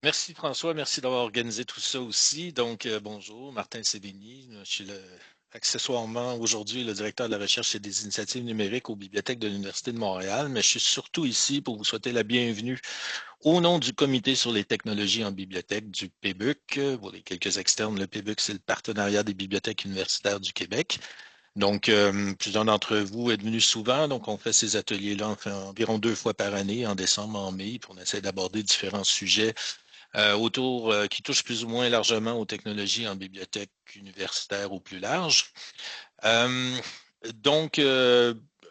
Merci François, merci d'avoir organisé tout ça aussi. Donc, bonjour, Martin Sévigny. Je suis accessoirement aujourd'hui le directeur de la recherche et des initiatives numériques aux bibliothèques de l'Université de Montréal, mais je suis surtout ici pour vous souhaiter la bienvenue au nom du Comité sur les technologies en bibliothèque du PBUC. Pour les quelques externes, le PBUC, c'est le Partenariat des bibliothèques universitaires du Québec. Donc, plusieurs d'entre vous êtes venus souvent, donc on fait ces ateliers-là environ 2 fois par année, en décembre, en mai, puis on essaie d'aborder différents sujets qui touche plus ou moins largement aux technologies en bibliothèque universitaire ou plus large. Euh, donc,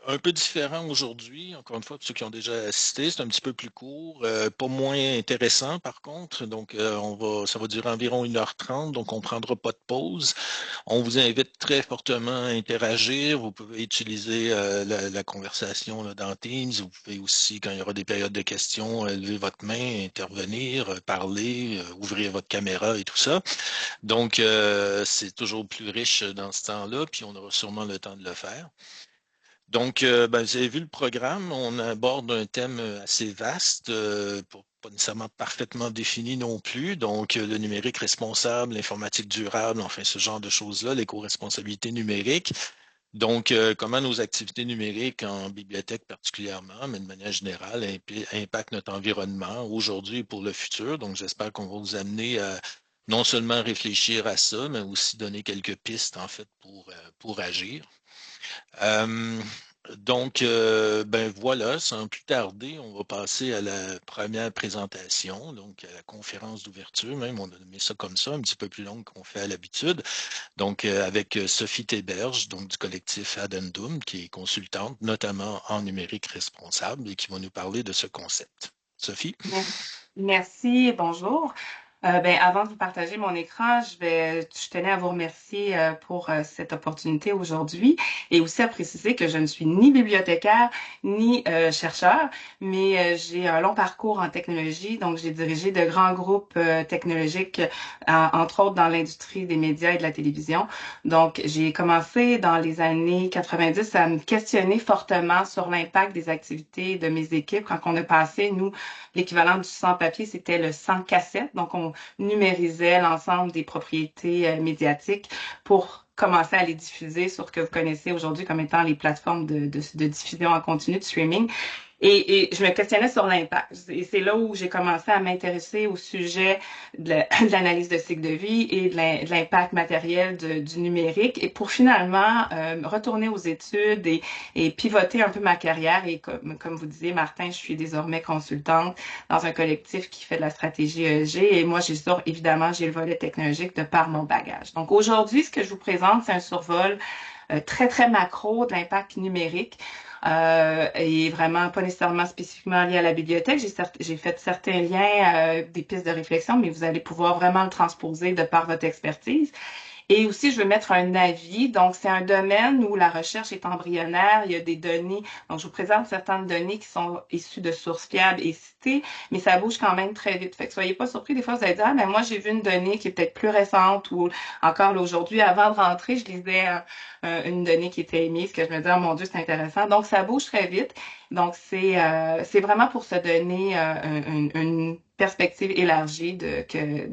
un peu différent aujourd'hui, encore une fois, pour ceux qui ont déjà assisté, c'est un petit peu plus court, pas moins intéressant par contre. Donc, ça va durer environ 1h30, donc on ne prendra pas de pause. On vous invite très fortement à interagir. Vous pouvez utiliser la conversation là, dans Teams. Vous pouvez aussi, quand il y aura des périodes de questions, lever votre main, intervenir, parler, ouvrir votre caméra et tout ça. Donc, c'est toujours plus riche dans ce temps-là, puis on aura sûrement le temps de le faire. Donc, vous avez vu le programme, on aborde un thème assez vaste, pas nécessairement parfaitement défini non plus. Donc, le numérique responsable, l'informatique durable, enfin, ce genre de choses-là, l'éco-responsabilité numérique. Donc, comment nos activités numériques en bibliothèque particulièrement, mais de manière générale, impactent notre environnement aujourd'hui et pour le futur. Donc, j'espère qu'on va vous amener à non seulement réfléchir à ça, mais aussi donner quelques pistes, en fait, pour agir. Euh, voilà, sans plus tarder, on va passer à la première présentation, donc à la conférence d'ouverture, même, on a nommé ça comme ça, un petit peu plus longue qu'on fait à l'habitude. Donc, avec Sophie Théberge, donc du collectif Addendum, qui est consultante, notamment en numérique responsable, et qui va nous parler de ce concept. Sophie? Merci, bonjour. Avant de vous partager mon écran, je tenais à vous remercier pour cette opportunité aujourd'hui et aussi à préciser que je ne suis ni bibliothécaire ni chercheur, mais j'ai un long parcours en technologie, donc j'ai dirigé de grands groupes technologiques, entre autres dans l'industrie des médias et de la télévision. Donc, j'ai commencé dans les années 90 à me questionner fortement sur l'impact des activités de mes équipes quand on a passé, nous, l'équivalent du sans-papier, c'était le sans-cassette. Donc, on numérisait l'ensemble des propriétés médiatiques pour commencer à les diffuser sur ce que vous connaissez aujourd'hui comme étant les plateformes de diffusion en continu, de streaming. Et je me questionnais sur l'impact. Et c'est là où j'ai commencé à m'intéresser au sujet de l'analyse de cycle de vie et de l'impact matériel du numérique. Et pour finalement retourner aux études et pivoter un peu ma carrière. Et comme vous disiez, Martin, je suis désormais consultante dans un collectif qui fait de la stratégie ESG. Et moi, évidemment, j'ai le volet technologique de par mon bagage. Donc aujourd'hui, ce que je vous présente, c'est un survol très, très macro de l'impact numérique. Et vraiment pas nécessairement spécifiquement lié à la bibliothèque. J'ai fait certains liens, des pistes de réflexion, mais vous allez pouvoir vraiment le transposer de par votre expertise. Et aussi, je veux mettre un avis. Donc, c'est un domaine où la recherche est embryonnaire. Il y a des données. Donc, je vous présente certaines données qui sont issues de sources fiables et citées, mais ça bouge quand même très vite. Fait que soyez pas surpris. Des fois, vous allez dire, ah, mais moi, j'ai vu une donnée qui est peut-être plus récente ou encore là, aujourd'hui, avant de rentrer, je lisais une donnée qui était émise que je me disais, oh mon Dieu, c'est intéressant. Donc, ça bouge très vite. Donc, c'est vraiment pour se donner une perspective élargie de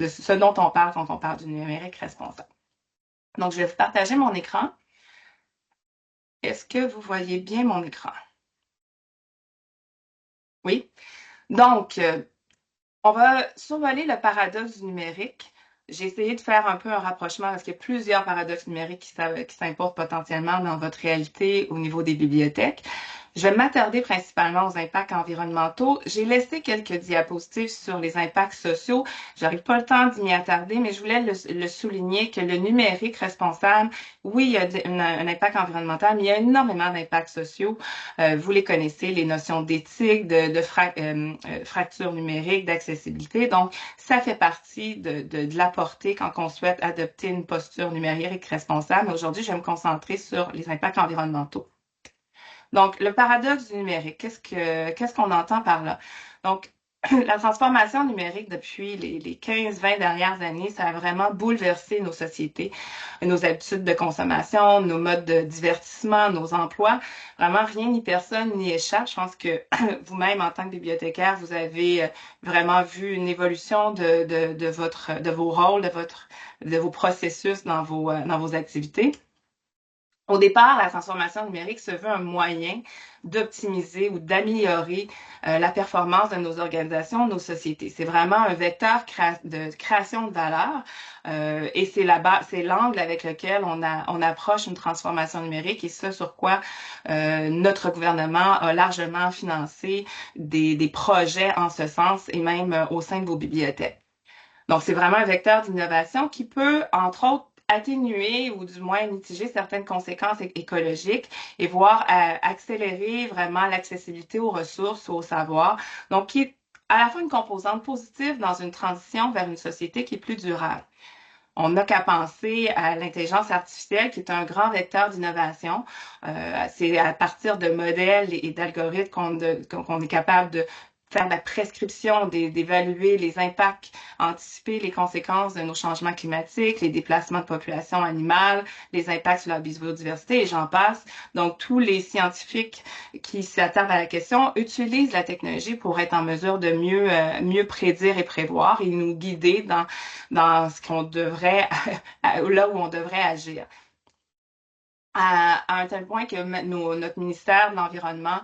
ce dont on parle quand on parle du numérique responsable. Donc, je vais vous partager mon écran. Est-ce que vous voyez bien mon écran? Oui. Donc, on va survoler le paradoxe du numérique. J'ai essayé de faire un peu un rapprochement parce qu'il y a plusieurs paradoxes numériques qui s'imposent potentiellement dans votre réalité au niveau des bibliothèques. Je vais m'attarder principalement aux impacts environnementaux. J'ai laissé quelques diapositives sur les impacts sociaux. J'arrive pas le temps d'y m'y attarder, mais je voulais le souligner que le numérique responsable, oui, il y a un impact environnemental, mais il y a énormément d'impacts sociaux. Vous les connaissez, les notions d'éthique, fracture numérique, d'accessibilité. Donc, ça fait partie de la portée quand on souhaite adopter une posture numérique responsable. Mais aujourd'hui, je vais me concentrer sur les impacts environnementaux. Donc, le paradoxe du numérique, qu'est-ce qu'on entend par là? Donc, La transformation numérique depuis les 15-20 dernières années, ça a vraiment bouleversé nos sociétés, nos habitudes de consommation, nos modes de divertissement, nos emplois. Vraiment, rien ni personne n'y échappe. Je pense que vous-même, en tant que bibliothécaire, vous avez vraiment vu une évolution de vos rôles, de vos processus dans vos activités. Au départ, la transformation numérique se veut un moyen d'optimiser ou d'améliorer la performance de nos organisations, de nos sociétés. C'est vraiment un vecteur de création de valeur et c'est l'angle avec lequel on approche une transformation numérique et ce sur quoi notre gouvernement a largement financé des projets en ce sens et même au sein de vos bibliothèques. Donc, c'est vraiment un vecteur d'innovation qui peut, entre autres, atténuer ou du moins mitiger certaines conséquences écologiques et voire accélérer vraiment l'accessibilité aux ressources, au savoir. Donc, qui est à la fois une composante positive dans une transition vers une société qui est plus durable. On n'a qu'à penser à l'intelligence artificielle qui est un grand vecteur d'innovation. C'est à partir de modèles et d'algorithmes qu'on est capable de faire la prescription, d'évaluer les impacts, anticiper les conséquences de nos changements climatiques, les déplacements de population animale, les impacts sur la biodiversité et j'en passe. Donc, tous les scientifiques qui s'attardent à la question utilisent la technologie pour être en mesure de mieux prédire et prévoir et nous guider dans ce qu'on devrait, là où on devrait agir. À un tel point que notre ministère de l'Environnement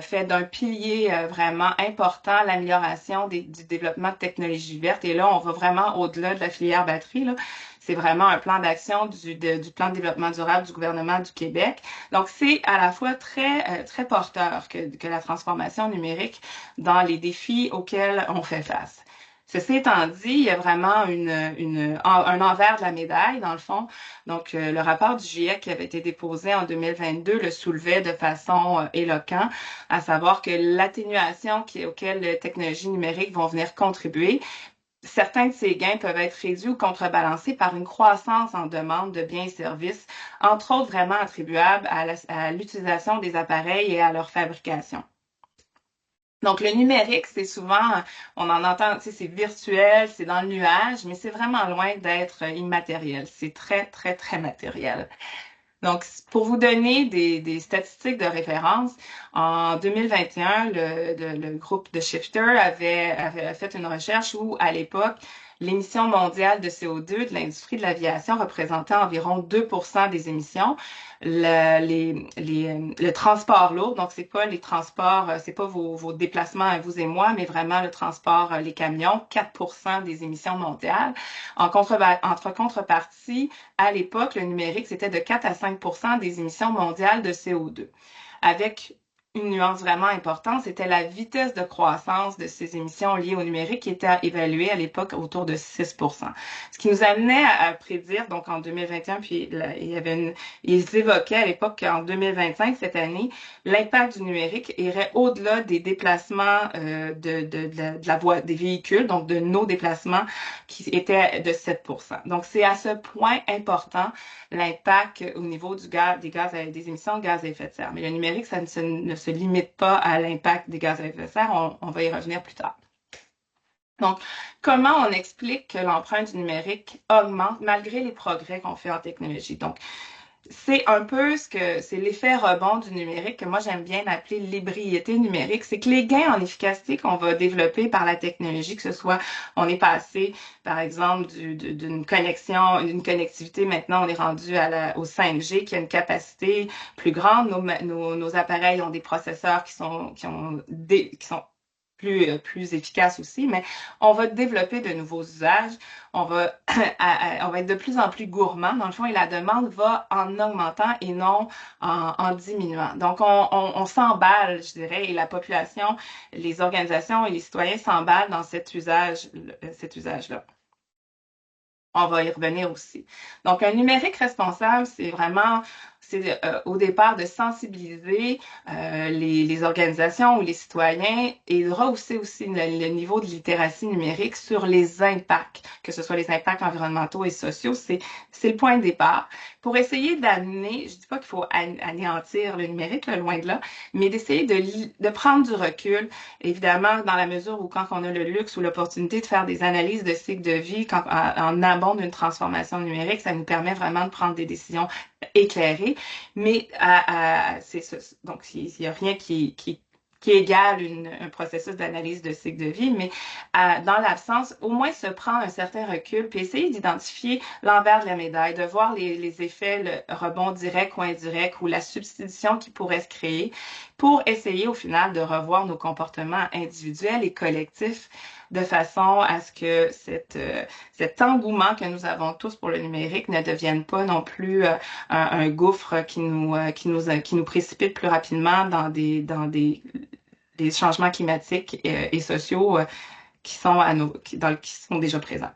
fait d'un pilier vraiment important l'amélioration du développement de technologies vertes. Et là, on va vraiment au-delà de la filière batterie, là. C'est vraiment un plan d'action du plan de développement durable du gouvernement du Québec. Donc, c'est à la fois très porteur que la transformation numérique dans les défis auxquels on fait face. Ceci étant dit, il y a vraiment un envers de la médaille, dans le fond. Donc, le rapport du GIEC qui avait été déposé en 2022 le soulevait de façon éloquente, à savoir que l'atténuation auquel les technologies numériques vont venir contribuer, certains de ces gains peuvent être réduits ou contrebalancés par une croissance en demande de biens et services, entre autres vraiment attribuables à l'utilisation des appareils et à leur fabrication. Donc, le numérique, c'est souvent, on en entend, tu sais, c'est virtuel, c'est dans le nuage, mais c'est vraiment loin d'être immatériel. C'est très matériel. Donc, pour vous donner des statistiques de référence, en 2021, le groupe de Shifter avait fait une recherche où, à l'époque, l'émission mondiale de CO2 de l'industrie de l'aviation représentait environ 2% des émissions. Le transport lourd, donc c'est pas les transports, c'est pas vos déplacements, vous et moi, mais vraiment le transport, les camions, 4% des émissions mondiales. Entre contrepartie, à l'époque, le numérique, c'était de 4 à 5% des émissions mondiales de CO2. Avec une nuance vraiment importante, c'était la vitesse de croissance de ces émissions liées au numérique qui était évaluée à l'époque autour de 6%. Ce qui nous amenait à prédire, donc en 2021, puis là, ils évoquaient à l'époque qu'en 2025, cette année, l'impact du numérique irait au-delà des déplacements de la voie des véhicules, donc de nos déplacements qui étaient de 7%. Donc, c'est à ce point important l'impact au niveau des émissions de gaz à effet de serre. Mais le numérique, ça ne se limite pas à l'impact des gaz à effet de serre. On va y revenir plus tard. Donc, comment on explique que l'empreinte du numérique augmente malgré les progrès qu'on fait en technologie? Donc, c'est un peu c'est l'effet rebond du numérique que moi j'aime bien appeler l'ébriété numérique. C'est que les gains en efficacité qu'on va développer par la technologie, que ce soit, on est passé, par exemple, d'une connectivité, maintenant on est rendu au 5G qui a une capacité plus grande. Nos appareils ont des processeurs qui sont plus efficaces aussi, mais on va développer de nouveaux usages, on va, on va être de plus en plus gourmand, dans le fond, et la demande va en augmentant et non en diminuant. Donc, on s'emballe, je dirais, et la population, les organisations et les citoyens s'emballent dans cet usage-là. On va y revenir aussi. Donc, un numérique responsable, c'est vraiment c'est au départ de sensibiliser les organisations ou les citoyens et de rehausser aussi le niveau de littératie numérique sur les impacts, que ce soit les impacts environnementaux et sociaux. C'est le point de départ. Pour essayer d'amener, je dis pas qu'il faut anéantir le numérique, là, loin de là, mais d'essayer de prendre du recul, évidemment, dans la mesure où quand on a le luxe ou l'opportunité de faire des analyses de cycle de vie en amont d'une transformation numérique, ça nous permet vraiment de prendre des décisions éclairées. Mais donc, il n'y a rien qui égale un processus d'analyse de cycle de vie, mais dans l'absence, au moins se prendre un certain recul, puis essayer d'identifier l'envers de la médaille, de voir les effets, le rebond direct ou indirect, ou la substitution qui pourrait se créer, pour essayer au final de revoir nos comportements individuels et collectifs de façon à ce que cet engouement que nous avons tous pour le numérique ne devienne pas non plus un gouffre qui nous précipite plus rapidement des changements climatiques et sociaux qui sont déjà présents.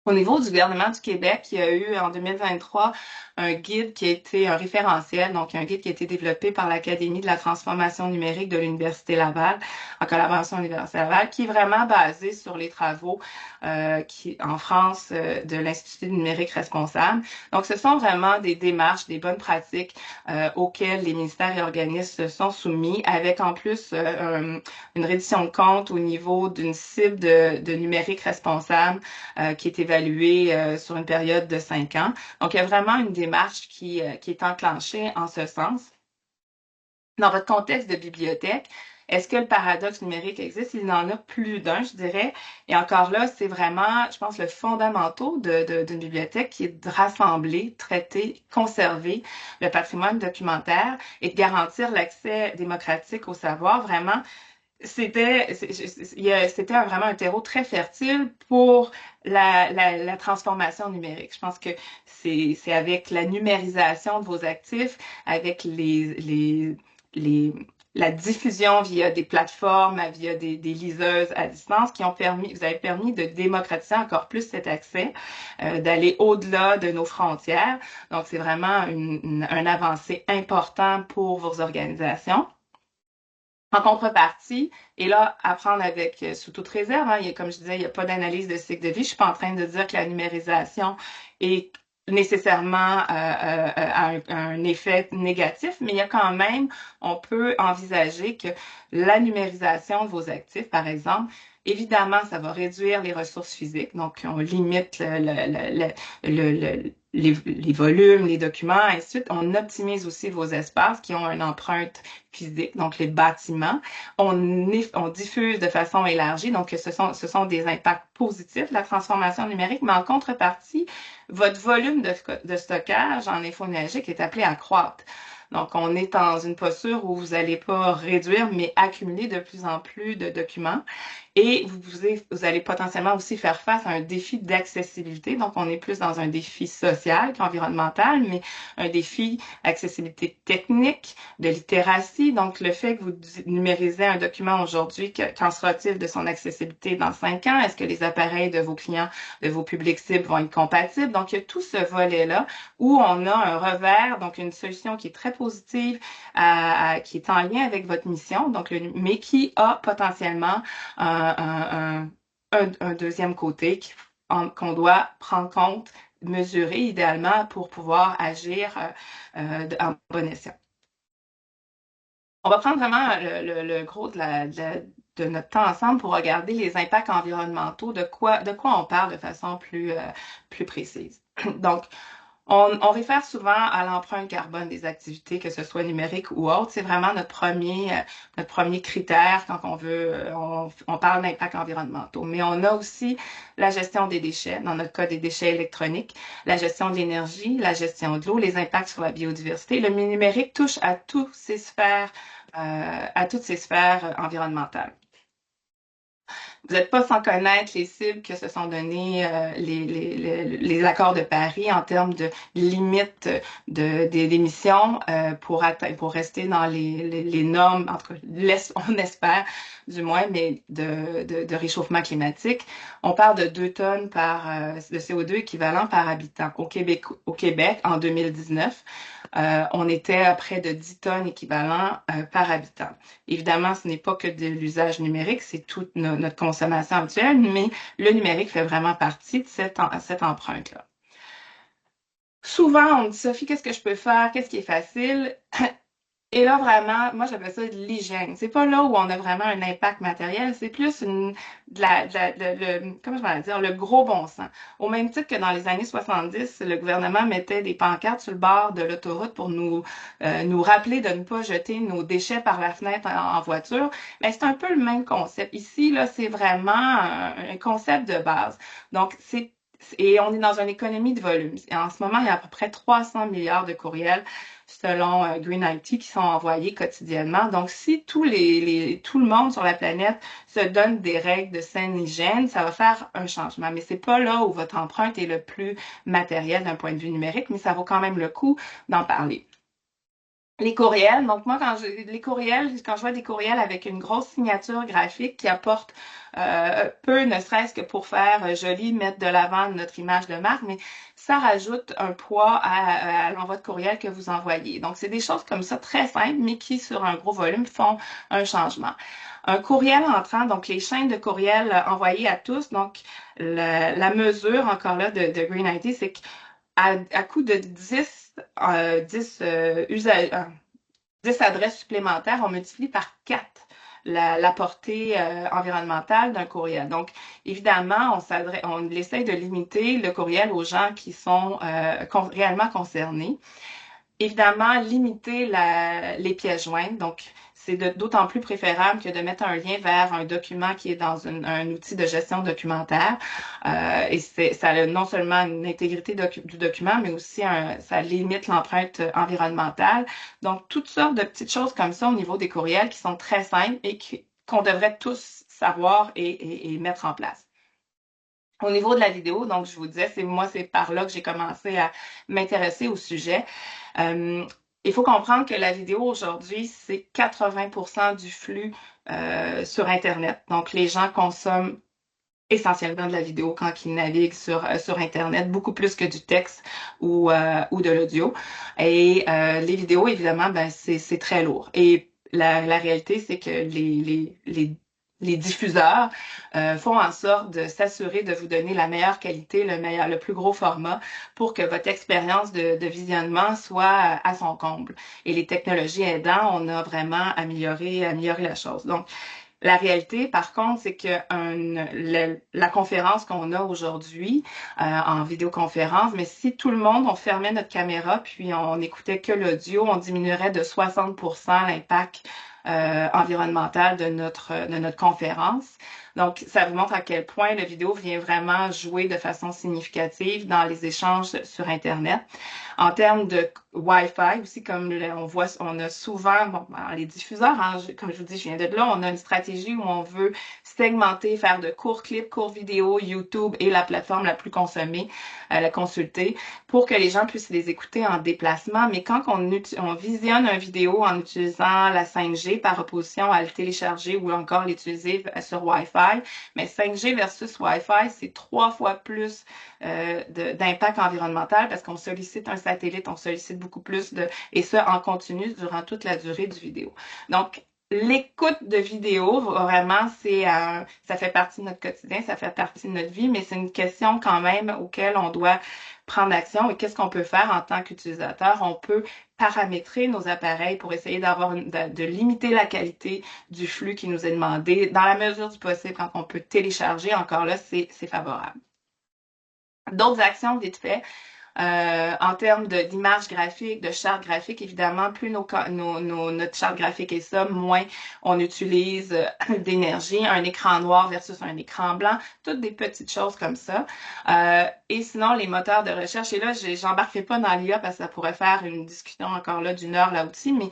Au niveau du gouvernement du Québec, il y a eu en 2023 un guide qui a été un référentiel, donc un guide qui a été développé par l'Académie de la transformation numérique de l'Université Laval, en collaboration avec l'Université Laval, qui est vraiment basé sur les travaux en France de l'Institut du numérique responsable. Donc, ce sont vraiment des démarches, des bonnes pratiques auxquelles les ministères et organismes se sont soumis, avec en plus une reddition de compte au niveau d'une cible de numérique responsable qui est évaluée sur une période de 5 ans. Donc, il y a vraiment une démarche qui est enclenchée en ce sens. Dans votre contexte de bibliothèque, est-ce que le paradoxe numérique existe? Il en a plus d'un, je dirais. Et encore là, c'est vraiment, je pense, le fondamental d'une bibliothèque qui est de rassembler, traiter, conserver le patrimoine documentaire et de garantir l'accès démocratique au savoir. Vraiment, c'était vraiment un terreau très fertile pour la transformation numérique. Je pense que c'est avec la numérisation de vos actifs, avec la diffusion via des plateformes, via des liseuses à distance vous avez permis de démocratiser encore plus cet accès, d'aller au-delà de nos frontières. Donc, c'est vraiment un avancée important pour vos organisations. En contrepartie, et là, à prendre avec sous toute réserve, hein, comme je disais, il n'y a pas d'analyse de cycle de vie. Je ne suis pas en train de dire que la numérisation est nécessairement un effet négatif, mais il y a quand même, on peut envisager que la numérisation de vos actifs, par exemple, évidemment, ça va réduire les ressources physiques, donc on limite les volumes, les documents, et ainsi de suite. On optimise aussi vos espaces qui ont une empreinte physique, donc les bâtiments. On diffuse de façon élargie, donc ce sont des impacts positifs de la transformation numérique, mais en contrepartie, votre volume de stockage en info numérique est appelé à croître. Donc, on est dans une posture où vous n'allez pas réduire, mais accumuler de plus en plus de documents. Et vous allez potentiellement aussi faire face à un défi d'accessibilité. Donc, on est plus dans un défi social qu'environnemental, mais un défi d'accessibilité technique, de littératie. Donc, le fait que vous numérisez un document aujourd'hui, qu'en sera-t-il de son accessibilité dans 5 ans? Est-ce que les appareils de vos clients, de vos publics cibles vont être compatibles? Donc, il y a tout ce volet-là où on a un revers, donc une solution qui est très positive, qui est en lien avec votre mission, donc mais qui a potentiellement un deuxième côté qu'on doit prendre compte, mesurer idéalement pour pouvoir agir en bon escient. On va prendre vraiment le gros de notre temps ensemble pour regarder les impacts environnementaux, de quoi on parle de façon plus précise. Donc, on réfère souvent à l'empreinte carbone des activités, que ce soit numérique ou autre. C'est vraiment notre premier critère quand on parle d'impacts environnementaux. Mais on a aussi la gestion des déchets, dans notre cas des déchets électroniques, la gestion de l'énergie, la gestion de l'eau, les impacts sur la biodiversité. Le numérique touche à toutes ces sphères environnementales. Vous n'êtes pas sans connaître les cibles que se sont données les accords de Paris en termes de limites d'émissions pour rester dans les normes, en tout cas, on espère du moins, mais de réchauffement climatique. On parle de 2 tonnes de CO2 équivalent par habitant. Au Québec, en 2019, on était à près de 10 tonnes équivalent par habitant. Évidemment, ce n'est pas que de l'usage numérique, c'est toute notre consommation actuelle, mais le numérique fait vraiment partie de cette empreinte-là. Souvent, on me dit, Sophie, qu'est-ce que je peux faire? Qu'est-ce qui est facile? Et là, vraiment, moi, j'appelle ça de l'hygiène. C'est pas là où on a vraiment un impact matériel, c'est plus comment je vais dire, le gros bon sens. Au même titre que dans les années 70, le gouvernement mettait des pancartes sur le bord de l'autoroute pour nous rappeler de ne pas jeter nos déchets par la fenêtre en voiture. Mais c'est un peu le même concept. Ici, là, c'est vraiment un concept de base. Donc, et on est dans une économie de volume. Et en ce moment, il y a à peu près 300 milliards de courriels selon Green IT qui sont envoyés quotidiennement. Donc, si tout le monde sur la planète se donne des règles de saine hygiène, ça va faire un changement. Mais c'est pas là où votre empreinte est le plus matériel d'un point de vue numérique, mais ça vaut quand même le coup d'en parler. Les courriels, donc moi quand je vois des courriels avec une grosse signature graphique qui apporte peu, ne serait-ce que pour faire joli, mettre de l'avant notre image de marque, mais ça rajoute un poids à l'envoi de courriel que vous envoyez. Donc c'est des choses comme ça très simples, mais qui sur un gros volume font un changement. Un courriel entrant, donc les chaînes de courriel envoyées à tous, donc la mesure encore là de Green IT, c'est que à coût de 10 adresses supplémentaires, on multiplie par 4 la portée environnementale d'un courriel. Donc, évidemment, on essaie de limiter le courriel aux gens qui sont réellement concernés. Évidemment, limiter les pièces jointes. Donc, c'est d'autant plus préférable que de mettre un lien vers un document qui est dans un outil de gestion documentaire. Et ça a non seulement une intégrité du document, mais aussi ça limite l'empreinte environnementale. Donc, toutes sortes de petites choses comme ça au niveau des courriels qui sont très simples et qu'on devrait tous savoir et mettre en place. Au niveau de la vidéo, donc je vous disais, c'est par là que j'ai commencé à m'intéresser au sujet. Euh, il faut comprendre que la vidéo aujourd'hui, c'est 80% du flux sur Internet. Donc les gens consomment essentiellement de la vidéo quand ils naviguent sur Internet, beaucoup plus que du texte ou de l'audio. Et les vidéos, évidemment, ben, c'est très lourd. Et la réalité, c'est que les diffuseurs font en sorte de s'assurer de vous donner la meilleure qualité, le plus gros format pour que votre expérience de visionnement soit à son comble. Et les technologies aidant, on a vraiment amélioré la chose. Donc, la réalité, par contre, c'est que la conférence qu'on a aujourd'hui en vidéoconférence, mais si tout le monde, on fermait notre caméra puis on n'écoutait que l'audio, on diminuerait de 60% l'impact environnemental de notre conférence. Donc, ça vous montre à quel point la vidéo vient vraiment jouer de façon significative dans les échanges sur Internet. En termes de Wi-Fi aussi, comme on a souvent, bon, les diffuseurs, hein, comme je vous dis, je viens de là, on a une stratégie où on veut segmenter, faire de courts clips, courts vidéos, YouTube est la plateforme la plus consommée, la consulter, pour que les gens puissent les écouter en déplacement. Mais quand on visionne une vidéo en utilisant la 5G par opposition à le télécharger ou encore l'utiliser sur Wi-Fi, mais 5G versus Wi-Fi, c'est 3 fois plus d'impact environnemental parce qu'on sollicite un satellite, on sollicite beaucoup plus et ça en continu durant toute la durée du vidéo. Donc, l'écoute de vidéo, vraiment, ça fait partie de notre quotidien, ça fait partie de notre vie, mais c'est une question quand même auquel on doit prendre action. Et qu'est-ce qu'on peut faire en tant qu'utilisateur? On peut paramétrer nos appareils pour essayer de limiter la qualité du flux qui nous est demandé. Dans la mesure du possible, quand on peut télécharger, encore là, c'est favorable. D'autres actions vite fait. En termes d'image graphique, de charte graphique, évidemment, plus notre charte graphique est ça, moins on utilise d'énergie. Un écran noir versus un écran blanc, toutes des petites choses comme ça. Et sinon, les moteurs de recherche, et là, j'embarquerai pas dans l'IA parce que ça pourrait faire une discussion encore là d'une heure là aussi, mais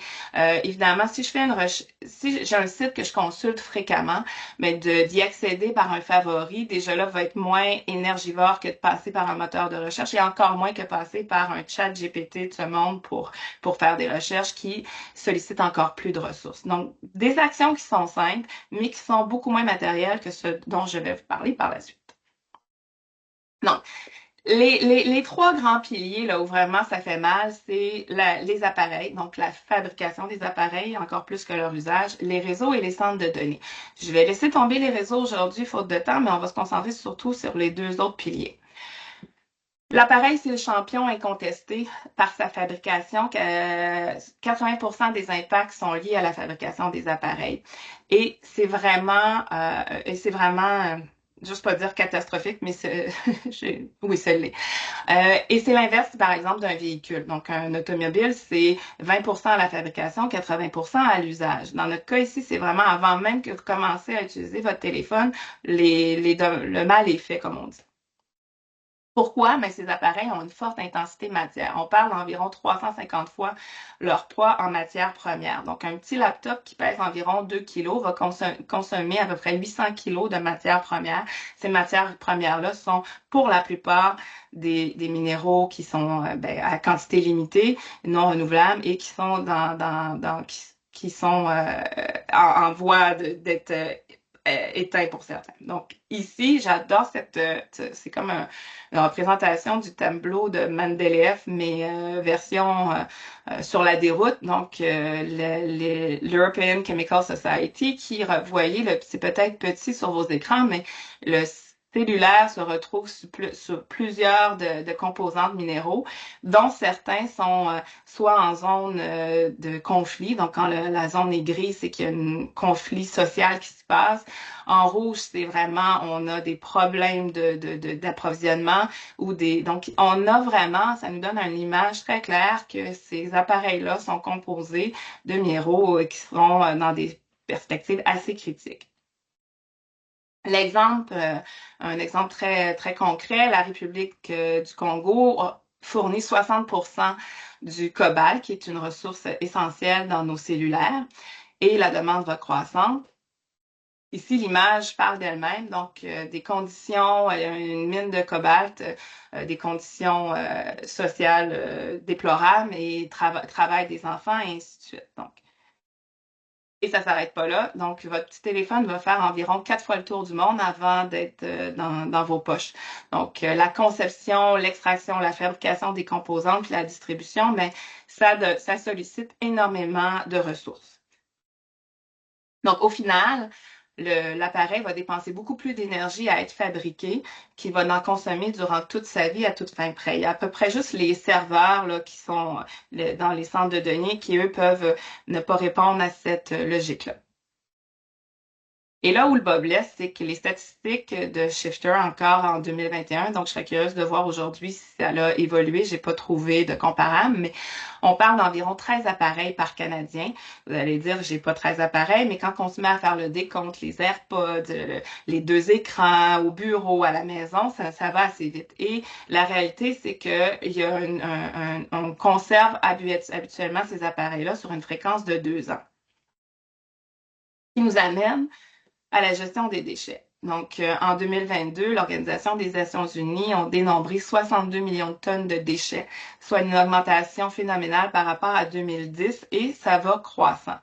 évidemment, si je fais une recherche, si j'ai un site que je consulte fréquemment, mais d'y accéder par un favori, déjà là, va être moins énergivore que de passer par un moteur de recherche et encore moins que passer par un chat GPT de ce monde pour faire des recherches qui sollicitent encore plus de ressources. Donc, des actions qui sont simples, mais qui sont beaucoup moins matérielles que ce dont je vais vous parler par la suite. Donc, les trois grands piliers là où vraiment ça fait mal, c'est les appareils, donc la fabrication des appareils, encore plus que leur usage, les réseaux et les centres de données. Je vais laisser tomber les réseaux aujourd'hui, faute de temps, mais on va se concentrer surtout sur les deux autres piliers. L'appareil, c'est le champion incontesté par sa fabrication. 80% des impacts sont liés à la fabrication des appareils. Et c'est vraiment, juste pas dire catastrophique, mais oui, c'est l'est. Et c'est l'inverse, par exemple, d'un véhicule. Donc, un automobile, c'est 20% à la fabrication, 80% à l'usage. Dans notre cas ici, c'est vraiment avant même que vous commencez à utiliser votre téléphone, le mal est fait, comme on dit. Pourquoi? Mais ces appareils ont une forte intensité matière. On parle d'environ 350 fois leur poids en matière première. Donc, un petit laptop qui pèse environ 2 kg va consommer à peu près 800 kg de matière première. Ces matières premières-là sont pour la plupart des minéraux qui sont à quantité limitée, non renouvelables et qui sont qui sont en voie d'être éteint pour certains. Donc ici, j'adore c'est comme une représentation du tableau de Mendeleev, mais version sur la déroute. Donc l'European Chemical Society qui, vous voyez, c'est peut-être petit sur vos écrans, mais le cellulaire se retrouve sur plusieurs de composantes minéraux, dont certains sont soit en zone de conflit, donc quand la zone est grise, c'est qu'il y a un conflit social qui se passe. En rouge, c'est vraiment, on a des problèmes d'approvisionnement donc on a vraiment, ça nous donne une image très claire que ces appareils-là sont composés de minéraux qui seront dans des perspectives assez critiques. Un exemple très, très concret, la République du Congo fournit 60% du cobalt, qui est une ressource essentielle dans nos cellulaires, et la demande va croissante. Ici, l'image parle d'elle-même, donc des conditions, une mine de cobalt, des conditions sociales déplorables et travail des enfants, et ainsi de suite. Donc, et ça s'arrête pas là. Donc, votre petit téléphone va faire environ 4 fois le tour du monde avant d'être dans vos poches. Donc, la conception, l'extraction, la fabrication des composantes, puis la distribution, mais ça sollicite énormément de ressources. Donc, au final, l'appareil va dépenser beaucoup plus d'énergie à être fabriqué qu'il va en consommer durant toute sa vie à toute fin près. Il y a à peu près juste les serveurs là, qui sont dans les centres de données qui, eux, peuvent ne pas répondre à cette logique-là. Et là où le bas blesse, c'est que les statistiques de Shifter encore en 2021, donc je serais curieuse de voir aujourd'hui si ça a évolué. J'ai pas trouvé de comparable, mais on parle d'environ 13 appareils par Canadien. Vous allez dire, j'ai pas 13 appareils, mais quand on se met à faire le décompte, les AirPods, les deux écrans au bureau, à la maison, ça va assez vite. Et la réalité, c'est que on conserve habituellement ces appareils-là sur une fréquence de 2 ans. Ce qui nous amène à la gestion des déchets. Donc, en 2022, l'Organisation des Nations Unies a dénombré 62 millions de tonnes de déchets, soit une augmentation phénoménale par rapport à 2010 et ça va croissant.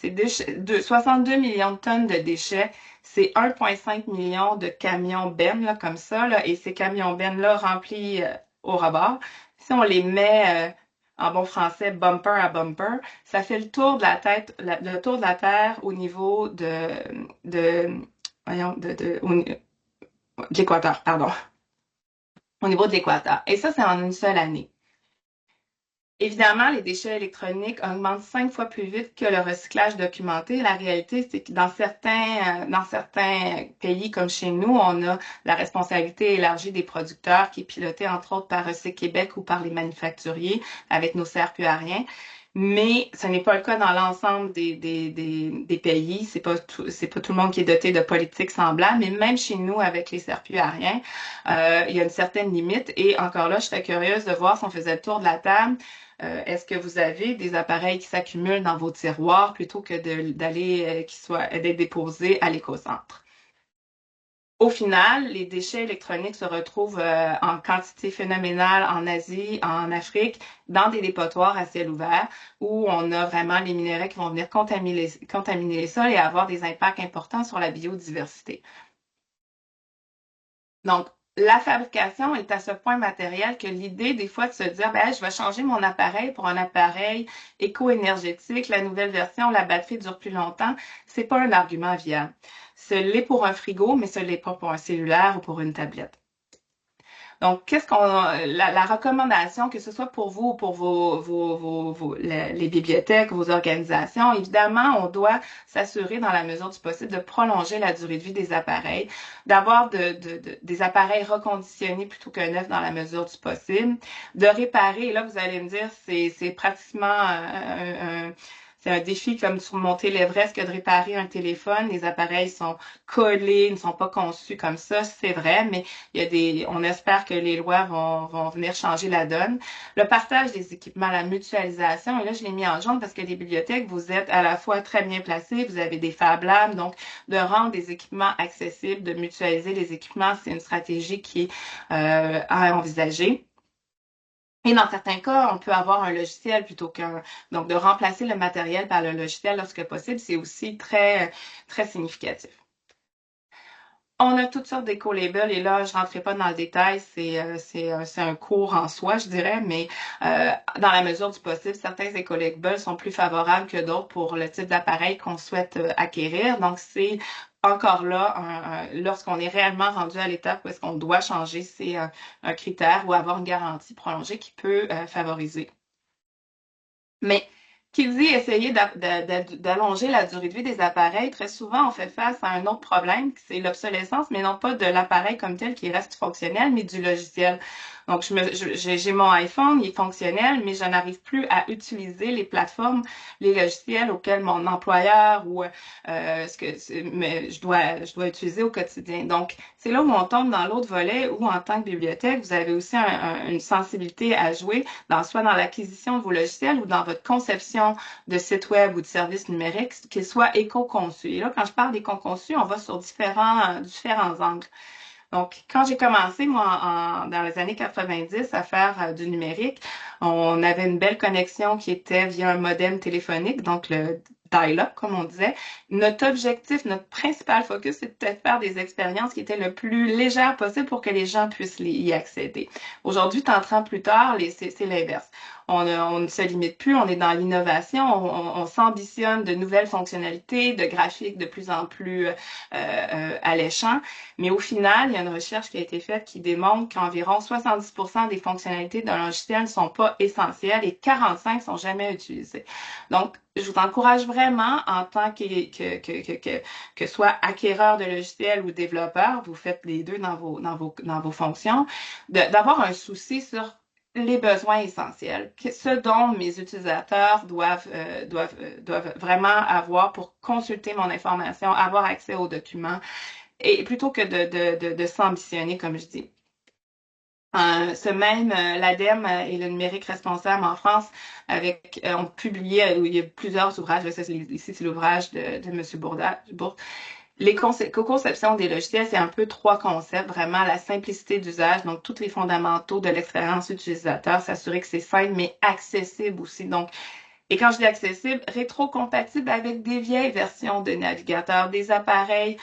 62 millions de tonnes de déchets, c'est 1,5 million de camions bennes là, comme ça, là, et ces camions bennes-là remplis au rebord, si on les met en bon français bumper à bumper, ça fait le tour de la tête, le tour de la Terre au niveau voyons, de l'équateur, pardon, au niveau de l'équateur. Et ça, c'est en une seule année. Évidemment, les déchets électroniques augmentent 5 fois plus vite que le recyclage documenté. La réalité, c'est que dans certains pays comme chez nous, on a la responsabilité élargie des producteurs qui est pilotée entre autres par Recyc Québec ou par les manufacturiers avec nos serre-plus-à-rien. Mais ce n'est pas le cas dans l'ensemble des pays. C'est pas tout le monde qui est doté de politiques semblables. Mais même chez nous, avec les serre-plus-à-rien, il y a une certaine limite. Et encore là, je serais curieuse de voir si on faisait le tour de la table. Est-ce que vous avez des appareils qui s'accumulent dans vos tiroirs plutôt que d'aller d'être déposés à l'écocentre? Au final, les déchets électroniques se retrouvent en quantité phénoménale en Asie, en Afrique, dans des dépotoirs à ciel ouvert, où on a vraiment les minéraux qui vont venir contaminer les sols et avoir des impacts importants sur la biodiversité. Donc, la fabrication est à ce point matériel que l'idée, des fois, de se dire, ben, je vais changer mon appareil pour un appareil éco-énergétique, la nouvelle version, la batterie dure plus longtemps, c'est pas un argument viable. Ce l'est pour un frigo, mais ce l'est pas pour un cellulaire ou pour une tablette. Donc, la recommandation, que ce soit pour vous ou pour les bibliothèques, vos organisations, évidemment, on doit s'assurer dans la mesure du possible de prolonger la durée de vie des appareils, d'avoir des appareils reconditionnés plutôt que neufs dans la mesure du possible, de réparer. Et là, vous allez me dire, c'est pratiquement c'est un défi comme surmonter l'Everest que de réparer un téléphone. Les appareils sont collés, ne sont pas conçus comme ça, c'est vrai, mais on espère que les lois vont venir changer la donne. Le partage des équipements, la mutualisation, et là, je l'ai mis en jaune parce que les bibliothèques, vous êtes à la fois très bien placés, vous avez des Fab Labs, donc de rendre des équipements accessibles, de mutualiser les équipements, c'est une stratégie qui est à envisager. Et dans certains cas, on peut avoir un logiciel plutôt qu'un. Donc, de remplacer le matériel par le logiciel lorsque possible, c'est aussi très, très significatif. On a toutes sortes d'éco-labels et là, je ne rentrerai pas dans le détail, c'est un cours en soi, je dirais, mais dans la mesure du possible, certains éco-labels sont plus favorables que d'autres pour le type d'appareil qu'on souhaite acquérir. Donc, c'est encore là, lorsqu'on est réellement rendu à l'étape où est-ce qu'on doit changer, c'est un critère ou avoir une garantie prolongée qui peut favoriser. Mais qui dit essayer d'allonger la durée de vie des appareils, très souvent on fait face à un autre problème, c'est l'obsolescence, mais non pas de l'appareil comme tel qui reste fonctionnel, mais du logiciel. Donc, j'ai mon iPhone, il est fonctionnel, mais je n'arrive plus à utiliser les plateformes, les logiciels auxquels mon employeur ou mais je dois utiliser au quotidien. Donc, c'est là où on tombe dans l'autre volet où, en tant que bibliothèque, vous avez aussi une sensibilité à jouer soit dans l'acquisition de vos logiciels ou dans votre conception de site web ou de services numériques, qu'ils soient éco-conçus. Et là, quand je parle d'éco-conçus, on va sur différents angles. Donc, quand j'ai commencé, moi, dans les années 90 à faire du numérique, on avait une belle connexion qui était via un modem téléphonique, donc le dial-up, comme on disait. Notre objectif, notre principal focus, c'est peut-être faire des expériences qui étaient le plus légères possible pour que les gens puissent y accéder. Aujourd'hui, 30 ans plus tard, c'est l'inverse. On ne se limite plus, on est dans l'innovation, on s'ambitionne de nouvelles fonctionnalités, de graphiques de plus en plus alléchants. Mais au final, il y a une recherche qui a été faite qui démontre qu'environ 70% des fonctionnalités d'un logiciel ne sont pas essentielles et 45 sont jamais utilisées. Donc, je vous encourage vraiment en tant que soit acquéreur de logiciels ou développeur, vous faites les deux dans vos fonctions, d'avoir un souci sur les besoins essentiels, ce dont mes utilisateurs doivent vraiment avoir pour consulter mon information, avoir accès aux documents, et plutôt que de s'ambitionner, comme je dis. L'ADEME et le numérique responsable en France ont publié, où il y a plusieurs ouvrages, ici c'est l'ouvrage de M. Bourda. Les co-conceptions des logiciels, c'est un peu trois concepts, vraiment la simplicité d'usage, donc tous les fondamentaux de l'expérience utilisateur, s'assurer que c'est simple mais accessible aussi. Donc, et quand je dis accessible, rétro-compatible avec des vieilles versions de navigateurs, des appareils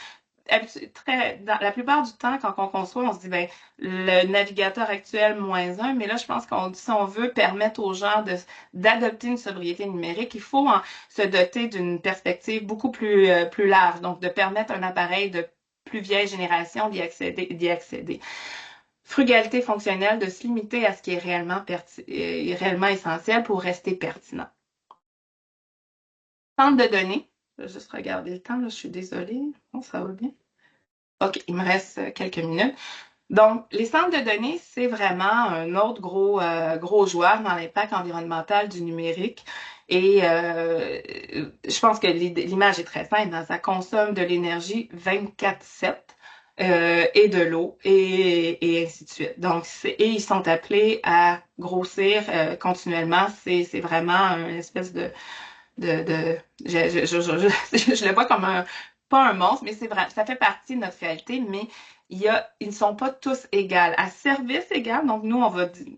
la plupart du temps, quand on conçoit, on se dit, ben, le navigateur actuel -1, mais là, je pense si on veut permettre aux gens d'adopter une sobriété numérique, il faut se doter d'une perspective beaucoup plus large, donc de permettre à un appareil de plus vieille génération d'y accéder. frugalité fonctionnelle, de se limiter à ce qui est réellement essentiel pour rester pertinent. Centre de données. Je vais juste regarder le temps, là, je suis désolée. Bon, ça va bien. OK, il me reste quelques minutes. Donc, les centres de données, c'est vraiment un autre gros joueur dans l'impact environnemental du numérique. Et je pense que l'image est très simple, hein. Ça consomme de l'énergie 24/7 et de l'eau et ainsi de suite. Donc, et ils sont appelés à grossir continuellement. C'est vraiment une espèce de je le vois comme pas un monstre, mais c'est vrai, ça fait partie de notre réalité, mais ils ne sont pas tous égaux. À service égal, donc nous,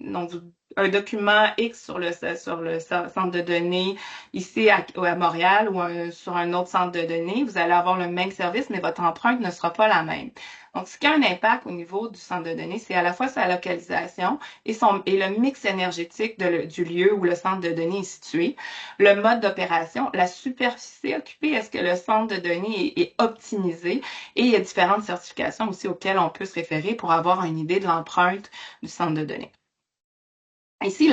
donc, un document X sur le centre de données ici à Montréal ou sur un autre centre de données, vous allez avoir le même service, mais votre empreinte ne sera pas la même. Donc, ce qui a un impact au niveau du centre de données, c'est à la fois sa localisation et le mix énergétique du lieu où le centre de données est situé, le mode d'opération, la superficie occupée, est-ce que le centre de données est optimisé? Et il y a différentes certifications aussi auxquelles on peut se référer pour avoir une idée de l'empreinte du centre de données. Ici,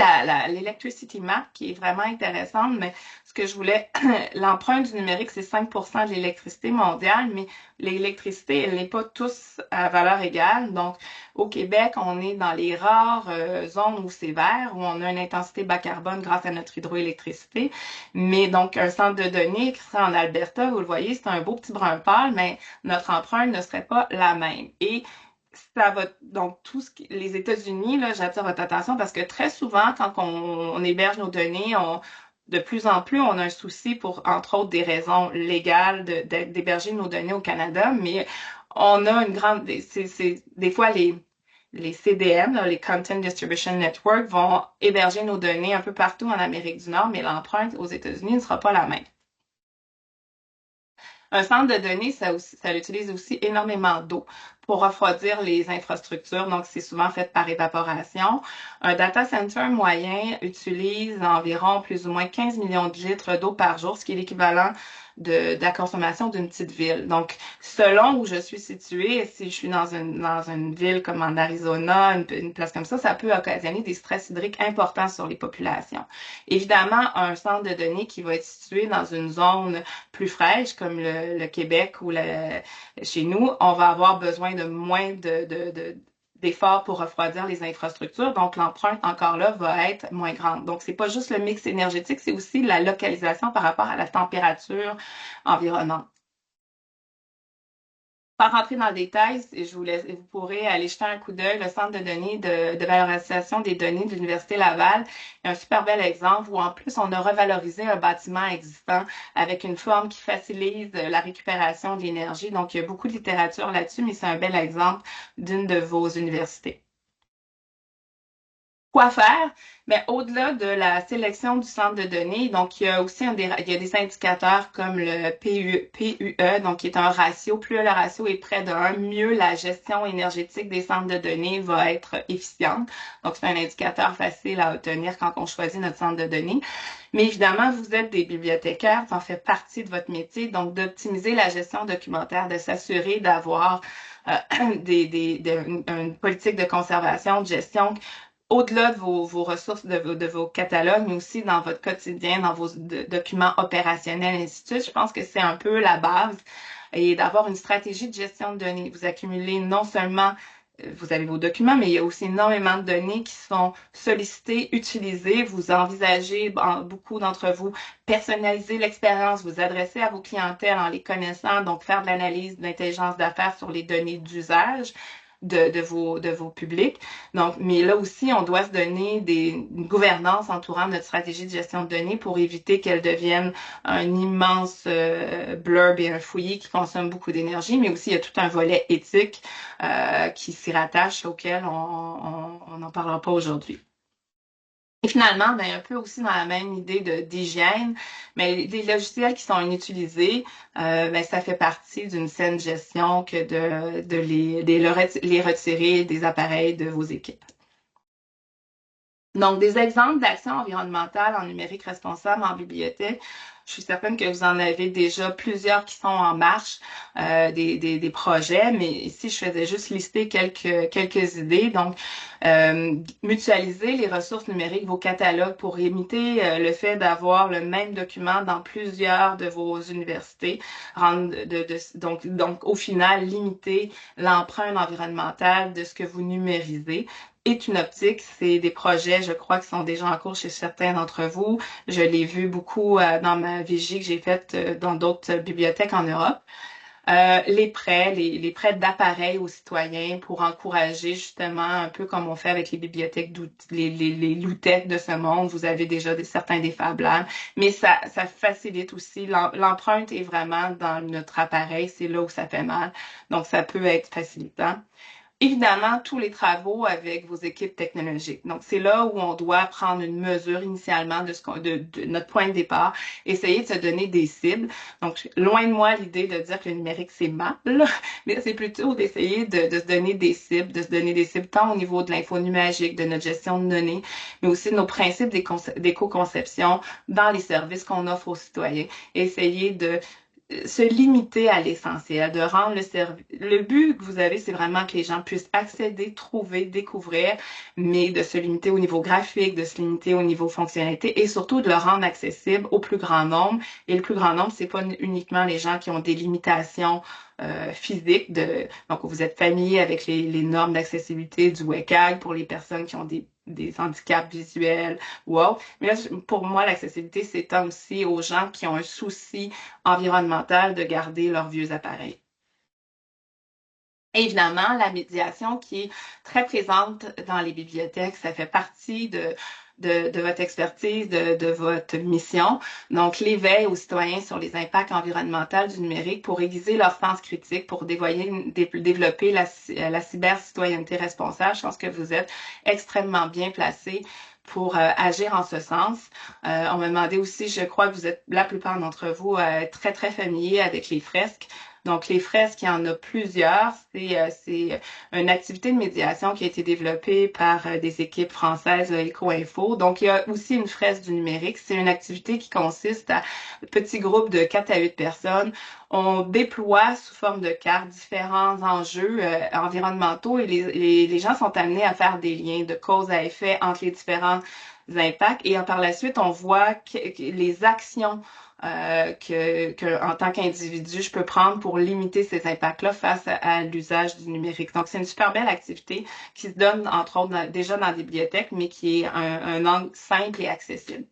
l'Electricity Map, qui est vraiment intéressante, mais ce que je voulais, l'empreinte du numérique, c'est 5% de l'électricité mondiale, mais l'électricité, elle n'est pas tous à valeur égale. Donc, au Québec, on est dans les rares zones où c'est vert, où on a une intensité bas carbone grâce à notre hydroélectricité. Mais donc, un centre de données qui serait en Alberta, vous le voyez, c'est un beau petit brun pâle, mais notre empreinte ne serait pas la même. Et ça va, donc, les États-Unis, là, j'attire votre attention parce que très souvent, quand on héberge nos données, de plus en plus, on a un souci pour, entre autres, des raisons légales d'héberger nos données au Canada, mais on a une grande, des fois, les CDN, là, les Content Distribution Network, vont héberger nos données un peu partout en Amérique du Nord, mais l'empreinte aux États-Unis ne sera pas la même. Un centre de données, ça utilise aussi énormément d'eau pour refroidir les infrastructures. Donc, c'est souvent fait par évaporation. Un data center moyen utilise environ plus ou moins 15 millions de litres d'eau par jour, ce qui est l'équivalent de la consommation d'une petite ville. Donc, selon où je suis située, si je suis dans une ville comme en Arizona, une place comme ça peut occasionner des stress hydriques importants sur les populations. Évidemment, un centre de données qui va être situé dans une zone plus fraîche, comme le Québec ou chez nous, on va avoir besoin de moins d'efforts pour refroidir les infrastructures. Donc, l'empreinte, encore là, va être moins grande. Donc, c'est pas juste le mix énergétique, c'est aussi la localisation par rapport à la température environnante. Sans rentrer dans le détail, vous pourrez aller jeter un coup d'œil. Le Centre de données de valorisation des données de l'Université Laval est un super bel exemple où, en plus, on a revalorisé un bâtiment existant avec une forme qui facilite la récupération de l'énergie. Donc, il y a beaucoup de littérature là-dessus, mais c'est un bel exemple d'une de vos universités. Quoi faire? Mais au-delà de la sélection du centre de données, donc il y a aussi il y a des indicateurs comme le PUE, donc qui est un ratio. Plus le ratio est près de 1, mieux la gestion énergétique des centres de données va être efficiente. Donc, c'est un indicateur facile à obtenir quand on choisit notre centre de données. Mais évidemment, vous êtes des bibliothécaires, ça en fait partie de votre métier, donc d'optimiser la gestion documentaire, de s'assurer d'avoir une politique de conservation, de gestion au-delà de vos ressources, de vos catalogues, mais aussi dans votre quotidien, dans vos documents opérationnels, et ainsi de suite. Je pense que c'est un peu la base et d'avoir une stratégie de gestion de données. Vous accumulez non seulement, vous avez vos documents, mais il y a aussi énormément de données qui sont sollicitées, utilisées. Vous envisagez, beaucoup d'entre vous, personnaliser l'expérience, vous adresser à vos clientèles en les connaissant, donc faire de l'analyse de l'intelligence d'affaires sur les données d'usage de vos publics. Donc, mais là aussi, on doit se donner une gouvernance entourant notre stratégie de gestion de données pour éviter qu'elle devienne un immense blurb et un fouillis qui consomme beaucoup d'énergie, mais aussi il y a tout un volet éthique qui s'y rattache auquel on n'en parlera pas aujourd'hui. Et finalement, ben, un peu aussi dans la même idée d'hygiène, mais les logiciels qui sont inutilisés, ben, ça fait partie d'une saine gestion que de les retirer des appareils de vos équipes. Donc, des exemples d'actions environnementales en numérique responsable en bibliothèque. Je suis certaine que vous en avez déjà plusieurs qui sont en marche, des projets, mais ici, je faisais juste lister quelques idées. Donc, mutualiser les ressources numériques, vos catalogues pour imiter le fait d'avoir le même document dans plusieurs de vos universités. Donc, au final, limiter l'empreinte environnementale de ce que vous numérisez est une optique. C'est des projets, je crois, qui sont déjà en cours chez certains d'entre vous. Je l'ai vu beaucoup dans ma vigie que j'ai faite dans d'autres bibliothèques en Europe. Les prêts, les prêts d'appareils aux citoyens pour encourager justement un peu comme on fait avec les bibliothèques d'outils, les Loutech de ce monde. Vous avez déjà certains des Fab Labs, mais ça facilite aussi. L'empreinte est vraiment dans notre appareil, c'est là où ça fait mal. Donc, ça peut être facilitant. Évidemment, tous les travaux avec vos équipes technologiques. Donc, c'est là où on doit prendre une mesure initialement de notre point de départ, essayer de se donner des cibles. Donc, loin de moi l'idée de dire que le numérique, c'est mal, mais c'est plutôt d'essayer de se donner des cibles, de se donner des cibles tant au niveau de l'infonuagique, de notre gestion de données, mais aussi de nos principes d'éco-conception dans les services qu'on offre aux citoyens. Essayer de se limiter à l'essentiel, de rendre le service. Le but que vous avez, c'est vraiment que les gens puissent accéder, trouver, découvrir, mais de se limiter au niveau graphique, de se limiter au niveau fonctionnalité et surtout de le rendre accessible au plus grand nombre. Et le plus grand nombre, c'est pas uniquement les gens qui ont des limitations physiques. Donc, vous êtes familier avec les normes d'accessibilité du WCAG pour les personnes qui ont des handicaps visuels ou autres. Mais là, pour moi, l'accessibilité s'étend aussi aux gens qui ont un souci environnemental de garder leurs vieux appareils. Évidemment, la médiation qui est très présente dans les bibliothèques, ça fait partie de votre expertise, de votre mission. Donc, l'éveil aux citoyens sur les impacts environnementaux du numérique pour aiguiser leur sens critique, pour développer la cyber-citoyenneté responsable. Je pense que vous êtes extrêmement bien placé pour agir en ce sens. On m'a demandé aussi, je crois que vous êtes, la plupart d'entre vous, très, très familiers avec les fresques. Donc, les fresques, il y en a plusieurs. C'est une activité de médiation qui a été développée par des équipes françaises, EcoInfo. Donc, il y a aussi une fresque du numérique. C'est une activité qui consiste à petits groupes de 4 à 8 personnes. On déploie sous forme de cartes différents enjeux environnementaux et les gens sont amenés à faire des liens de cause à effet entre les différents impacts. Et par la suite, on voit que les actions en tant qu'individu, je peux prendre pour limiter ces impacts-là face à l'usage du numérique. Donc, c'est une super belle activité qui se donne, entre autres, déjà dans des bibliothèques, mais qui est un angle simple et accessible.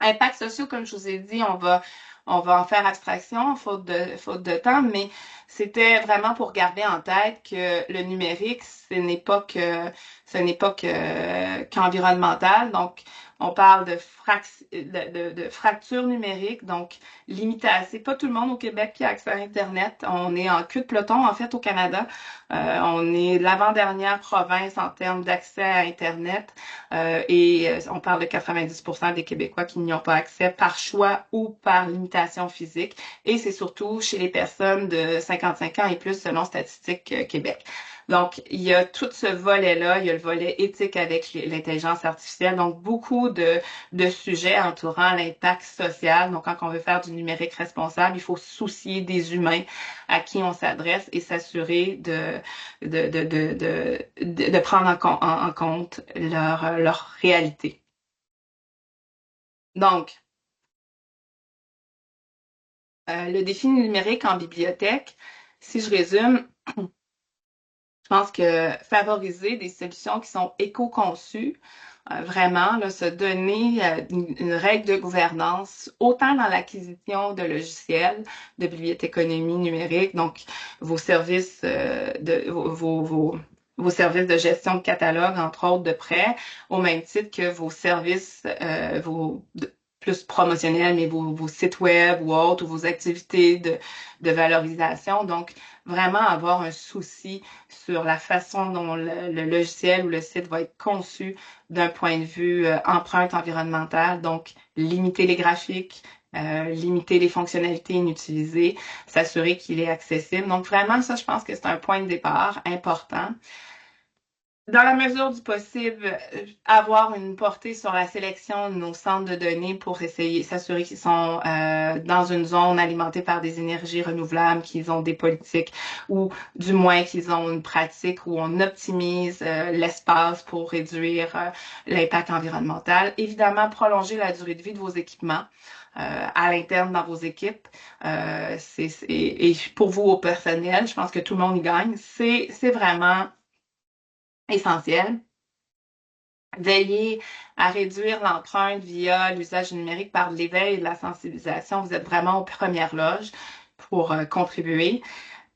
Impacts sociaux, comme je vous ai dit, on va en faire abstraction, faute de temps, mais c'était vraiment pour garder en tête que le numérique, ce n'est pas qu'environnemental. Donc, on parle de fracture numérique, donc limitation. C'est pas tout le monde au Québec qui a accès à Internet. On est en queue de peloton, en fait, au Canada. On est l'avant-dernière province en termes d'accès à Internet et on parle de 90% des Québécois qui n'y ont pas accès par choix ou par limitation physique. Et c'est surtout chez les personnes de 55 ans et plus selon Statistique Québec. Donc, il y a tout ce volet-là, il y a le volet éthique avec l'intelligence artificielle, donc beaucoup de sujets entourant l'impact social. Donc, quand on veut faire du numérique responsable, il faut se soucier des humains à qui on s'adresse et s'assurer de prendre en compte leur réalité. Donc, le défi numérique en bibliothèque, si je résume, je pense que favoriser des solutions qui sont éco-conçues, vraiment, là, se donner une règle de gouvernance, autant dans l'acquisition de logiciels, de bibliothéconomie numérique, donc vos services vos services de gestion de catalogue, entre autres de prêt, au même titre que vos services, plus promotionnels, mais vos sites web ou autres, ou vos activités de valorisation. Donc, vraiment avoir un souci sur la façon dont le logiciel ou le site va être conçu d'un point de vue empreinte environnementale, donc limiter les graphiques, limiter les fonctionnalités inutilisées, s'assurer qu'il est accessible. Donc vraiment, ça, je pense que c'est un point de départ important. Dans la mesure du possible, avoir une portée sur la sélection de nos centres de données pour essayer s'assurer qu'ils sont dans une zone alimentée par des énergies renouvelables, qu'ils ont des politiques ou du moins qu'ils ont une pratique où on optimise l'espace pour réduire l'impact environnemental. Évidemment, prolonger la durée de vie de vos équipements. À l'interne dans vos équipes. Et pour vous au personnel, je pense que tout le monde y gagne. C'est vraiment essentiel. Veillez à réduire l'empreinte via l'usage numérique par l'éveil et de la sensibilisation. Vous êtes vraiment aux premières loges pour contribuer.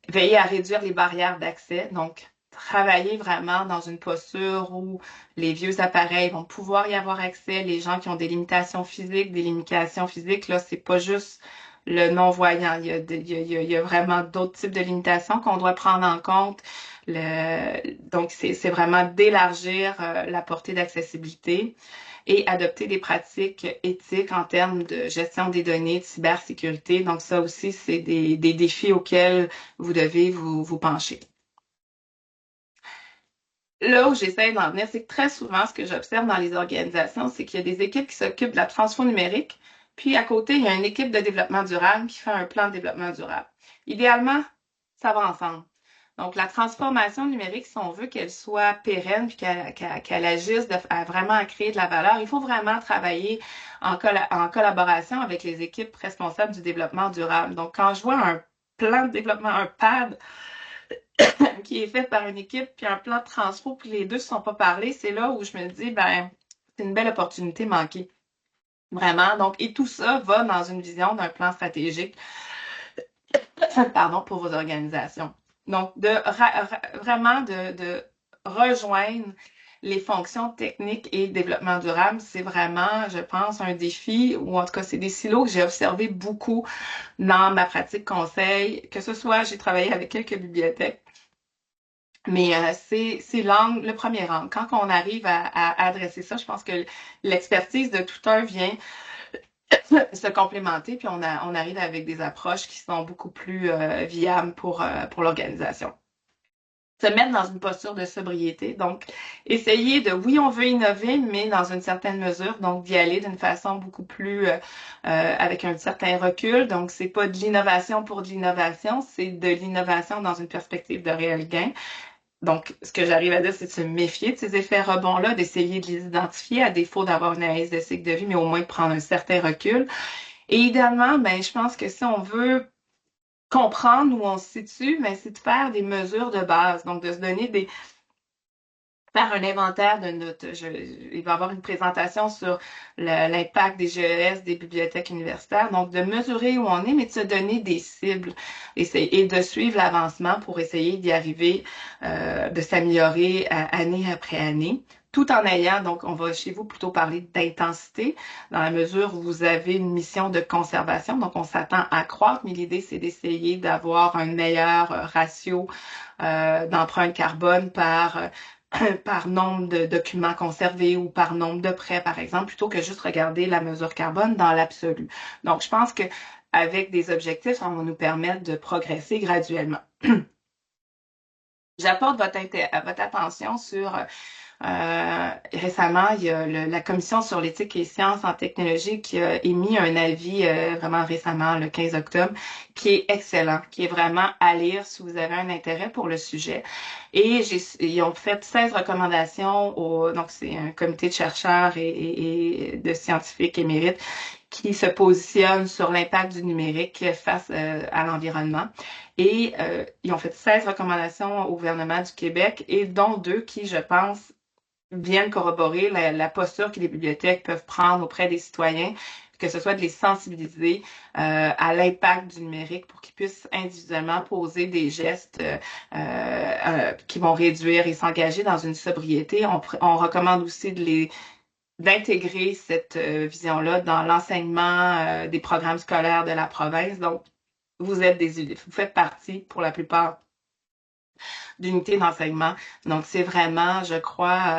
Veillez à réduire les barrières d'accès. Donc, travailler vraiment dans une posture où les vieux appareils vont pouvoir y avoir accès. Les gens qui ont des limitations physiques, là, c'est pas juste le non-voyant. Il y a vraiment d'autres types de limitations qu'on doit prendre en compte. Donc, c'est vraiment d'élargir la portée d'accessibilité et adopter des pratiques éthiques en termes de gestion des données, de cybersécurité. Donc, ça aussi, c'est des défis auxquels vous devez vous pencher. Là où j'essaie d'en venir, c'est que très souvent, ce que j'observe dans les organisations, c'est qu'il y a des équipes qui s'occupent de la transformation numérique, puis à côté, il y a une équipe de développement durable qui fait un plan de développement durable. Idéalement, ça va ensemble. Donc, la transformation numérique, si on veut qu'elle soit pérenne puis qu'elle agisse vraiment à créer de la valeur, il faut vraiment travailler en collaboration avec les équipes responsables du développement durable. Donc, quand je vois un plan de développement, un PAD qui est fait par une équipe, puis un plan de transfo, puis les deux ne se sont pas parlé, c'est là où je me dis, ben, c'est une belle opportunité manquée. Vraiment. Donc, et tout ça va dans une vision d'un plan stratégique, pardon, pour vos organisations. Donc, vraiment de rejoindre les fonctions techniques et développement durable, c'est vraiment, je pense, un défi, ou en tout cas, c'est des silos que j'ai observé beaucoup dans ma pratique conseil, que ce soit, j'ai travaillé avec quelques bibliothèques, mais c'est l'angle, le premier angle. Quand on arrive à adresser ça, je pense que l'expertise de tout un vient se complémenter, puis on arrive avec des approches qui sont beaucoup plus viables pour l'organisation. Se mettre dans une posture de sobriété. Donc, essayer de, oui, on veut innover, mais dans une certaine mesure, donc d'y aller d'une façon beaucoup plus avec un certain recul. Donc, c'est pas de l'innovation pour de l'innovation, c'est de l'innovation dans une perspective de réel gain. Donc, ce que j'arrive à dire, c'est de se méfier de ces effets rebonds-là, d'essayer de les identifier à défaut d'avoir une analyse de cycle de vie, mais au moins de prendre un certain recul. Et idéalement, ben, je pense que si on veut comprendre où on se situe, ben, c'est de faire des mesures de base. Donc, de se donner faire un inventaire de il va y avoir une présentation sur l'impact des GES, des bibliothèques universitaires. Donc, de mesurer où on est, mais de se donner des cibles et de suivre l'avancement pour essayer d'y arriver, de s'améliorer année après année. Tout en ayant, donc, on va chez vous plutôt parler d'intensité, dans la mesure où vous avez une mission de conservation. Donc, on s'attend à croître, mais l'idée, c'est d'essayer d'avoir un meilleur ratio d'empreinte carbone par nombre de documents conservés ou par nombre de prêts, par exemple, plutôt que juste regarder la mesure carbone dans l'absolu. Donc, je pense que avec des objectifs, ça va nous permettre de progresser graduellement. J'apporte votre attention sur récemment, il y a la Commission sur l'éthique et sciences en technologie qui a émis un avis vraiment récemment, le 15 octobre, qui est excellent, qui est vraiment à lire si vous avez un intérêt pour le sujet. Et ils ont fait 16 recommandations, donc c'est un comité de chercheurs et de scientifiques émérites qui se positionnent sur l'impact du numérique face à l'environnement. Et ils ont fait 16 recommandations au gouvernement du Québec et dont deux qui, je pense, viennent corroborer la posture que les bibliothèques peuvent prendre auprès des citoyens, que ce soit de les sensibiliser à l'impact du numérique pour qu'ils puissent individuellement poser des gestes qui vont réduire et s'engager dans une sobriété. On recommande aussi d'intégrer cette vision-là dans l'enseignement des programmes scolaires de la province. Donc, vous faites partie pour la plupart d'unités d'enseignement. Donc, c'est vraiment, je crois,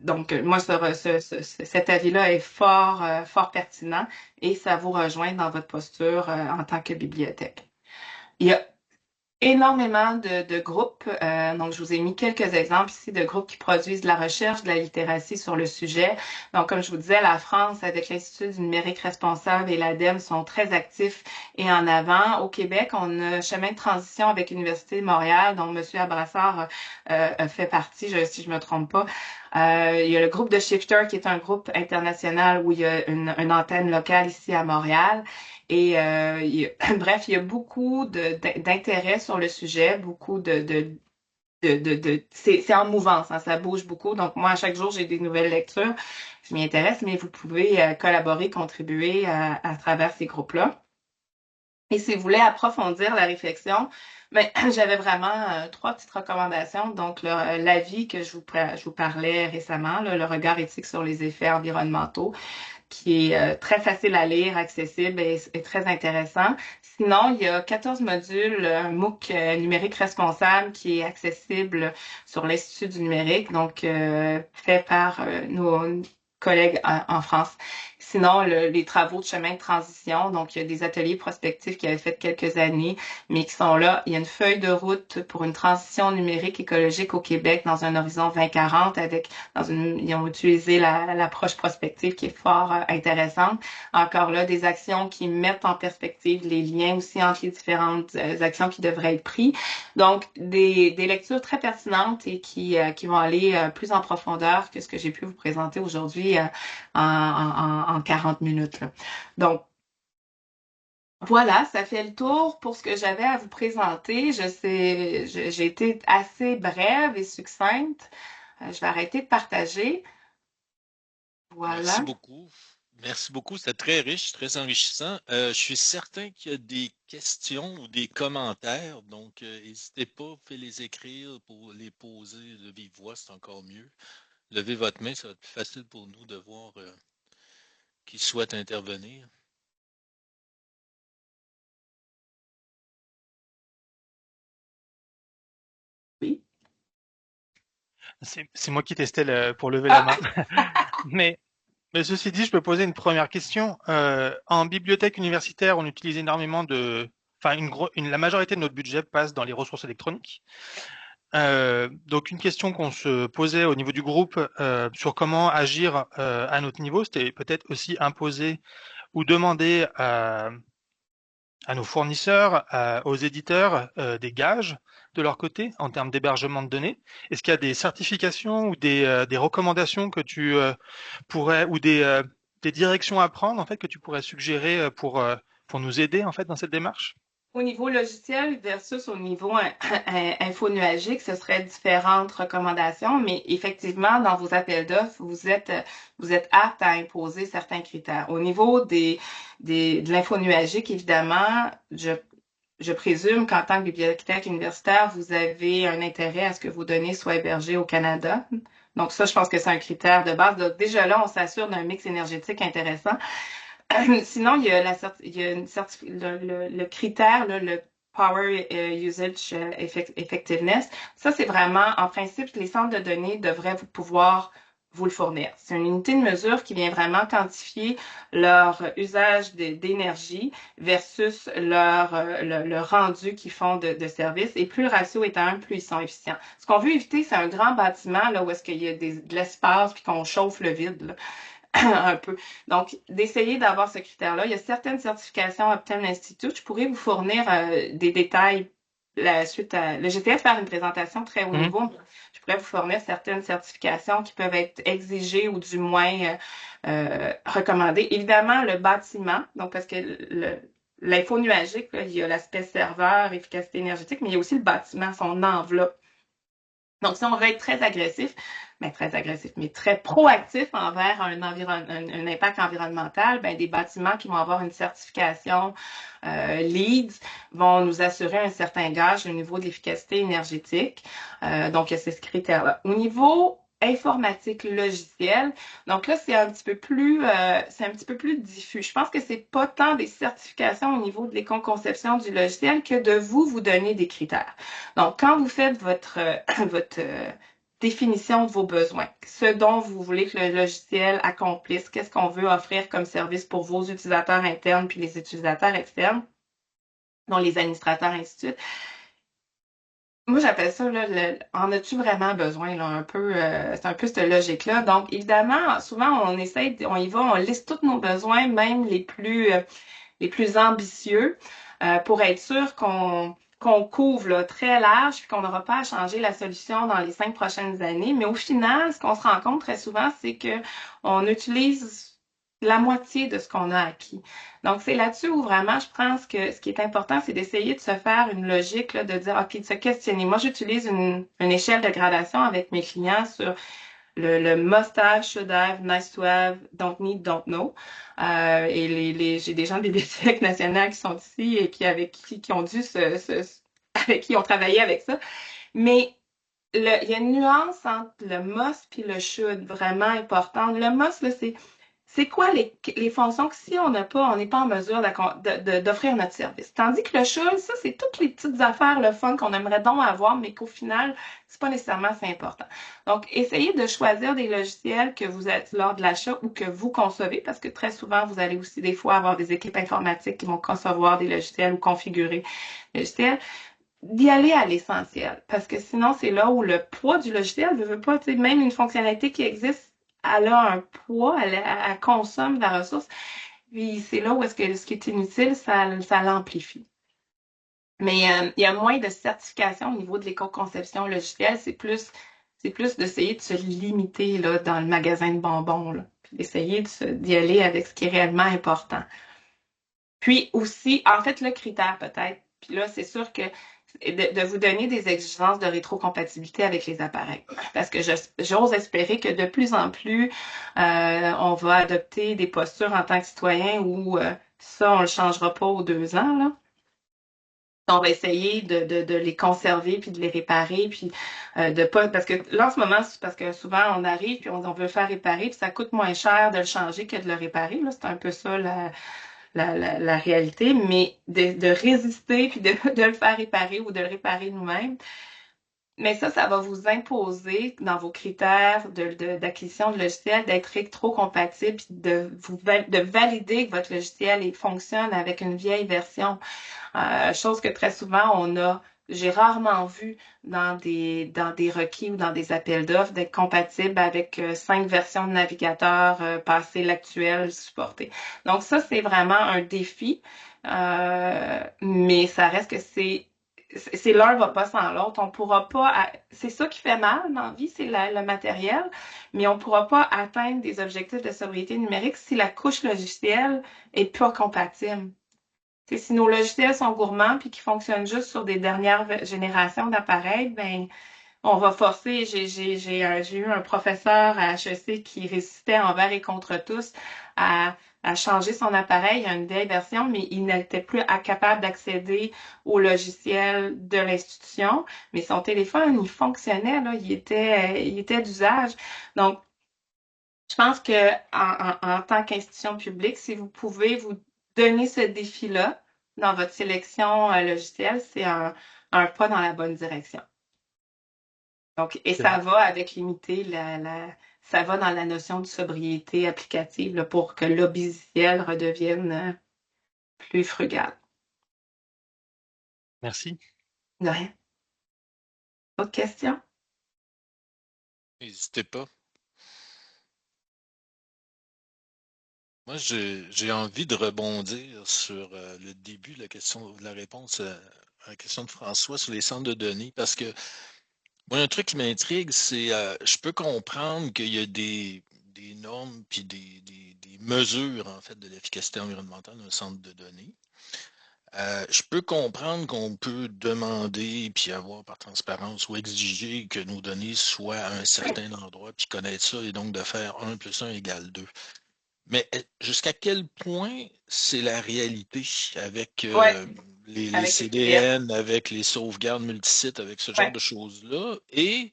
donc moi, cet avis-là est fort pertinent et ça vous rejoint dans votre posture en tant que bibliothèque. Il y a Énormément de groupes. Donc, je vous ai mis quelques exemples ici de groupes qui produisent de la recherche, de la littératie sur le sujet. Donc, comme je vous disais, la France, avec l'Institut du numérique responsable et l'ADEME, sont très actifs et en avant. Au Québec, on a Chemin de transition avec l'Université de Montréal, dont M. Abrassard fait partie, si je me trompe pas. Il y a le groupe de Shifter, qui est un groupe international où il y a une antenne locale ici à Montréal. Et bref, il y a beaucoup d'intérêt sur le sujet, beaucoup c'est en mouvance, hein, ça bouge beaucoup. Donc moi, à chaque jour, j'ai des nouvelles lectures. Je m'y intéresse, mais vous pouvez collaborer, contribuer à travers ces groupes-là. Et si vous voulez approfondir la réflexion, ben, j'avais vraiment trois petites recommandations. Donc, l'avis que je vous parlais récemment, là, le regard éthique sur les effets environnementaux, qui est très facile à lire, accessible et très intéressant. Sinon, il y a 14 modules, un MOOC numérique responsable qui est accessible sur l'Institut du numérique, donc fait par nos collègues en France. Sinon, les travaux de chemin de transition, donc il y a des ateliers prospectifs qui avaient fait quelques années, mais qui sont là. Il y a une feuille de route pour une transition numérique écologique au Québec dans un horizon 2040 ils ont utilisé l'approche prospective qui est fort intéressante. Encore là, des actions qui mettent en perspective les liens aussi entre les différentes actions qui devraient être prises. Donc, des lectures très pertinentes et qui vont aller plus en profondeur que ce que j'ai pu vous présenter aujourd'hui en 40 minutes, là. Donc, voilà, ça fait le tour pour ce que j'avais à vous présenter. J'ai été assez brève et succincte. Je vais arrêter de partager. Merci Voilà. beaucoup. Merci beaucoup. C'était très riche, très enrichissant. Je suis certain qu'il y a des questions ou des commentaires, donc n'hésitez pas, vous pouvez les écrire pour les poser de vive voix, c'est encore mieux. Levez votre main, ça va être plus facile pour nous de voir qui souhaite intervenir. Oui. C'est moi qui testais pour lever la main. Ah! Mais, mais ceci dit, je peux poser une première question. En bibliothèque universitaire, on utilise énormément enfin, la majorité de notre budget passe dans les ressources électroniques. Donc une question qu'on se posait au niveau du groupe sur comment agir à notre niveau, c'était peut-être aussi imposer ou demander à nos fournisseurs, aux éditeurs, des gages de leur côté en termes d'hébergement de données. Est-ce qu'il y a des certifications ou des recommandations que tu pourrais ou des directions à prendre en fait que tu pourrais suggérer pour nous aider en fait dans cette démarche? Au niveau logiciel versus au niveau infonuagique, ce serait différentes recommandations, mais effectivement, dans vos appels d'offres, vous êtes apte à imposer certains critères. Au niveau de l'infonuagique, évidemment, je présume qu'en tant que bibliothécaire universitaire, vous avez un intérêt à ce que vos données soient hébergées au Canada. Donc ça, je pense que c'est un critère de base. Donc déjà là, on s'assure d'un mix énergétique intéressant. Sinon, il y a le critère, là, le Power Usage Effectiveness. Ça, c'est vraiment, en principe, les centres de données devraient pouvoir vous le fournir. C'est une unité de mesure qui vient vraiment quantifier leur usage d'énergie versus le rendu qu'ils font de service. Et plus le ratio est à 1, plus ils sont efficients. Ce qu'on veut éviter, c'est un grand bâtiment là, où est-ce qu'il y a de l'espace puis qu'on chauffe le vide, là. Un peu. Donc, d'essayer d'avoir ce critère-là. Il y a certaines certifications Optum Institute. Je pourrais vous fournir des détails la suite à... Là, j'essayais de faire une présentation très haut Mhm. niveau. Je pourrais vous fournir certaines certifications qui peuvent être exigées ou du moins recommandées. Évidemment, le bâtiment, donc parce que l'info nuagique, là, il y a l'aspect serveur, efficacité énergétique, mais il y a aussi le bâtiment, son enveloppe. Donc, si on veut être très agressif, mais très proactif envers un impact environnemental, ben, des bâtiments qui vont avoir une certification LEED vont nous assurer un certain gage au niveau de l'efficacité énergétique. Donc, il y a ces critères-là. Au niveau informatique logicielle, donc là, c'est un petit peu plus diffus. Je pense que c'est pas tant des certifications au niveau de l'éco-conception du logiciel que de vous donner des critères. Donc, quand vous faites votre définition de vos besoins, ce dont vous voulez que le logiciel accomplisse, qu'est-ce qu'on veut offrir comme service pour vos utilisateurs internes puis les utilisateurs externes, dont les administrateurs, ainsi de suite, Moi, j'appelle ça, là, en as-tu vraiment besoin, là, un peu, c'est un peu cette logique-là. Donc, évidemment, souvent, on y va, on liste tous nos besoins, même les plus ambitieux, pour être sûr qu'on couvre là, très large, puis qu'on n'aura pas à changer la solution dans les 5 prochaines années. Mais au final, ce qu'on se rend compte très souvent, c'est que on utilise la moitié de ce qu'on a acquis. Donc, c'est là-dessus où vraiment, je pense que ce qui est important, c'est d'essayer de se faire une logique, là, de dire, OK, de se questionner. Moi, j'utilise une échelle de gradation avec mes clients sur le must have, should have, nice to have, don't need, don't know. Et j'ai des gens de Bibliothèque nationale qui sont ici et qui ont dû avec qui ont travaillé avec ça. Mais il y a une nuance entre le must et le should vraiment importante. Le must, là, c'est quoi les fonctions que si on n'a pas, on n'est pas en mesure d'offrir notre service. Tandis que le should, ça, c'est toutes les petites affaires, le fun qu'on aimerait donc avoir, mais qu'au final, c'est pas nécessairement assez important. Donc, essayez de choisir des logiciels que vous êtes lors de l'achat ou que vous concevez, parce que très souvent, vous allez aussi des fois avoir des équipes informatiques qui vont concevoir des logiciels ou configurer des logiciels d'y aller à l'essentiel. Parce que sinon, c'est là où le poids du logiciel ne veut pas, tu sais, même une fonctionnalité qui existe, elle a un poids, elle consomme de la ressource. Puis c'est là où est-ce que ce qui est inutile, ça l'amplifie. Mais il y a moins de certification au niveau de l'éco-conception logicielle. C'est plus d'essayer de se limiter là, dans le magasin de bonbons, là, puis d'essayer d'y aller avec ce qui est réellement important. Puis aussi, en fait, le critère peut-être, puis là, c'est sûr que de vous donner des exigences de rétrocompatibilité avec les appareils. Parce que j'ose espérer que de plus en plus, on va adopter des postures en tant que citoyen où ça, on ne le changera pas aux 2 ans, là. On va essayer de les conserver puis de les réparer puis de pas parce que là en ce moment c'est parce que souvent on arrive puis on veut le faire réparer puis ça coûte moins cher de le changer que de le réparer là, c'est un peu ça la réalité, mais de résister puis de le faire réparer ou de le réparer nous-mêmes. Mais ça va vous imposer dans vos critères d'acquisition de logiciel d'être rétro-compatible puis de valider que votre logiciel fonctionne avec une vieille version. Chose que très souvent j'ai rarement vu dans des requis ou dans des appels d'offres d'être compatible avec 5 versions de navigateur passé l'actuel supporté. Donc ça, c'est vraiment un défi, mais ça reste que c'est l'un va pas sans l'autre. On pourra pas, c'est ça qui fait mal dans la vie, c'est le matériel, mais on pourra pas atteindre des objectifs de sobriété numérique si la couche logicielle est pas compatible. T'sais, si nos logiciels sont gourmands puis qui fonctionnent juste sur des dernières générations d'appareils, ben on va forcer. J'ai eu un professeur à HEC qui résistait envers et contre tous à changer son appareil à une vieille version, mais il n'était plus capable d'accéder au logiciel de l'institution. Mais son téléphone, il fonctionnait, là, il était d'usage. Donc, je pense que en tant qu'institution publique, si vous pouvez vous donner ce défi-là dans votre sélection logicielle, c'est un pas dans la bonne direction. Donc, et ça va avec limiter ça va dans la notion de sobriété applicative là, pour que l'obisiel redevienne plus frugal. Merci. De rien. Autre question? N'hésitez pas. Moi, j'ai envie de rebondir sur le début de la réponse à la question de François sur les centres de données, parce que moi, un truc qui m'intrigue, c'est je peux comprendre qu'il y a des normes puis des mesures en fait de l'efficacité environnementale d'un centre de données. Je peux comprendre qu'on peut demander puis avoir par transparence ou exiger que nos données soient à un certain endroit puis connaître ça et donc de faire 1 + 1 = 2. Mais jusqu'à quel point c'est la réalité avec Ouais, les avec les PDF. CDN, avec les sauvegardes multisites, avec ce genre Ouais, de choses-là? Mais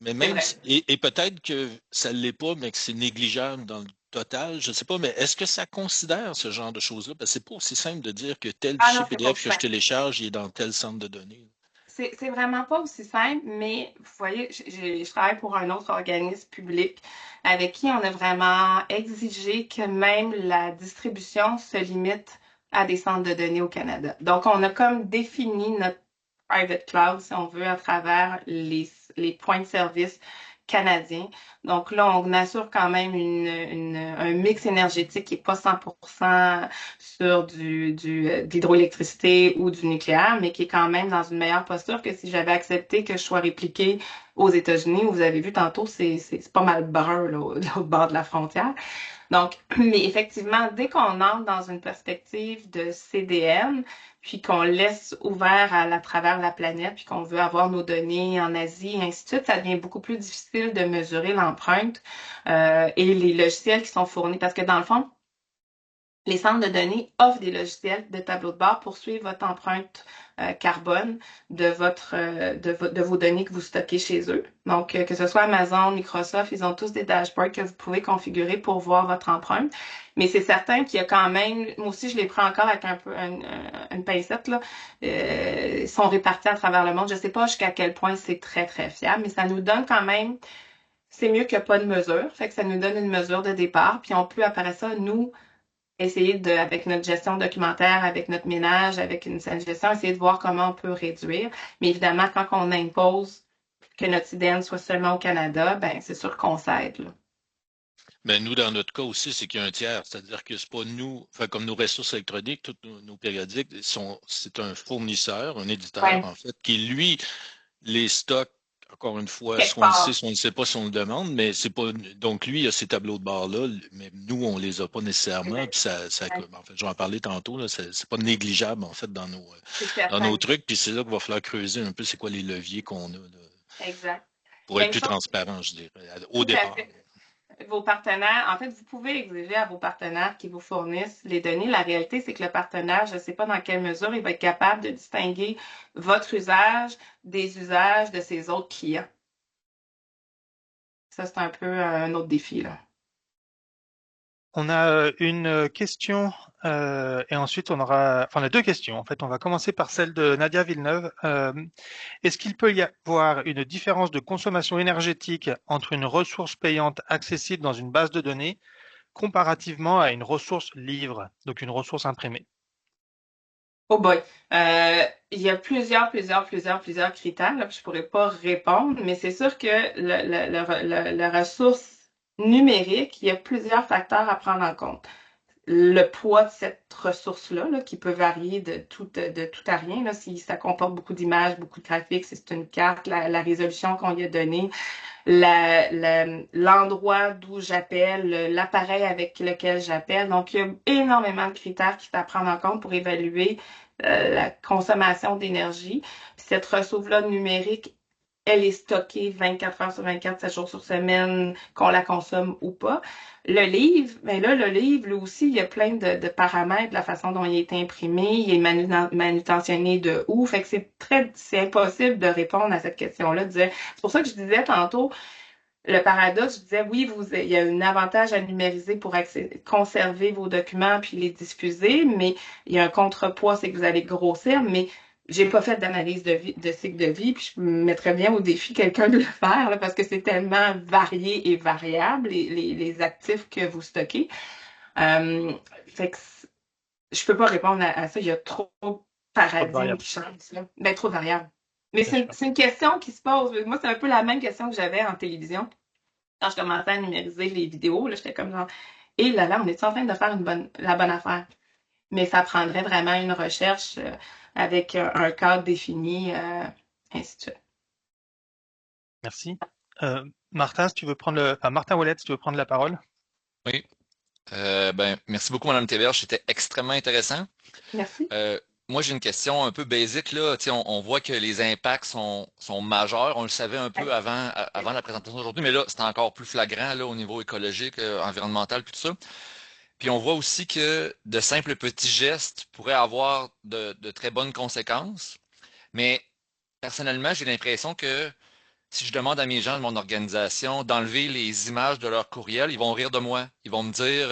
c'est même vrai. et peut-être que ça ne l'est pas, mais que c'est négligeable dans le total, je ne sais pas, mais est-ce que ça considère ce genre de choses-là? Parce que c'est pas aussi simple de dire que tel Ah non, fichier c'est pas PDF aussi que je simple. télécharge, il est dans tel centre de données. C'est vraiment pas aussi simple, mais vous voyez, je travaille pour un autre organisme public avec qui on a vraiment exigé que même la distribution se limite à des centres de données au Canada. Donc, on a comme défini notre private cloud, si on veut, à travers les points de service canadiens. Donc là, on assure quand même un mix énergétique qui n'est pas 100% sur de l'hydroélectricité ou du nucléaire, mais qui est quand même dans une meilleure posture que si j'avais accepté que je sois répliquée aux États-Unis, où vous avez vu tantôt, c'est pas mal brun là, au bord de la frontière. Donc, mais effectivement, dès qu'on entre dans une perspective de CDN, puis qu'on laisse ouvert à travers la planète, puis qu'on veut avoir nos données en Asie et ainsi de suite, ça devient beaucoup plus difficile de mesurer l'empreinte et les logiciels qui sont fournis. Parce que dans le fond, les centres de données offrent des logiciels de tableau de bord pour suivre votre empreinte carbone de vos données que vous stockez chez eux. Donc, que ce soit Amazon, Microsoft, ils ont tous des dashboards que vous pouvez configurer pour voir votre empreinte. Mais c'est certain qu'il y a quand même, moi aussi je les prends encore avec un peu une pincette, là. Ils sont répartis à travers le monde. Je ne sais pas jusqu'à quel point c'est très, très fiable, mais ça nous donne quand même, c'est mieux que pas de mesure. Fait que ça nous donne une mesure de départ. Puis on peut, après ça, nous, essayer avec notre gestion documentaire, avec notre ménage, avec une saine gestion, essayer de voir comment on peut réduire. Mais évidemment, quand on impose que notre IDN soit seulement au Canada, ben c'est sûr qu'on s'aide, là. Ben, nous, dans notre cas aussi, c'est qu'il y a un tiers. C'est-à-dire que c'est pas nous, enfin, comme nos ressources électroniques, tous nos périodiques, c'est un fournisseur, un éditeur, Ouais, en fait, qui, lui, les stocks, encore une fois, quelque soit on le sait, part. soit on ne sait pas si on le demande, mais c'est pas, donc lui, il a ces tableaux de bord-là, mais nous, on les a pas nécessairement, puis Ouais, en fait, je vais en parler tantôt, là, c'est pas négligeable, en fait, c'est dans nos certain. trucs, puis c'est là qu'il va falloir creuser un peu c'est quoi les leviers qu'on a, là, Exact. pour Il y a être une plus chose, transparent, je dirais, au tout à départ. fait. Vos partenaires, en fait, vous pouvez exiger à vos partenaires qui vous fournissent les données. La réalité, c'est que le partenaire, je ne sais pas dans quelle mesure il va être capable de distinguer votre usage des usages de ses autres clients. Ça, c'est un peu un autre défi, là. On a une question et ensuite on aura, enfin on a deux questions en fait. On va commencer par celle de Nadia Villeneuve. Est-ce qu'il peut y avoir une différence de consommation énergétique entre une ressource payante accessible dans une base de données comparativement à une ressource livre, donc une ressource imprimée? Oh boy. Il y a plusieurs critères, là, puis je pourrais pas répondre, mais c'est sûr que la ressource numérique, il y a plusieurs facteurs à prendre en compte. Le poids de cette ressource-là, là, qui peut varier de tout à rien, là, si ça comporte beaucoup d'images, beaucoup de trafic, si c'est une carte, la résolution qu'on y a donnée, l'endroit d'où j'appelle, l'appareil avec lequel j'appelle. Donc, il y a énormément de critères qui sont à prendre en compte pour évaluer la consommation d'énergie. Puis cette ressource-là numérique, elle est stockée 24 heures sur 24, 7 jours sur semaine, qu'on la consomme ou pas. Le livre, ben là, le livre, lui aussi, il y a plein de paramètres, la façon dont il est imprimé, il est manutentionné de où. Fait que c'est impossible de répondre à cette question-là. C'est pour ça que je disais tantôt, le paradoxe, je disais, oui, il y a un avantage à numériser pour conserver vos documents puis les diffuser, mais il y a un contrepoids, c'est que vous allez grossir, mais j'ai pas fait d'analyse de cycle de vie, puis je me mettrais bien au défi quelqu'un de le faire, là, parce que c'est tellement varié et variable, les actifs que vous stockez. Fait que je peux pas répondre à ça, il y a trop de Trop de paradigmes variables, qui changent, là. Ben, trop de variables. Mais bien sûr. c'est une question qui se pose. Moi, c'est un peu la même question que j'avais en télévision quand je commençais à numériser les vidéos, là, j'étais comme genre, et là, on est en train de faire la bonne affaire. Mais ça prendrait vraiment une recherche avec un cadre défini, ainsi de suite. Merci. Martin, si tu veux prendre enfin, Martin Ouellet, si tu veux prendre la parole. Oui. Ben, merci beaucoup, Madame Théberge. C'était extrêmement intéressant. Merci. Euh, Moi, j'ai une question un peu basique, là. Tu sais, on voit que les impacts sont majeurs. On le savait un peu avant la présentation d'aujourd'hui, mais là, c'est encore plus flagrant, là, au niveau écologique, environnemental, puis tout ça. Puis on voit aussi que de simples petits gestes pourraient avoir de très bonnes conséquences. Mais personnellement, j'ai l'impression que si je demande à mes gens de mon organisation d'enlever les images de leur courriel, ils vont rire de moi. Ils vont me dire,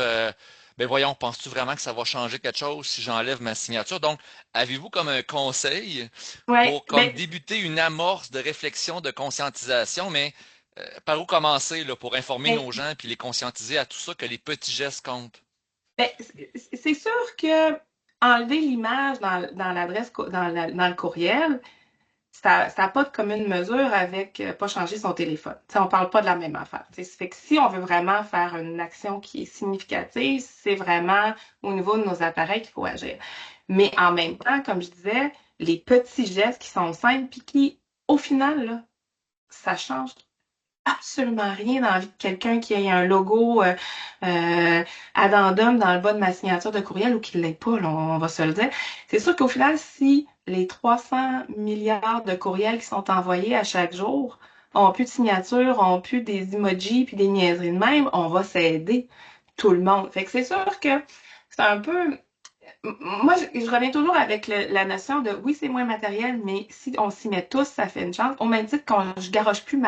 ben voyons, penses-tu vraiment que ça va changer quelque chose si j'enlève ma signature? Donc, avez-vous comme un conseil Ouais, pour comme ben, débuter une amorce de réflexion, de conscientisation, mais par où commencer là, pour informer ben, nos gens puis les conscientiser à tout ça que les petits gestes comptent? ben, c'est sûr que enlever l'image dans l'adresse, dans le courriel, ça n'a pas de commune mesure avec pas changer son téléphone. T'sais, on parle pas de la même affaire. Ça fait que si on veut vraiment faire une action qui est significative, c'est vraiment au niveau de nos appareils qu'il faut agir. Mais en même temps, comme je disais, les petits gestes qui sont simples puis qui, au final, là, ça change absolument rien dans la vie de quelqu'un qui ait un logo addendum dans le bas de ma signature de courriel ou qui ne l'ait pas, là, on va se le dire. C'est sûr qu'au final, si les 300 milliards de courriels qui sont envoyés à chaque jour ont plus de signature, ont plus des emojis puis des niaiseries de même, on va s'aider tout le monde. Fait que c'est sûr que c'est un peu... Moi, je reviens toujours avec la notion de oui, c'est moins matériel, mais si on s'y met tous, ça fait une chance. Au même titre quand je garoche plus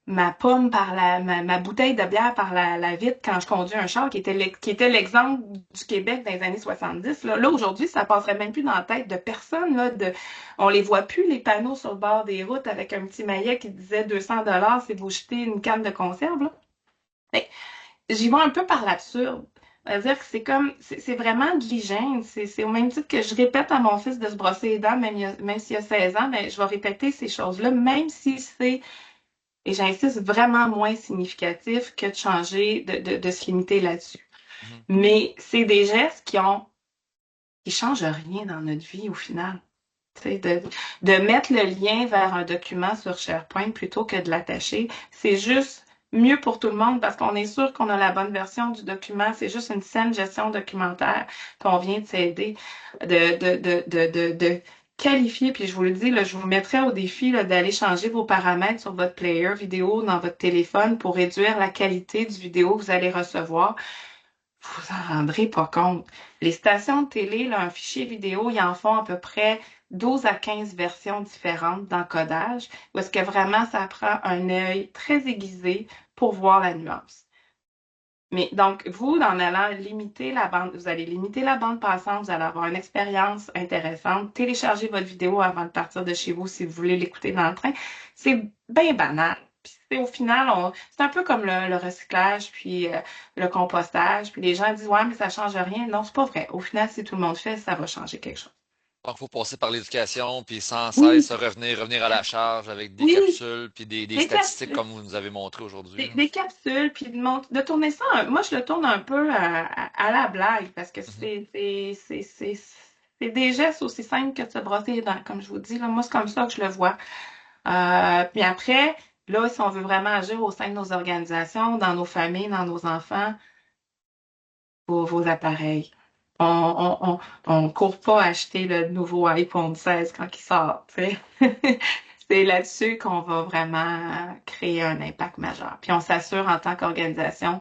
ma pomme par ma bouteille de bière par la vitre quand je conduis un char, qui était l'exemple du Québec dans les années 70. Là, aujourd'hui, ça passerait même plus dans la tête de personne. Là, on les voit plus, les panneaux sur le bord des routes avec un petit maillet qui disait 200 $ si vous jetez une canne de conserve. Là. J'y vais un peu par l'absurde. C'est-à-dire que c'est vraiment de l'hygiène. C'est au même titre que je répète à mon fils de se brosser les dents, même s'il a 16 ans, mais je vais répéter ces choses-là, même si c'est et j'insiste, vraiment moins significatif que de changer, de se limiter là-dessus. Mhm. Mais c'est des gestes qui changent rien dans notre vie au final. De mettre le lien vers un document sur SharePoint plutôt que de l'attacher, c'est juste mieux pour tout le monde parce qu'on est sûr qu'on a la bonne version du document. C'est juste une saine gestion documentaire qu'on vient de s'aider de qualifier. Puis je vous le dis, là, je vous mettrai au défi là, d'aller changer vos paramètres sur votre player vidéo dans votre téléphone pour réduire la qualité du vidéo que vous allez recevoir. Vous en rendrez pas compte. Les stations de télé, là, un fichier vidéo, ils en font à peu près 12 à 15 versions différentes d'encodage, où est-ce que vraiment ça prend un œil très aiguisé pour voir la nuance. Mais donc, vous, en allant limiter la bande, vous allez limiter la bande passante, vous allez avoir une expérience intéressante. Téléchargez votre vidéo avant de partir de chez vous si vous voulez l'écouter dans le train. C'est bien banal. Puis au final, c'est un peu comme le recyclage, puis le compostage. Puis les gens disent, ouais, mais ça change rien. Non, c'est pas vrai. Au final, si tout le monde fait, ça va changer quelque chose. Donc, il faut passer par l'éducation, puis sans Oui, cesse revenir à la charge avec des oui, capsules, puis des des statistiques capsules. comme vous nous avez montré aujourd'hui. Des capsules, puis de tourner ça, moi je le tourne un peu à la blague parce que Mhm. c'est des gestes aussi simples que de se brosser les dents, comme je vous dis. Là, moi, c'est comme ça que je le vois. Puis après, là, si on veut vraiment agir au sein de nos organisations, dans nos familles, dans nos enfants, vos appareils. On court pas acheter le nouveau iPhone 16 quand il sort, tu sais. C'est là-dessus qu'on va vraiment créer un impact majeur. Puis on s'assure en tant qu'organisation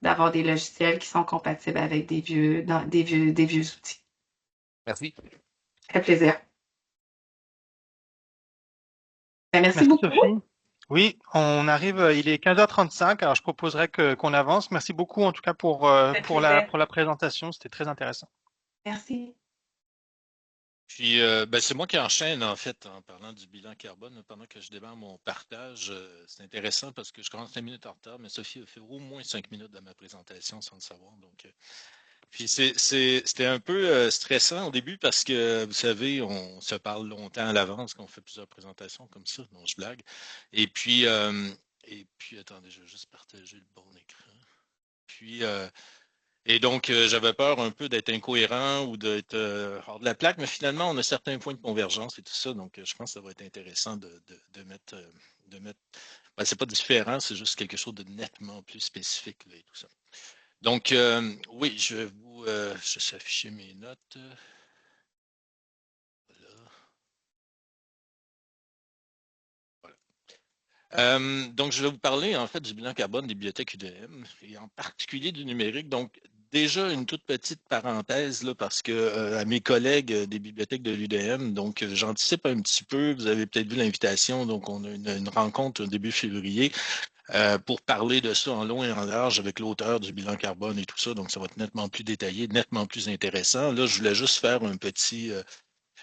d'avoir des logiciels qui sont compatibles avec des vieux outils. Merci. Ça fait plaisir. Ben, merci Merci beaucoup. Sophie. Oui, on arrive, il est 15h35, alors je proposerais qu'on avance. Merci beaucoup en tout cas Ça fait plaisir. pour la présentation, c'était très intéressant. Merci. Puis, ben, c'est moi qui enchaîne, en fait, en parlant du bilan carbone. Pendant que je démarre mon partage, c'est intéressant parce que je commence 5 minutes en retard, mais Sophie a fait au moins 5 minutes dans ma présentation sans le savoir. Donc, puis c'était un peu stressant au début parce que, vous savez, on se parle longtemps à l'avance quand on fait plusieurs présentations comme ça. Non, je blague. Et puis, attendez, je vais juste partager le bon écran. Puis, et donc, j'avais peur un peu d'être incohérent ou d'être hors de la plaque, mais finalement, on a certains points de convergence et tout ça. Donc, je pense que ça va être intéressant de mettre, ben, c'est pas différent, c'est juste quelque chose de nettement plus spécifique là, et tout ça. Donc, oui, je vais vous juste afficher mes notes. Voilà. Donc, je vais vous parler en fait du bilan carbone des bibliothèques UDM et en particulier du numérique. Donc, déjà une toute petite parenthèse là, parce que à mes collègues des bibliothèques de l'UDM, donc j'anticipe un petit peu. Vous avez peut-être vu l'invitation. Donc, on a une rencontre au début février pour parler de ça en long et en large avec l'auteur du bilan carbone et tout ça. Donc, ça va être nettement plus détaillé, nettement plus intéressant. Là, je voulais juste faire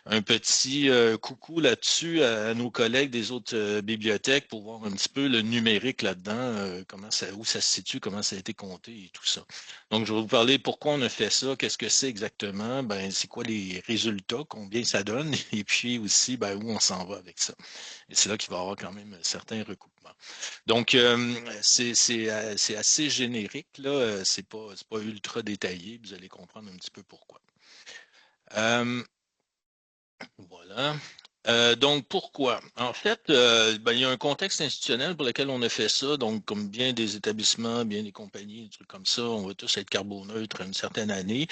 un petit coucou là-dessus à nos collègues des autres bibliothèques pour voir un petit peu le numérique là-dedans, où ça se situe, comment ça a été compté et tout ça. Donc, je vais vous parler pourquoi on a fait ça, qu'est-ce que c'est exactement, ben, c'est quoi les résultats, combien ça donne, et puis aussi ben, où on s'en va avec ça. Et c'est là qu'il va y avoir quand même certains recoupements. Donc, c'est assez générique, là, c'est pas ultra détaillé, vous allez comprendre un petit peu pourquoi. Voilà. Donc, pourquoi? En fait, ben, il y a un contexte institutionnel pour lequel on a fait ça. Donc, comme bien des établissements, bien des compagnies, des trucs comme ça, on va tous être carboneutres à une certaine année.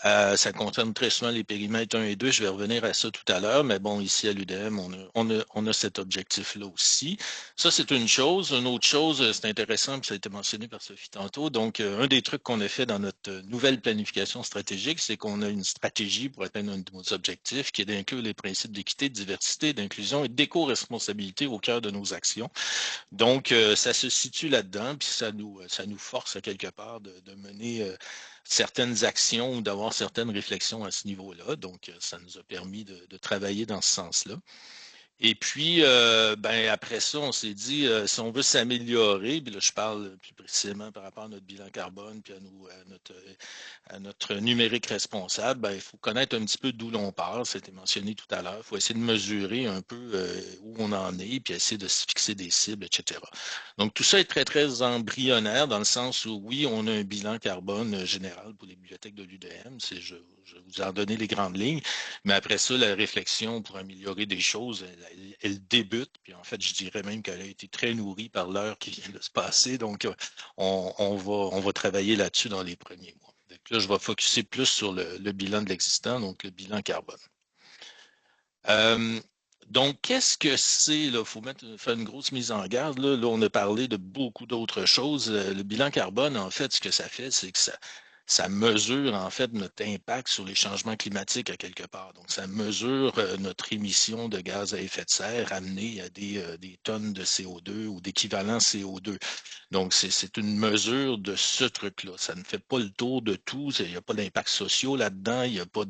Ça concerne très souvent les périmètres 1 et 2. Je vais revenir à ça tout à l'heure. Mais bon, ici à l'UDM, on a cet objectif-là aussi. Ça, c'est une chose. Une autre chose, c'est intéressant, puis ça a été mentionné par Sophie tantôt. Donc, un des trucs qu'on a fait dans notre nouvelle planification stratégique, c'est qu'on a une stratégie pour atteindre un de nos objectifs qui est d'inclure les principes d'équité, de diversité, d'inclusion et d'éco-responsabilité au cœur de nos actions. Donc, ça se situe là-dedans, puis ça nous force à quelque part de mener certaines actions ou d'avoir certaines réflexions à ce niveau-là. Donc, ça nous a permis de travailler dans ce sens-là. Et puis, ben, après ça, on s'est dit, si on veut s'améliorer, puis là, je parle plus précisément par rapport à notre bilan carbone, puis à notre numérique responsable, ben, il faut connaître un petit peu d'où l'on part. C'était mentionné tout à l'heure. Il faut essayer de mesurer un peu où on en est, puis essayer de se fixer des cibles, etc. Donc, tout ça est très, très embryonnaire dans le sens où, oui, on a un bilan carbone général pour les bibliothèques de l'UDM. Je vous ai en donné les grandes lignes. Mais après ça, la réflexion pour améliorer des choses, elle débute. Puis en fait, je dirais même qu'elle a été très nourrie par l'heure qui vient de se passer. Donc, on va travailler là-dessus dans les premiers mois. Donc là, je vais focuser plus sur le bilan de l'existant, donc le bilan carbone. Donc, qu'est-ce que c'est? Il faut faire une grosse mise en garde. Là, on a parlé de beaucoup d'autres choses. Le bilan carbone, en fait, ce que ça fait, c'est que ça mesure, en fait, notre impact sur les changements climatiques à quelque part. Donc, ça mesure notre émission de gaz à effet de serre amenée à des tonnes de CO2 ou d'équivalent CO2. Donc, c'est une mesure de ce truc-là. Ça ne fait pas le tour de tout. Il n'y a pas d'impact social là-dedans. Il n'y a pas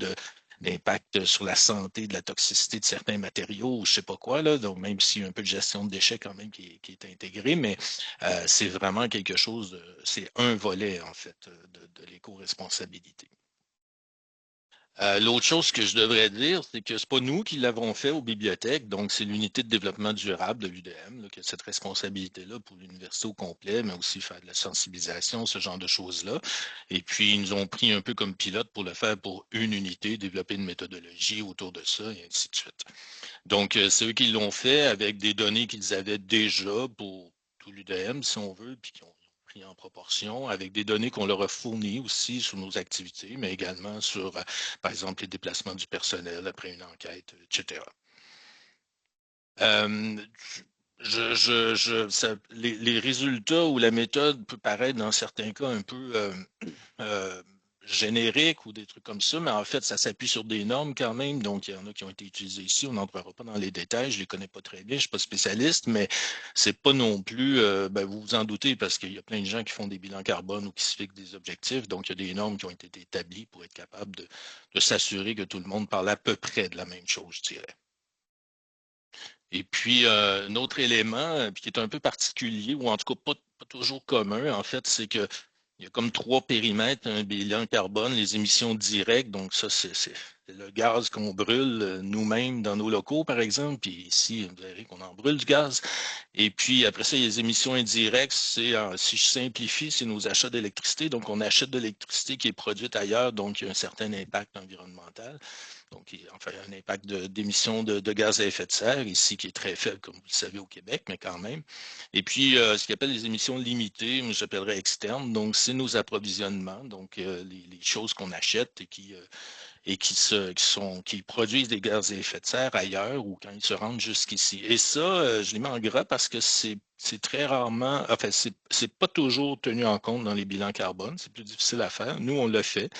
d'impact sur la santé, de la toxicité de certains matériaux ou je sais pas quoi, là. Donc, même s'il y a un peu de gestion de déchets quand même qui est intégré, mais c'est vraiment quelque chose, c'est un volet, en fait, de l'éco-responsabilité. L'autre chose que je devrais dire, c'est que c'est pas nous qui l'avons fait aux bibliothèques, donc c'est l'unité de développement durable de l'UDM qui a cette responsabilité-là pour l'université au complet, mais aussi faire de la sensibilisation, ce genre de choses-là. Et puis, ils nous ont pris un peu comme pilote pour le faire pour une unité, développer une méthodologie autour de ça, et ainsi de suite. Donc, c'est eux qui l'ont fait avec des données qu'ils avaient déjà pour tout l'UDM, si on veut, puis qui ont pris en proportion, avec des données qu'on leur a fournies aussi sur nos activités, mais également sur, par exemple, les déplacements du personnel après une enquête, etc. Les résultats ou la méthode peut paraître dans certains cas un peu euh, générique ou des trucs comme ça, mais en fait, ça s'appuie sur des normes quand même. Donc, il y en a qui ont été utilisées ici. On n'entrera pas dans les détails. Je ne les connais pas très bien. Je ne suis pas spécialiste, mais c'est pas non plus, ben, vous vous en doutez parce qu'il y a plein de gens qui font des bilans carbone ou qui se fixent des objectifs. Donc, il y a des normes qui ont été établies pour être capable de s'assurer que tout le monde parle à peu près de la même chose, je dirais. Et puis, un autre élément, qui est un peu particulier, ou en tout cas pas toujours commun, en fait, c'est que il y a comme trois périmètres, un bilan carbone, les émissions directes, donc ça, c'est le gaz qu'on brûle nous-mêmes dans nos locaux, par exemple, puis ici, vous verrez qu'on en brûle du gaz. Et puis après ça, il y a les émissions indirectes, si je simplifie, c'est nos achats d'électricité, donc on achète de l'électricité qui est produite ailleurs, donc il y a un certain impact environnemental. Donc, enfin, un impact d'émissions de gaz à effet de serre, ici, qui est très faible, comme vous le savez, au Québec, mais quand même. Et puis, ce qu'on appelle les émissions limitées, j'appellerais externes, donc c'est nos approvisionnements, donc les choses qu'on achète qui produisent des gaz à effet de serre ailleurs ou quand ils se rendent jusqu'ici. Et ça, je les mets en gras parce que c'est très rarement, enfin, c'est pas toujours tenu en compte dans les bilans carbone, c'est plus difficile à faire. Nous, on le fait.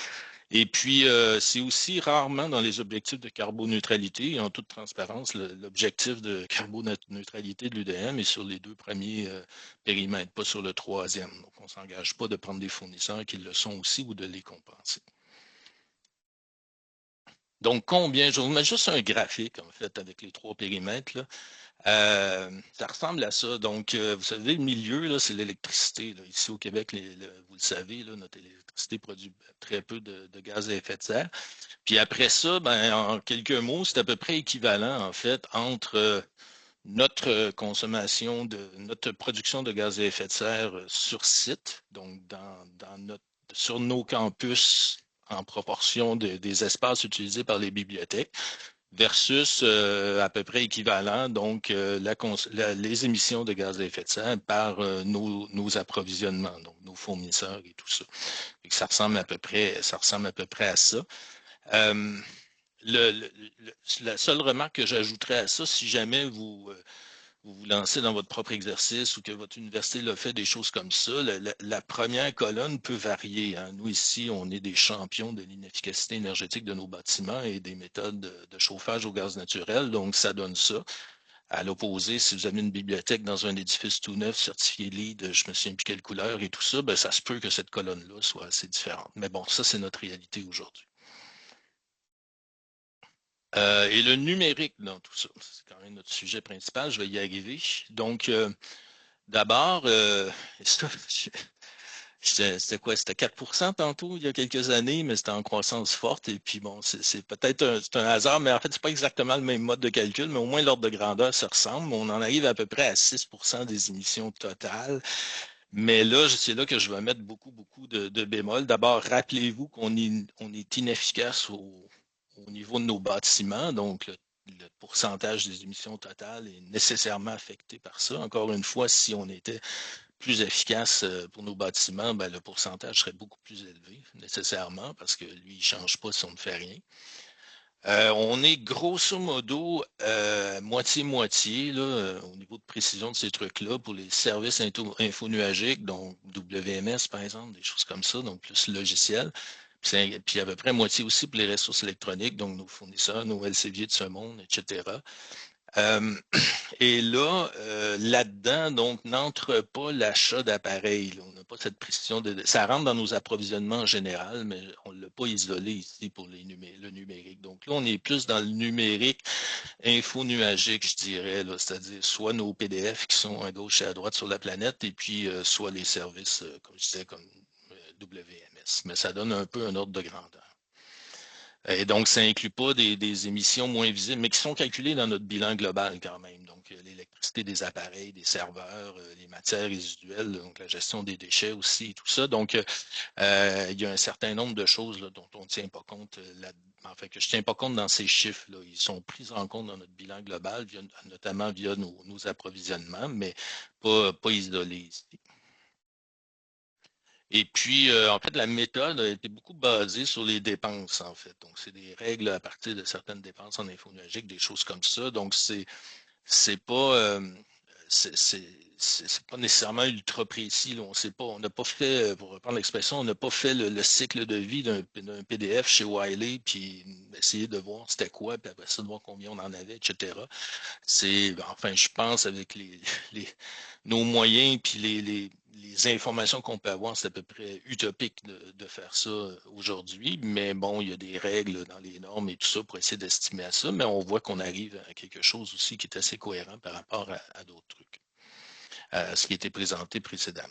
Et puis, c'est aussi rarement dans les objectifs de carboneutralité. Et en toute transparence, l'objectif de carboneutralité de l'UDM est sur les deux premiers périmètres, pas sur le troisième. Donc, on ne s'engage pas de prendre des fournisseurs qui le sont aussi ou de les compenser. Donc, combien, je vais vous mettre juste un graphique, en fait, avec les 3 périmètres, là. Ça ressemble à ça. Donc, vous savez, le milieu, là, c'est l'électricité. Ici au Québec, vous le savez, là, notre électricité produit très peu de gaz à effet de serre. Puis après ça, ben, en quelques mots, c'est à peu près équivalent, en fait, entre notre consommation notre production de gaz à effet de serre sur site, donc sur nos campus en proportion des espaces utilisés par les bibliothèques, versus à peu près équivalent, donc les émissions de gaz à effet de serre par nos approvisionnements, donc nos fournisseurs et tout ça. Et que ça ressemble à peu près à ça. Euh, la seule remarque que j'ajouterais à ça, si jamais vous lancez dans votre propre exercice ou que votre université l'a fait des choses comme ça, la première colonne peut varier, hein. Nous, ici, on est des champions de l'inefficacité énergétique de nos bâtiments et des méthodes de chauffage au gaz naturel, donc ça donne ça. À l'opposé, si vous avez une bibliothèque dans un édifice tout neuf, certifié LEED, je me souviens plus quelle couleur et tout ça, ben, ça se peut que cette colonne-là soit assez différente. Mais bon, ça, c'est notre réalité aujourd'hui. Et le numérique dans tout ça, c'est quand même notre sujet principal, je vais y arriver. Donc, d'abord, c'était quoi? C'était 4% tantôt, il y a quelques années, mais c'était en croissance forte. Et puis bon, c'est peut-être c'est un hasard, mais en fait, c'est pas exactement le même mode de calcul, mais au moins l'ordre de grandeur se ressemble. On en arrive à peu près à 6% des émissions totales. Mais là, c'est là que je vais mettre beaucoup de bémols. D'abord, rappelez-vous qu'on est inefficace au niveau de nos bâtiments, donc le pourcentage des émissions totales est nécessairement affecté par ça. Encore une fois, si on était plus efficace pour nos bâtiments, ben, le pourcentage serait beaucoup plus élevé, nécessairement, parce que lui, il ne change pas si on ne fait rien. On est grosso modo moitié-moitié au niveau de précision de ces trucs-là pour les services infonuagiques, donc WMS par exemple, des choses comme ça, donc plus logiciel. Puis à peu près moitié aussi pour les ressources électroniques, donc nos fournisseurs, nos LCV de ce monde, etc. Et là, là-dedans, donc, n'entre pas l'achat d'appareils. On n'a pas cette précision ça rentre dans nos approvisionnements en général, mais on ne l'a pas isolé ici pour le numérique. Donc là, on est plus dans le numérique infonuagique, je dirais, c'est-à-dire soit nos PDF qui sont à gauche et à droite sur la planète, et puis soit les services, comme je disais, comme WMS. Mais ça donne un peu un ordre de grandeur. Et donc, ça n'inclut pas des émissions moins visibles, mais qui sont calculées dans notre bilan global quand même. Donc, l'électricité des appareils, des serveurs, les matières résiduelles, donc la gestion des déchets aussi, et tout ça. Donc, il y a un certain nombre de choses là, dont on ne tient pas compte enfin, que je ne tiens pas compte dans ces chiffres. Là. Ils sont pris en compte dans notre bilan global, notamment via nos approvisionnements, mais pas isolés ici. Et puis, en fait, la méthode a été beaucoup basée sur les dépenses, en fait. Donc, c'est des règles à partir de certaines dépenses en infonuagique, des choses comme ça. Donc, c'est pas c'est pas nécessairement ultra précis. Là. On n'a pas fait, pour reprendre l'expression, on n'a pas fait le cycle de vie d'un PDF chez Wiley, puis essayer de voir c'était quoi, puis après ça, de voir combien on en avait, etc. Enfin, je pense avec nos moyens puis les informations qu'on peut avoir, c'est à peu près utopique de faire ça aujourd'hui. Mais bon, il y a des règles dans les normes et tout ça pour essayer d'estimer à ça. Mais on voit qu'on arrive à quelque chose aussi qui est assez cohérent par rapport à d'autres trucs, à ce qui a été présenté précédemment.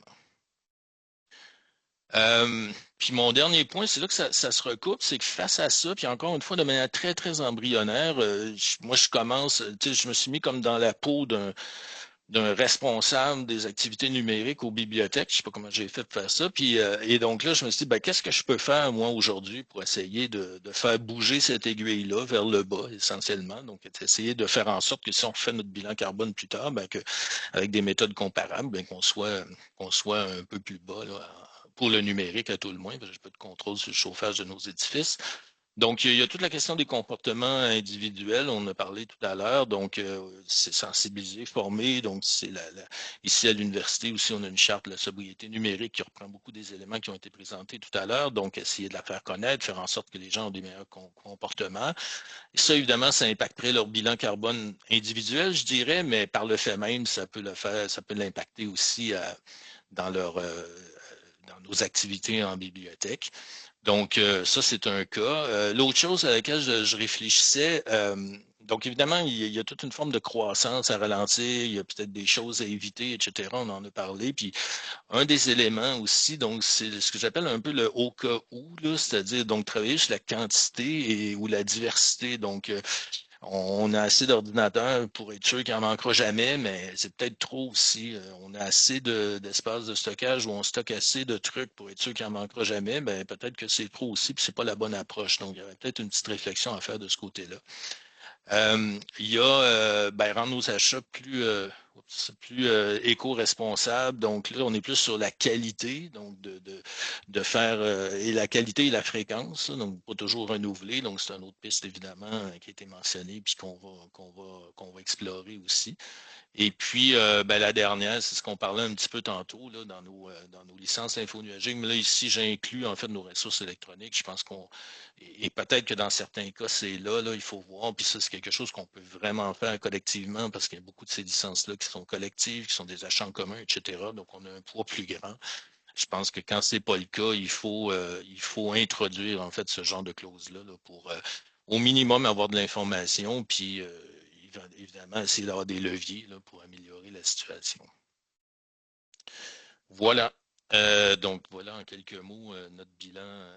Puis mon dernier point, c'est là que ça se recoupe, c'est que face à ça, puis encore une fois, de manière très, très embryonnaire, moi, je commence, tu sais, je me suis mis comme dans la peau d'un responsable des activités numériques aux bibliothèques. Je ne sais pas comment j'ai fait de faire ça. Puis, et donc là, je me suis dit, ben, qu'est-ce que je peux faire, moi, aujourd'hui, pour essayer de faire bouger cette aiguille-là vers le bas, essentiellement. Donc, essayer de faire en sorte que si on fait notre bilan carbone plus tard, ben, avec des méthodes comparables, ben, qu'on soit un peu plus bas là, pour le numérique à tout le moins, parce que j'ai pas de contrôle sur le chauffage de nos édifices. Donc, il y a toute la question des comportements individuels, on en a parlé tout à l'heure, donc c'est sensibiliser, former, donc ici à l'université aussi, on a une charte de la sobriété numérique qui reprend beaucoup des éléments qui ont été présentés tout à l'heure, donc essayer de la faire connaître, faire en sorte que les gens ont des meilleurs comportements. Et ça, évidemment, ça impacterait leur bilan carbone individuel, je dirais, mais par le fait même, ça peut l'impacter aussi dans nos activités en bibliothèque. Donc, ça, c'est un cas. L'autre chose à laquelle je réfléchissais, donc évidemment, il y a toute une forme de croissance à ralentir, il y a peut-être des choses à éviter, etc. On en a parlé. Puis, un des éléments aussi, donc, c'est ce que j'appelle un peu le au cas où, là, c'est-à-dire donc travailler sur la quantité ou la diversité. Donc, on a assez d'ordinateurs pour être sûr qu'il n'en manquera jamais, mais c'est peut-être trop aussi. On a assez d'espace de stockage où on stocke assez de trucs pour être sûr qu'il n'en manquera jamais, mais peut-être que c'est trop aussi, puis c'est pas la bonne approche. Donc, il y aurait peut-être une petite réflexion à faire de ce côté-là. Il y a rendre nos achats plus éco-responsables. Donc là, on est plus sur la qualité, donc de faire et la qualité et la fréquence, là, donc pas toujours renouveler. Donc c'est une autre piste évidemment qui a été mentionnée puis qu'on va explorer aussi. Et puis, la dernière, c'est ce qu'on parlait un petit peu tantôt là, dans nos licences infonuagiques. Mais là, ici, j'inclus en fait nos ressources électroniques. Je pense et peut-être que dans certains cas, c'est là, il faut voir. Puis ça, c'est quelque chose qu'on peut vraiment faire collectivement parce qu'il y a beaucoup de ces licences-là qui sont collectives, qui sont des achats en commun, etc. Donc, on a un poids plus grand. Je pense que quand c'est pas le cas, il faut introduire en fait ce genre de clause-là là, pour au minimum avoir de l'information, puis évidemment essayer d'avoir des leviers là, pour améliorer la situation. Voilà. Donc voilà en quelques mots notre bilan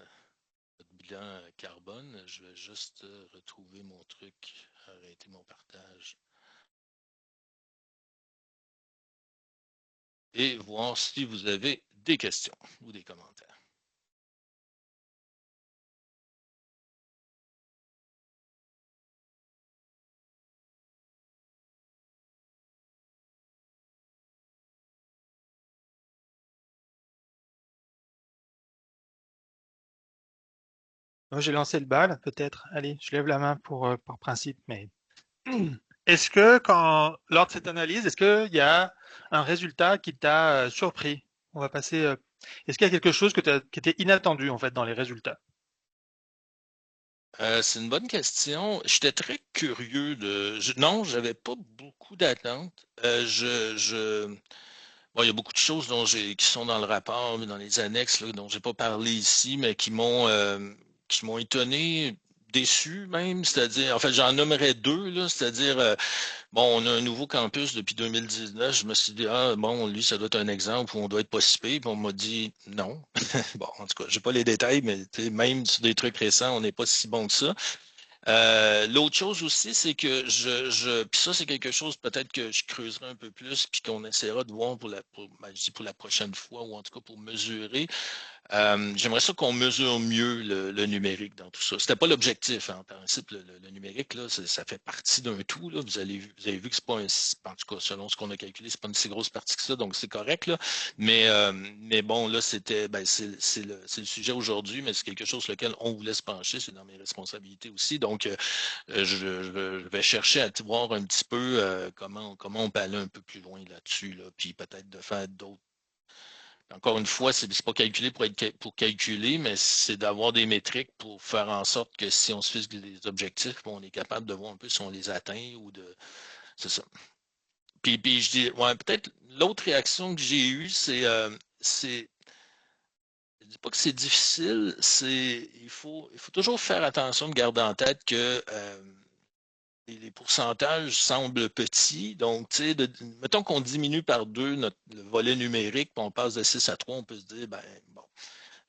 carbone. Je vais juste retrouver mon truc, arrêter mon partage et voir si vous avez des questions ou des commentaires. Moi, j'ai lancé le bal, peut-être. Allez, je lève la main par principe, mais est-ce que lors de cette analyse, est-ce qu'il y a un résultat qui t'a surpris? On va passer. Est-ce qu'il y a quelque chose qui était inattendu en fait dans les résultats? C'est une bonne question. J'étais très curieux non, j'avais pas beaucoup d'attentes. Bon, il y a beaucoup de choses qui sont dans le rapport, dans les annexes, là, dont j'ai pas parlé ici, mais qui m'ont étonné, déçu même. C'est-à-dire, en fait, j'en nommerais deux, là, c'est-à-dire, bon, on a un nouveau campus depuis 2019. Je me suis dit, ah, bon, lui, ça doit être un exemple où on doit être pas si pire. Puis on m'a dit non. Bon, en tout cas, j'ai pas les détails, mais même sur des trucs récents, on n'est pas si bon que ça. L'autre chose aussi, c'est que puis ça, c'est quelque chose peut-être que je creuserai un peu plus, puis qu'on essaiera de voir je dis pour la prochaine fois, ou en tout cas pour mesurer. J'aimerais ça qu'on mesure mieux le numérique dans tout ça. C'était pas l'objectif, hein. En principe, le numérique, là, ça fait partie d'un tout, là. Vous avez vu que c'est pas en tout cas, selon ce qu'on a calculé, c'est pas une si grosse partie que ça, donc c'est correct, là. Mais bon, là, c'est le sujet aujourd'hui, mais c'est quelque chose sur lequel on voulait se pencher, c'est dans mes responsabilités aussi. Donc, je vais chercher à voir un petit peu comment on peut aller un peu plus loin là-dessus, là, puis peut-être de faire d'autres. Encore une fois, c'est pas calculé pour calculer, mais c'est d'avoir des métriques pour faire en sorte que si on se fixe des objectifs, on est capable de voir un peu si on les atteint ou de. C'est ça. Puis je dis, ouais, peut-être l'autre réaction que j'ai eue, je dis pas que c'est difficile, il faut toujours faire attention de garder en tête que les pourcentages semblent petits. Donc, tu sais, mettons qu'on diminue par deux le volet numérique, puis on passe de 6 à 3, on peut se dire, ben, bon,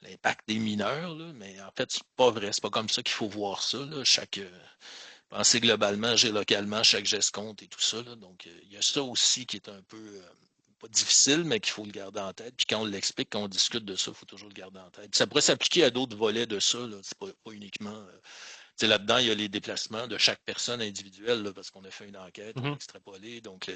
l'impact est mineur, là, mais en fait, c'est pas vrai. C'est pas comme ça qu'il faut voir ça, là. Penser globalement, agir localement, chaque geste compte et tout ça, là. Donc, il y a ça aussi qui est un peu, pas difficile, mais qu'il faut le garder en tête. Puis quand on l'explique, quand on discute de ça, il faut toujours le garder en tête. Ça pourrait s'appliquer à d'autres volets de ça, là. C'est pas uniquement. Là-dedans, il y a les déplacements de chaque personne individuelle, là, parce qu'on a fait une enquête, on a extrapolé. Donc,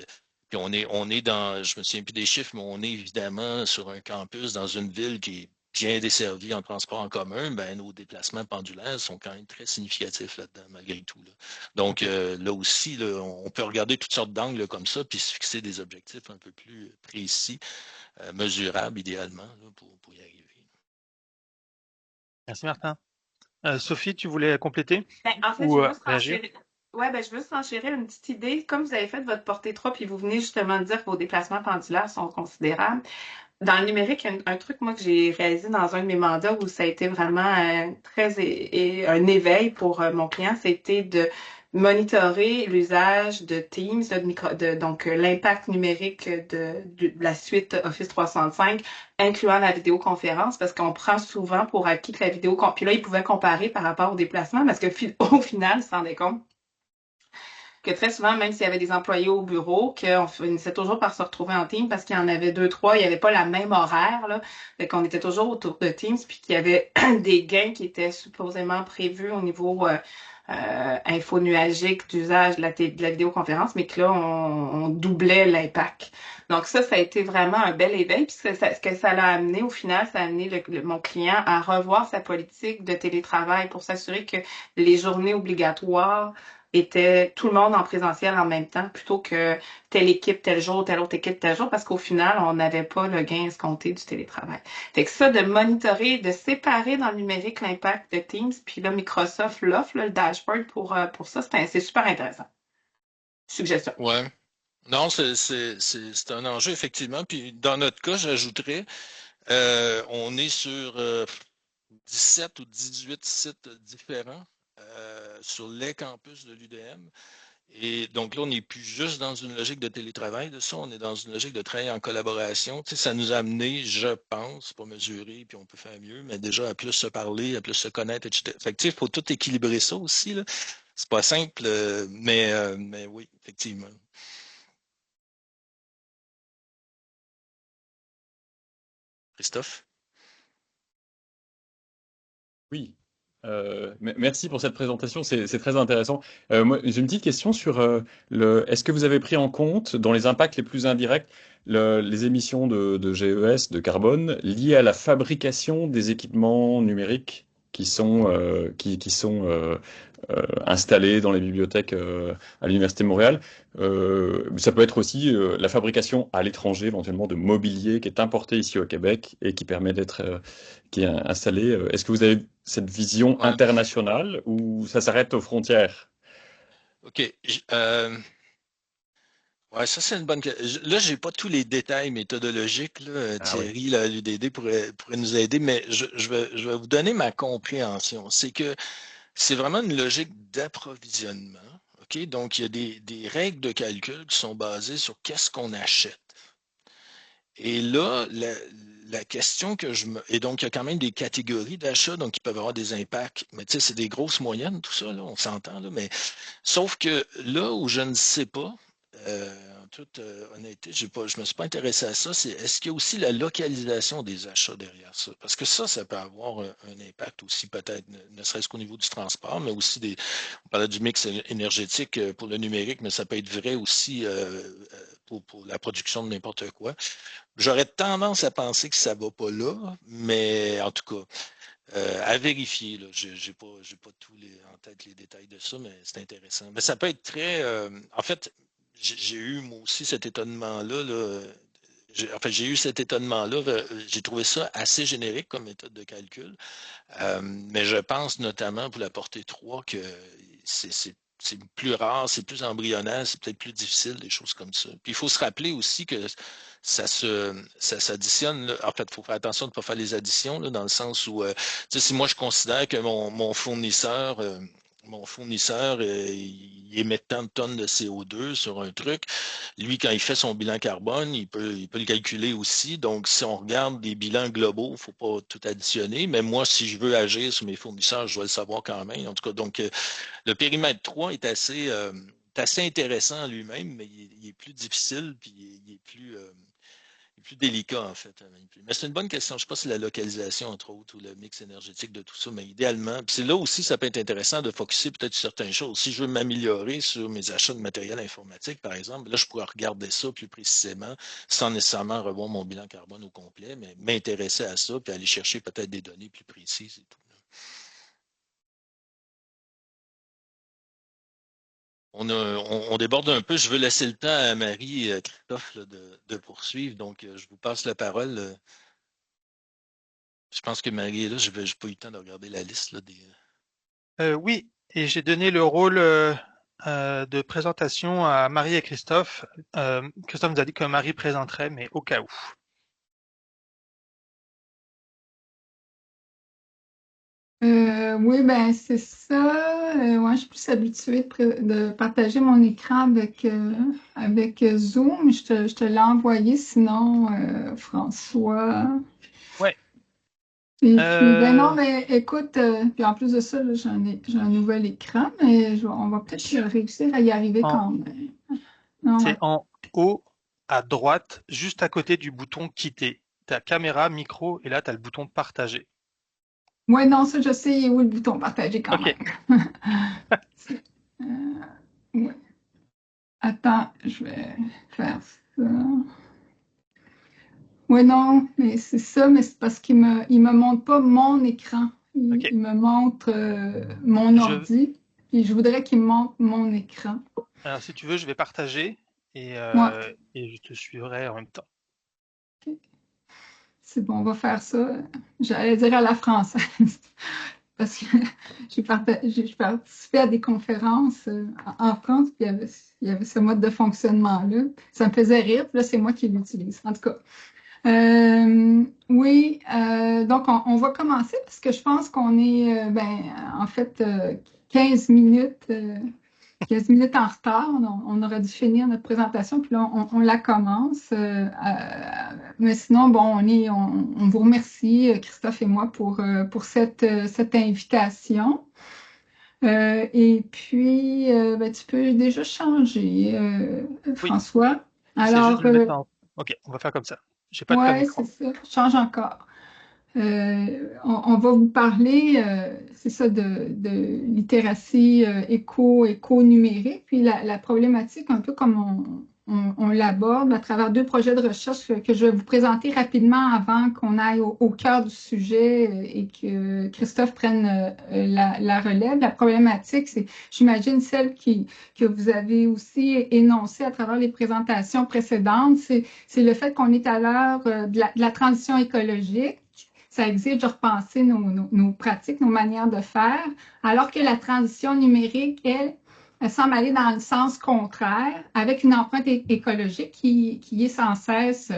puis on est dans, je me souviens plus des chiffres, mais on est évidemment sur un campus dans une ville qui est bien desservie en transport en commun. Ben, nos déplacements pendulaires sont quand même très significatifs là-dedans, malgré tout, là. Donc, là aussi, là, on peut regarder toutes sortes d'angles comme ça, puis se fixer des objectifs un peu plus précis, mesurables idéalement, là, pour y arriver. Merci Martin. Sophie, tu voulais compléter En fait, ou je veux juste réagir? renchérir. Ouais, ben, je veux juste renchérir une petite idée. Comme vous avez fait votre portée 3, puis vous venez justement de dire que vos déplacements pendulaires sont considérables. dans le numérique, un truc, moi, que j'ai réalisé dans un de mes mandats où ça a été vraiment un éveil pour mon client, c'était de monitorer l'usage de Teams, donc l'impact numérique de la suite Office 365, incluant la vidéoconférence, parce qu'on prend souvent pour acquis que la vidéoconférence, puis là, ils pouvaient comparer par rapport au déplacement, parce que au final, ils se rendaient compte que très souvent, même s'il y avait des employés au bureau, qu'on finissait toujours par se retrouver en team parce qu'il y en avait deux, trois, il n'y avait pas la même horaire, là. Fait qu'on était toujours autour de Teams, puis qu'il y avait des gains qui étaient supposément prévus au niveau infonuagique d'usage de la vidéoconférence, mais que là, on doublait l'impact. Donc ça a été vraiment un bel éveil. Puis ce que ça l'a amené, au final, ça a amené mon client à revoir sa politique de télétravail pour s'assurer que les journées obligatoires était tout le monde en présentiel en même temps, plutôt que telle équipe tel jour, telle autre équipe tel jour, parce qu'au final, on n'avait pas le gain escompté du télétravail. Fait que ça, de monitorer, de séparer dans le numérique l'impact de Teams, puis là, Microsoft l'offre, le dashboard pour ça, c'est super intéressant. Suggestion. Ouais. Non, c'est un enjeu, effectivement. Puis dans notre cas, j'ajouterais, on est sur 17 ou 18 sites différents sur les campus de l'UDM. Et donc là, on n'est plus juste dans une logique de télétravail de ça, on est dans une logique de travail en collaboration. Tu sais, ça nous a amené, je pense, pas mesurer, puis on peut faire mieux, mais déjà à plus se parler, à plus se connaître, etc. Fait que, tu sais, il faut tout équilibrer ça aussi, là. C'est pas simple, mais oui, effectivement. Christophe? Oui, merci pour cette présentation, c'est très intéressant. Moi, j'ai une petite question sur est-ce que vous avez pris en compte dans les impacts les plus indirects les émissions de GES, de carbone, liées à la fabrication des équipements numériques qui sont installés dans les bibliothèques à l'Université de Montréal? Ça peut être aussi la fabrication à l'étranger, éventuellement de mobilier qui est importé ici au Québec et qui permet qui est installé. Est-ce que vous avez cette vision Ouais. internationale ou ça s'arrête aux frontières? OK. Ouais, ça, c'est une bonne question. Là, j'ai pas tous les détails méthodologiques, là. Ah oui. Thierry, là, l'UDD pourrait nous aider, mais je vais vous donner ma compréhension. C'est que c'est vraiment une logique d'approvisionnement. OK? Donc, il y a des règles de calcul qui sont basées sur qu'est-ce qu'on achète. Et là, la question que je me. Et donc, il y a quand même des catégories d'achats, donc qui peuvent avoir des impacts. Mais tu sais, c'est des grosses moyennes, tout ça, là, on s'entend, là. Mais sauf que là où je ne sais pas, en toute honnêteté, je me suis pas intéressé à ça, c'est est-ce qu'il y a aussi la localisation des achats derrière ça? Parce que ça peut avoir un impact aussi, peut-être, ne serait-ce qu'au niveau du transport, mais aussi on parlait du mix énergétique pour le numérique, mais ça peut être vrai aussi pour la production de n'importe quoi. J'aurais tendance à penser que ça ne va pas là, mais en tout cas, à vérifier. Là. J'ai pas en tête les détails de ça, mais c'est intéressant. Mais ça peut être très. En fait, j'ai eu moi aussi cet étonnement-là. En fait, j'ai eu cet étonnement-là. J'ai trouvé ça assez générique comme méthode de calcul. Mais je pense notamment pour la portée 3 que c'est plus rare, c'est plus embryonnaire, c'est peut-être plus difficile, des choses comme ça. Puis il faut se rappeler aussi que ça s'additionne. Là. En fait, il faut faire attention de ne pas faire les additions, là, dans le sens où, tu sais, si moi je considère que mon fournisseur, il émet tant de tonnes de CO2 sur un truc. Lui, quand il fait son bilan carbone, il peut le calculer aussi. Donc, si on regarde des bilans globaux, il ne faut pas tout additionner. Mais moi, si je veux agir sur mes fournisseurs, je dois le savoir quand même. En tout cas, donc, le périmètre 3 est assez intéressant en lui-même, mais il est plus difficile, puis il est plus délicat, en fait, à manipuler. Mais c'est une bonne question. Je ne sais pas si la localisation, entre autres, ou le mix énergétique de tout ça, mais idéalement, puis c'est là aussi, ça peut être intéressant de focusser peut-être sur certaines choses. Si je veux m'améliorer sur mes achats de matériel informatique, par exemple, là, je pourrais regarder ça plus précisément, sans nécessairement revoir mon bilan carbone au complet, mais m'intéresser à ça, puis aller chercher peut-être des données plus précises et tout. On déborde un peu. Je veux laisser le temps à Marie et Christophe là, de poursuivre. Donc, je vous passe la parole. Je pense que Marie est là. Je n'ai pas eu le temps de regarder la liste là, des. Oui, et j'ai donné le rôle de présentation à Marie et Christophe. Christophe nous a dit que Marie présenterait, mais au cas où. Oui, ben c'est ça. Ouais, je suis plus habituée de partager mon écran avec Zoom. Je te l'ai envoyé, sinon, François. Ouais. Et puis, ben non, Euh, mais écoute, puis en plus de ça, là, j'ai un nouvel écran, mais on va peut-être réussir à y arriver en- quand même. Non, c'est en haut à droite, juste à côté du bouton quitter. T'as caméra, micro, et là, t'as le bouton partager. ouais, non, ça, je sais où est le bouton partager quand Ok. même. C'est- ouais. Attends, je vais faire ça. Oui, non, mais c'est ça, mais c'est parce qu'il me montre pas mon écran. Il, Ok. il me montre mon Je, ordi, puis je voudrais qu'il me montre mon écran. alors, si tu veux, je vais partager Moi, et je te suivrai en même temps. c'est bon, on va faire ça. J'allais dire à la française, parce que j'ai participé à des conférences en France, puis il y avait ce mode de fonctionnement-là. Ça me faisait rire, puis là, c'est moi qui l'utilise. En tout cas. Oui, donc on va commencer parce que je pense qu'on est, en fait, 15 minutes, 15 minutes en retard. On aurait dû finir notre présentation, puis là, on la commence. Mais sinon, bon, on vous remercie, Christophe et moi, pour cette invitation. Et puis, tu peux déjà changer, Oui, François. j'essaie juste Alors, de le mettre en. Ok, on va faire comme ça. J'ai pas de plein ouais, c'est écran. ça. Change encore. On va vous parler, c'est ça, de littératie éco-numérique, puis la problématique, un peu comme on l'aborde à travers deux projets de recherche que je vais vous présenter rapidement avant qu'on aille au cœur du sujet et que Christophe prenne la relève. La problématique, c'est, j'imagine, celle que vous avez aussi énoncée à travers les présentations précédentes, c'est le fait qu'on est à l'heure de la transition écologique. Ça exige de repenser nos pratiques, nos manières de faire, alors que la transition numérique, elle semble aller dans le sens contraire, avec une empreinte écologique qui est sans cesse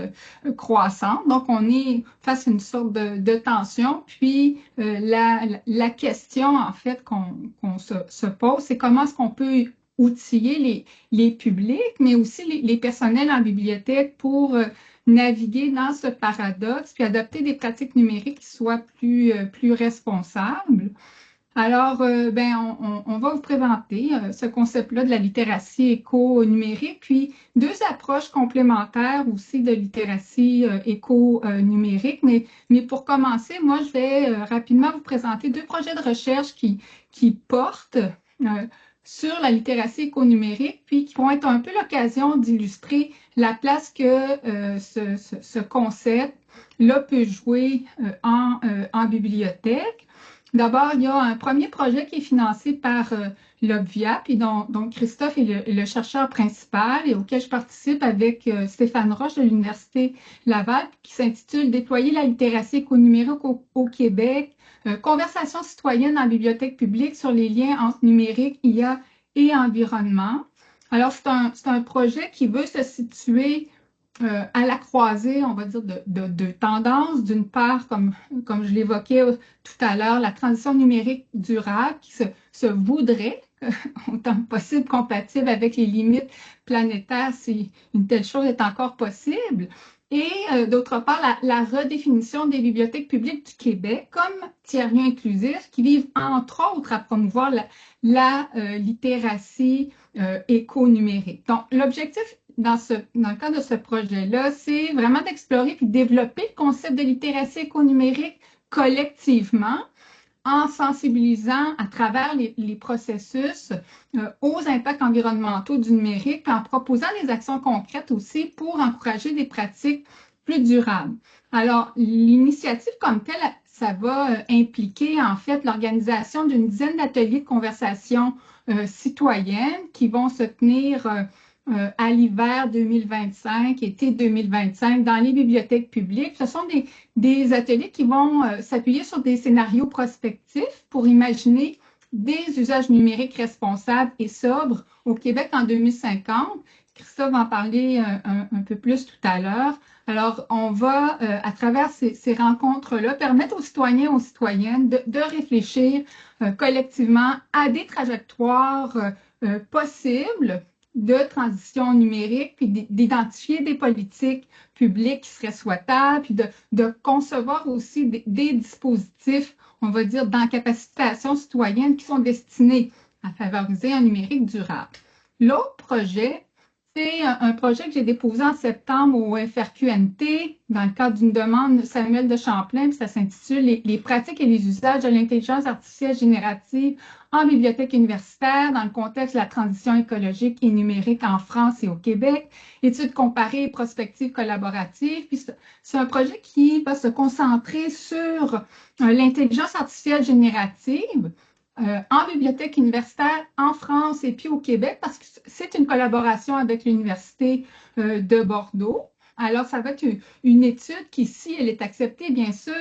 croissante. Donc, on est face à une sorte de tension. Puis, la question, en fait, qu'on se pose, c'est comment est-ce qu'on peut outiller les publics, mais aussi les personnels en bibliothèque pour naviguer dans ce paradoxe, puis adopter des pratiques numériques qui soient plus responsables. Alors, on va vous présenter ce concept-là de la littératie éco-numérique, puis deux approches complémentaires aussi de littératie éco-numérique. Mais pour commencer, moi, je vais rapidement vous présenter deux projets de recherche qui portent sur la littératie éco-numérique, puis qui vont être un peu l'occasion d'illustrer la place que ce concept-là peut jouer en bibliothèque. D'abord, il y a un premier projet qui est financé par l'Obvia, puis dont Christophe est le chercheur principal et auquel je participe avec Stéphane Roche de l'Université Laval, qui s'intitule Déployer la littératie éco-numérique au Québec, conversation citoyenne en bibliothèque publique sur les liens entre numérique, IA et environnement. Alors, c'est un projet qui veut se situer à la croisée, on va dire, de tendances. D'une part, comme je l'évoquais tout à l'heure, la transition numérique durable qui se voudrait autant que possible compatible avec les limites planétaires si une telle chose est encore possible. Et d'autre part, la redéfinition des bibliothèques publiques du Québec comme tiers-lieux inclusifs qui vivent entre autres à promouvoir la littératie éco-numérique. Donc, l'objectif dans le cadre de ce projet-là, c'est vraiment d'explorer et de développer le concept de littératie éco-numérique collectivement en sensibilisant à travers les processus aux impacts environnementaux du numérique, puis en proposant des actions concrètes aussi pour encourager des pratiques plus durables. Alors, l'initiative comme telle, ça va impliquer en fait l'organisation d'une dizaine d'ateliers de conversation citoyenne qui vont se tenir à l'hiver 2025, été 2025, dans les bibliothèques publiques. Ce sont des ateliers qui vont s'appuyer sur des scénarios prospectifs pour imaginer des usages numériques responsables et sobres au Québec en 2050, Christophe va en parler un peu plus tout à l'heure. Alors, on va, à travers ces rencontres-là, permettre aux citoyens et aux citoyennes de réfléchir collectivement à des trajectoires possibles de transition numérique, puis d'identifier des politiques publiques qui seraient souhaitables, puis de concevoir aussi des dispositifs, on va dire, d'incapacitation citoyenne qui sont destinés à favoriser un numérique durable. L'autre projet, c'est un projet que j'ai déposé en septembre au FRQNT dans le cadre d'une demande de Samuel de Champlain, puis ça s'intitule les pratiques et les usages de l'intelligence artificielle générative en bibliothèque universitaire dans le contexte de la transition écologique et numérique en France et au Québec, études comparées et prospectives collaboratives. Puis c'est un projet qui va se concentrer sur l'intelligence artificielle générative en bibliothèque universitaire en France et puis au Québec, parce que c'est une collaboration avec l'Université de Bordeaux. Alors, ça va être une étude qui, si elle est acceptée, bien sûr,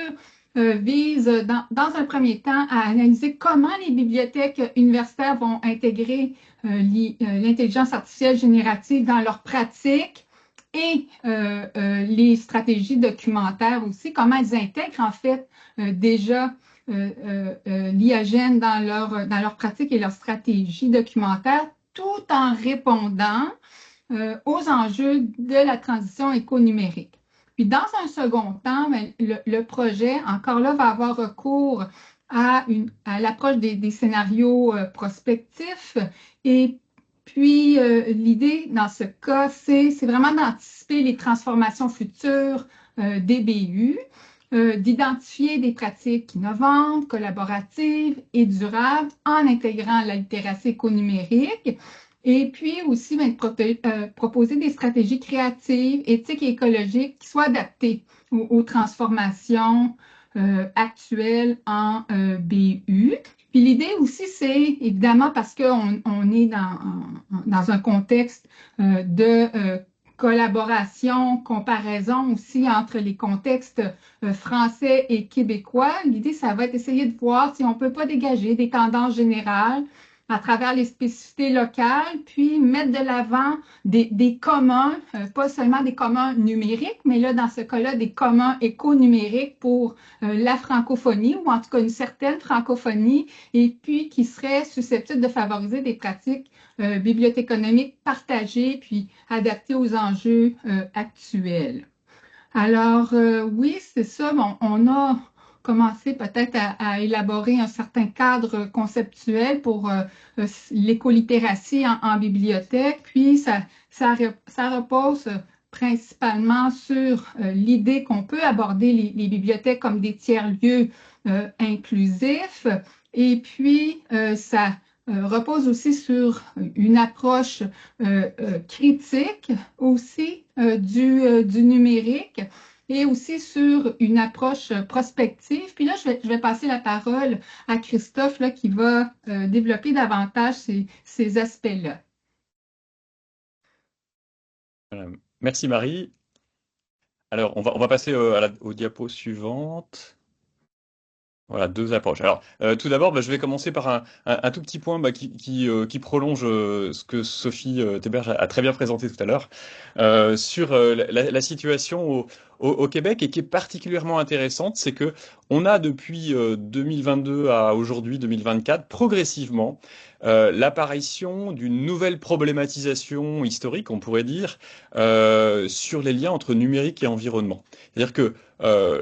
vise dans un premier temps à analyser comment les bibliothèques universitaires vont intégrer l'intelligence artificielle générative dans leurs pratiques et les stratégies documentaires aussi, comment elles intègrent en fait déjà l'IAGEN dans leur pratique et leur stratégie documentaire, tout en répondant aux enjeux de la transition éco-numérique. Puis dans un second temps, le projet, encore là, va avoir recours à l'approche des scénarios prospectifs. Et puis l'idée dans ce cas, c'est vraiment d'anticiper les transformations futures des BU, d'identifier des pratiques innovantes, collaboratives et durables en intégrant la littératie éco-numérique. Et puis aussi proposer des stratégies créatives, éthiques et écologiques qui soient adaptées aux transformations actuelles en BU. Puis l'idée aussi, c'est évidemment parce qu'on est dans un contexte de collaboration, comparaison aussi entre les contextes français et québécois. L'idée, ça va être d'essayer de voir si on ne peut pas dégager des tendances générales à travers les spécificités locales, puis mettre de l'avant des communs, pas seulement des communs numériques, mais là, dans ce cas-là, des communs éco-numériques pour la francophonie, ou en tout cas une certaine francophonie, et puis qui seraient susceptibles de favoriser des pratiques bibliothéconomiques partagées, puis adaptées aux enjeux actuels. Alors, oui, c'est ça. Bon, on a commencé peut-être à élaborer un certain cadre conceptuel pour l'écolittératie en bibliothèque, puis ça repose principalement sur l'idée qu'on peut aborder les bibliothèques comme des tiers-lieux inclusifs, et puis ça repose aussi sur une approche critique aussi du numérique, et aussi sur une approche prospective. Puis là, je vais passer la parole à Christophe là, qui va développer davantage ces aspects-là. Merci Marie. Alors, on va passer aux diapos suivantes. Voilà, deux approches. Alors, tout d'abord, je vais commencer par un tout petit point qui prolonge ce que Sophie Théberge a très bien présenté tout à l'heure sur la situation au Québec, et qui est particulièrement intéressante, c'est que on a depuis 2022 à aujourd'hui 2024 progressivement l'apparition d'une nouvelle problématisation historique, on pourrait dire, sur les liens entre numérique et environnement. C'est-à-dire que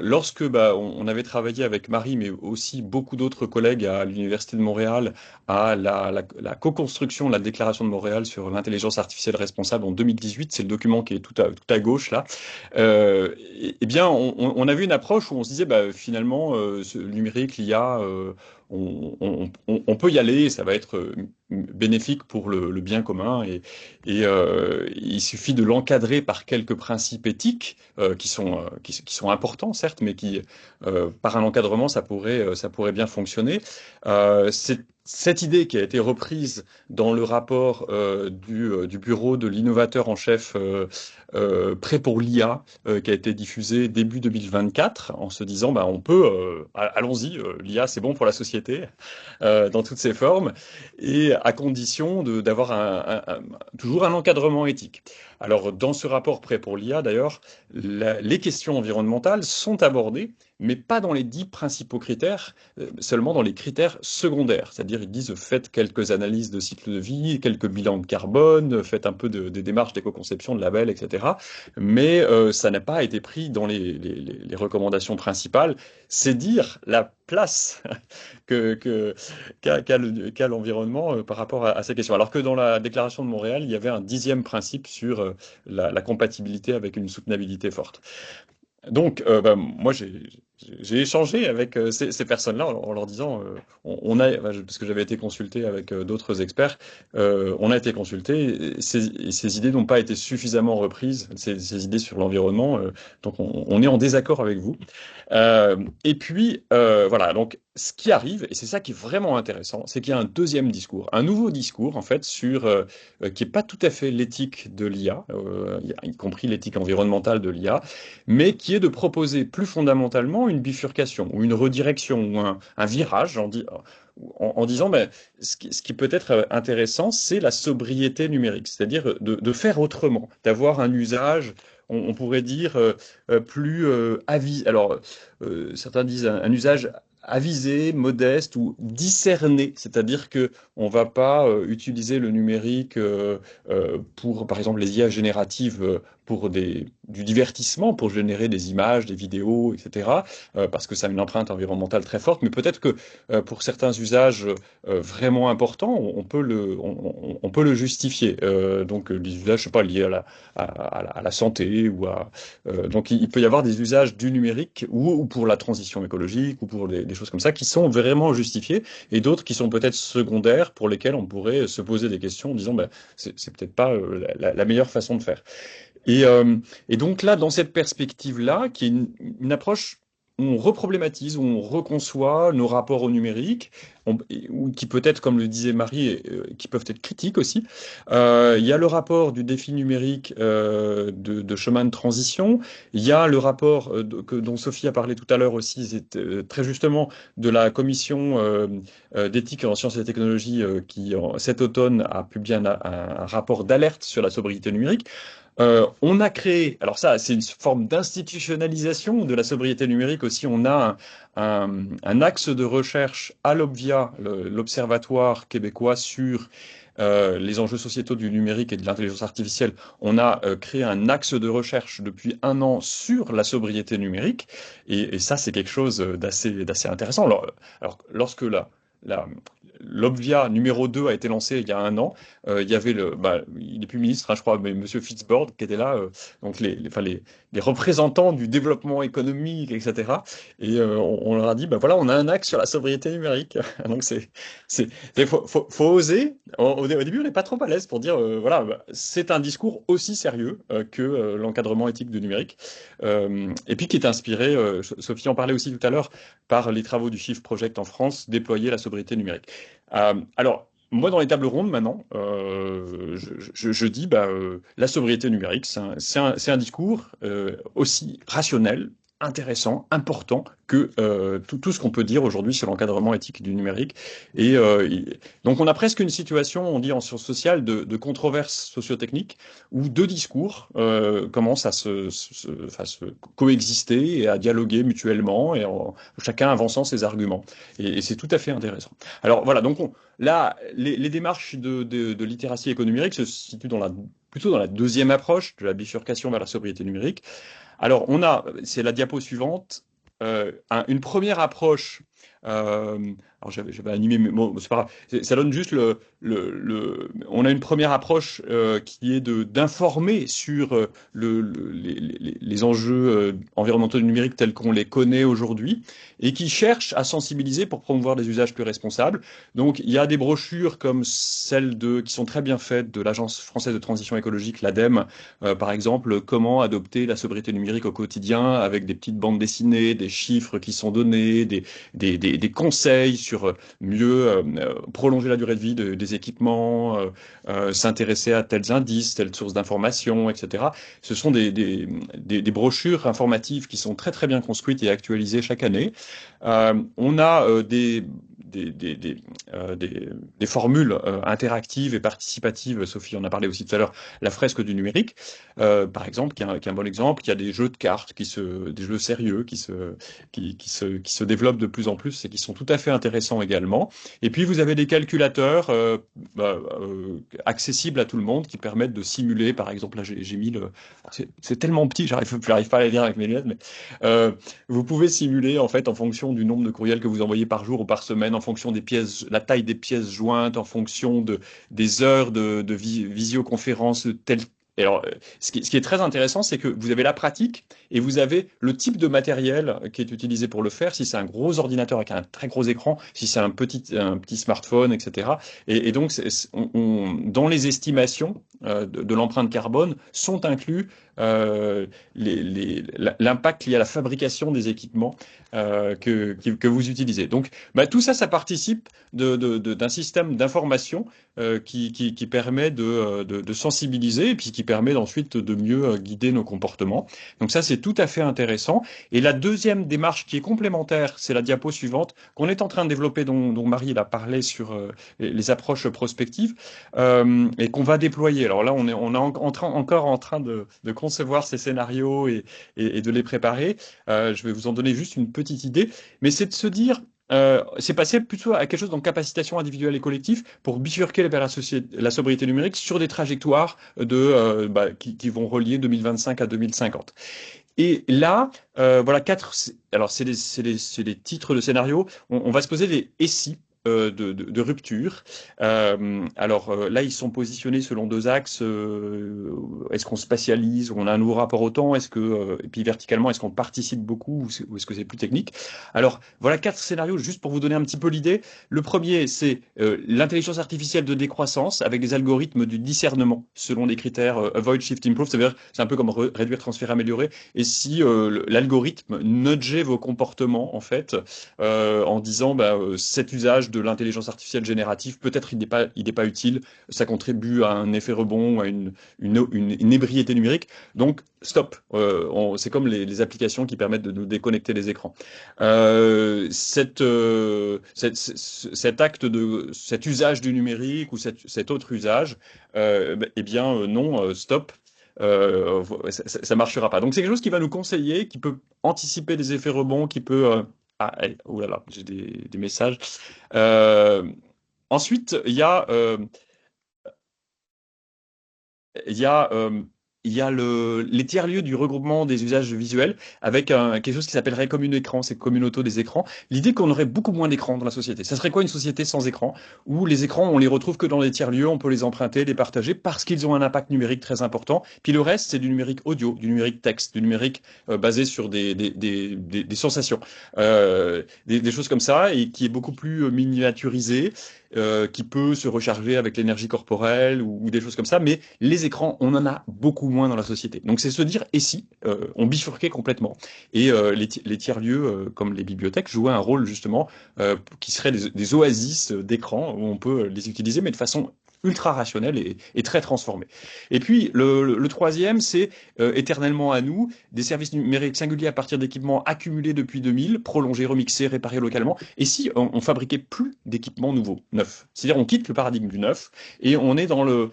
lorsque on avait travaillé avec Marie, mais aussi beaucoup d'autres collègues à l'Université de Montréal, à la co-construction de la Déclaration de Montréal sur l'intelligence artificielle responsable en 2018, c'est le document qui est tout à gauche là, eh bien on avait une approche où on se disait finalement ce numérique, l'IA, on peut y aller, ça va être bénéfique pour le bien commun, et il suffit de l'encadrer par quelques principes éthiques qui sont importants certes, mais qui par un encadrement ça pourrait bien fonctionner. Cette idée qui a été reprise dans le rapport du bureau de l'innovateur en chef Prêt pour l'IA, qui a été diffusé début 2024, en se disant on peut, allons-y, l'IA c'est bon pour la société dans toutes ses formes, et à condition d'avoir toujours un encadrement éthique. Alors, dans ce rapport Prêt pour l'IA, d'ailleurs, les questions environnementales sont abordées, mais pas dans les 10 principaux critères, seulement dans les critères secondaires. C'est-à-dire, ils disent, faites quelques analyses de cycle de vie, quelques bilans de carbone, faites un peu des démarches d'éco-conception, de label, etc. Mais ça n'a pas été pris dans les recommandations principales. C'est dire la place qu'a l'environnement par rapport à ces questions. Alors que dans la déclaration de Montréal, il y avait un 10e principe sur la compatibilité avec une soutenabilité forte. Donc, moi, j'ai échangé avec ces personnes-là en leur disant, parce que j'avais été consulté avec d'autres experts, on a été consulté, et ces idées n'ont pas été suffisamment reprises, ces idées sur l'environnement, donc on est en désaccord avec vous. Et puis, voilà, donc ce qui arrive, et c'est ça qui est vraiment intéressant, c'est qu'il y a un deuxième discours, un nouveau discours, en fait, qui n'est pas tout à fait l'éthique de l'IA, y compris l'éthique environnementale de l'IA, mais qui est de proposer plus fondamentalement une bifurcation ou une redirection ou un virage en disant ce qui peut être intéressant, c'est la sobriété numérique, c'est-à-dire de faire autrement, d'avoir un usage, on pourrait dire, plus avisé. Alors, certains disent un usage avisé, modeste ou discerné, c'est-à-dire que on va pas utiliser le numérique pour, par exemple, les IA génératives pour du divertissement, pour générer des images, des vidéos, etc., parce que ça a une empreinte environnementale très forte, mais peut-être que pour certains usages vraiment importants, on peut le justifier. Donc, des usages, je sais pas, liés à la santé donc il peut y avoir des usages du numérique ou pour la transition écologique ou pour des choses comme ça qui sont vraiment justifiés et d'autres qui sont peut-être secondaires pour lesquels on pourrait se poser des questions en disant c'est peut-être pas la meilleure façon de faire. Et donc là, dans cette perspective-là, qui est une approche où on reproblématise, où on reconçoit nos rapports au numérique, ou qui peut être, comme le disait Marie, qui peuvent être critiques aussi. Il y a le rapport du défi numérique de chemin de transition. Il y a le rapport dont Sophie a parlé tout à l'heure aussi, c'est très justement de la commission d'éthique en sciences et technologies qui, cet automne, a publié un rapport d'alerte sur la sobriété numérique. On a créé, alors ça, c'est une forme d'institutionnalisation de la sobriété numérique aussi. On a un axe de recherche à l'Obvia, l'Observatoire québécois sur les enjeux sociétaux du numérique et de l'intelligence artificielle. On a créé un axe de recherche depuis 1 an sur la sobriété numérique, et ça, c'est quelque chose d'assez intéressant. Alors lorsque l'Obvia numéro 2 a été lancé il y a 1 an. Il y avait il n'est plus ministre, je crois, mais Monsieur Fitzbord qui était là, donc les représentants du développement économique, etc. Et on leur a dit, voilà, on a un axe sur la sobriété numérique. Donc faut oser. Au début, on n'est pas trop à l'aise pour dire, voilà, c'est un discours aussi sérieux que l'encadrement éthique du numérique, et puis qui est inspiré, Sophie en parlait aussi tout à l'heure, par les travaux du Shift Project en France, déployer la sobriété numérique. Alors, moi, dans les tables rondes, maintenant, je dis, la sobriété numérique, c'est un discours aussi rationnel, intéressant, important que tout ce qu'on peut dire aujourd'hui sur l'encadrement éthique du numérique. Et donc, on a presque une situation, on dit en sciences sociales, de controverse sociotechnique, où 2 discours commencent à se coexister et à dialoguer mutuellement, et chacun avançant ses arguments. Et c'est tout à fait intéressant. Alors voilà, donc là, les démarches de littératie éco-numérique se situent plutôt dans la deuxième approche de la bifurcation vers la sobriété numérique. Alors, c'est la diapo suivante, une première approche. Alors, j'avais animé, mais bon, c'est pas grave. Ça donne juste on a une première approche qui est d'informer sur les enjeux environnementaux du numérique tels qu'on les connaît aujourd'hui et qui cherche à sensibiliser pour promouvoir des usages plus responsables. Donc, il y a des brochures comme celles qui sont très bien faites de l'Agence française de transition écologique, l'ADEME, par exemple, comment adopter la sobriété numérique au quotidien avec des petites bandes dessinées, des chiffres qui sont donnés, des des conseils sur mieux prolonger la durée de vie des équipements, s'intéresser à tels indices, telles sources d'informations, etc. Ce sont des brochures informatives qui sont très très bien construites et actualisées chaque année. On a des formules interactives et participatives. Sophie en a parlé aussi tout à l'heure, la fresque du numérique, par exemple, qui est un bon exemple. Il y a des jeux de cartes, des jeux sérieux qui se développent de plus en plus et qui sont tout à fait intéressants également. Et puis, vous avez des calculateurs accessibles à tout le monde qui permettent de simuler, par exemple, là, j'ai mis c'est tellement petit, j'arrive pas à les lire avec mes lunettes, mais vous pouvez simuler, en fait, en fonction du nombre de courriels que vous envoyez par jour ou par semaine, en fonction des pièces, la taille des pièces jointes, en fonction des heures de visioconférence telles. Et alors, ce qui est très intéressant, c'est que vous avez la pratique et vous avez le type de matériel qui est utilisé pour le faire, si c'est un gros ordinateur avec un très gros écran, si c'est un petit smartphone, etc. Et donc, dans les estimations de l'empreinte carbone sont inclus l'impact lié à la fabrication des équipements que vous utilisez. Donc, tout ça, ça participe d'un système d'information qui permet de sensibiliser et puis qui permet ensuite de mieux guider nos comportements. Donc ça, c'est tout à fait intéressant. Et la deuxième démarche qui est complémentaire, c'est la diapo suivante qu'on est en train de développer, dont Marie a parlé sur les approches prospectives et qu'on va déployer. Alors là, on est encore en train de concevoir ces scénarios et de les préparer. Je vais vous en donner juste une petite idée, mais c'est de se dire c'est passé plutôt à quelque chose dans capacitation individuelle et collective pour bifurquer vers la sobriété numérique sur des trajectoires qui vont relier 2025 à 2050. Et là, voilà alors c'est les titres de scénario. On va se poser des « et si » de rupture. Là, ils sont positionnés selon deux axes. Est-ce qu'on spatialise, ou on a un nouveau rapport au temps, et puis verticalement, est-ce qu'on participe beaucoup, ou est-ce que c'est plus technique? Alors, voilà 4 scénarios, juste pour vous donner un petit peu l'idée. Le premier, c'est l'intelligence artificielle de décroissance, avec des algorithmes du discernement, selon les critères Avoid, Shift, Improve. C'est-à-dire, c'est un peu comme réduire, transférer, améliorer. Et si l'algorithme nudgeait vos comportements, en fait, en disant, cet usage de l'intelligence artificielle générative, peut-être il n'est pas utile, ça contribue à un effet rebond, à une ébriété numérique, donc stop. C'est comme les applications qui permettent de nous déconnecter les écrans. Cet usage du numérique ou cet autre usage, non, stop. Ça marchera pas. Donc c'est quelque chose qui va nous conseiller, qui peut anticiper des effets rebonds, qui peut oh là là, j'ai des messages. Ensuite, il y a les tiers-lieux du regroupement des usages visuels avec quelque chose qui s'appellerait commune écran, c'est communauté des écrans. L'idée qu'on aurait beaucoup moins d'écrans dans la société. Ça serait quoi une société sans écran, où les écrans, on les retrouve que dans les tiers-lieux, on peut les emprunter, les partager parce qu'ils ont un impact numérique très important. Puis le reste, c'est du numérique audio, du numérique texte, du numérique basé sur des sensations, des choses comme ça, et qui est beaucoup plus miniaturisé. Qui peut se recharger avec l'énergie corporelle ou des choses comme ça, mais les écrans, on en a beaucoup moins dans la société. Donc c'est se dire, et si on bifurquait complètement? Et les tiers-lieux, comme les bibliothèques, jouaient un rôle justement qui serait des oasis d'écran où on peut les utiliser, mais de façon ultra rationnelle et très transformée. Et puis le troisième, c'est éternellement à nous, des services numériques singuliers à partir d'équipements accumulés depuis 2000, prolongés, remixés, réparés localement. Et si on fabriquait plus d'équipements nouveaux, neufs? C'est-à-dire on quitte le paradigme du neuf et on est dans la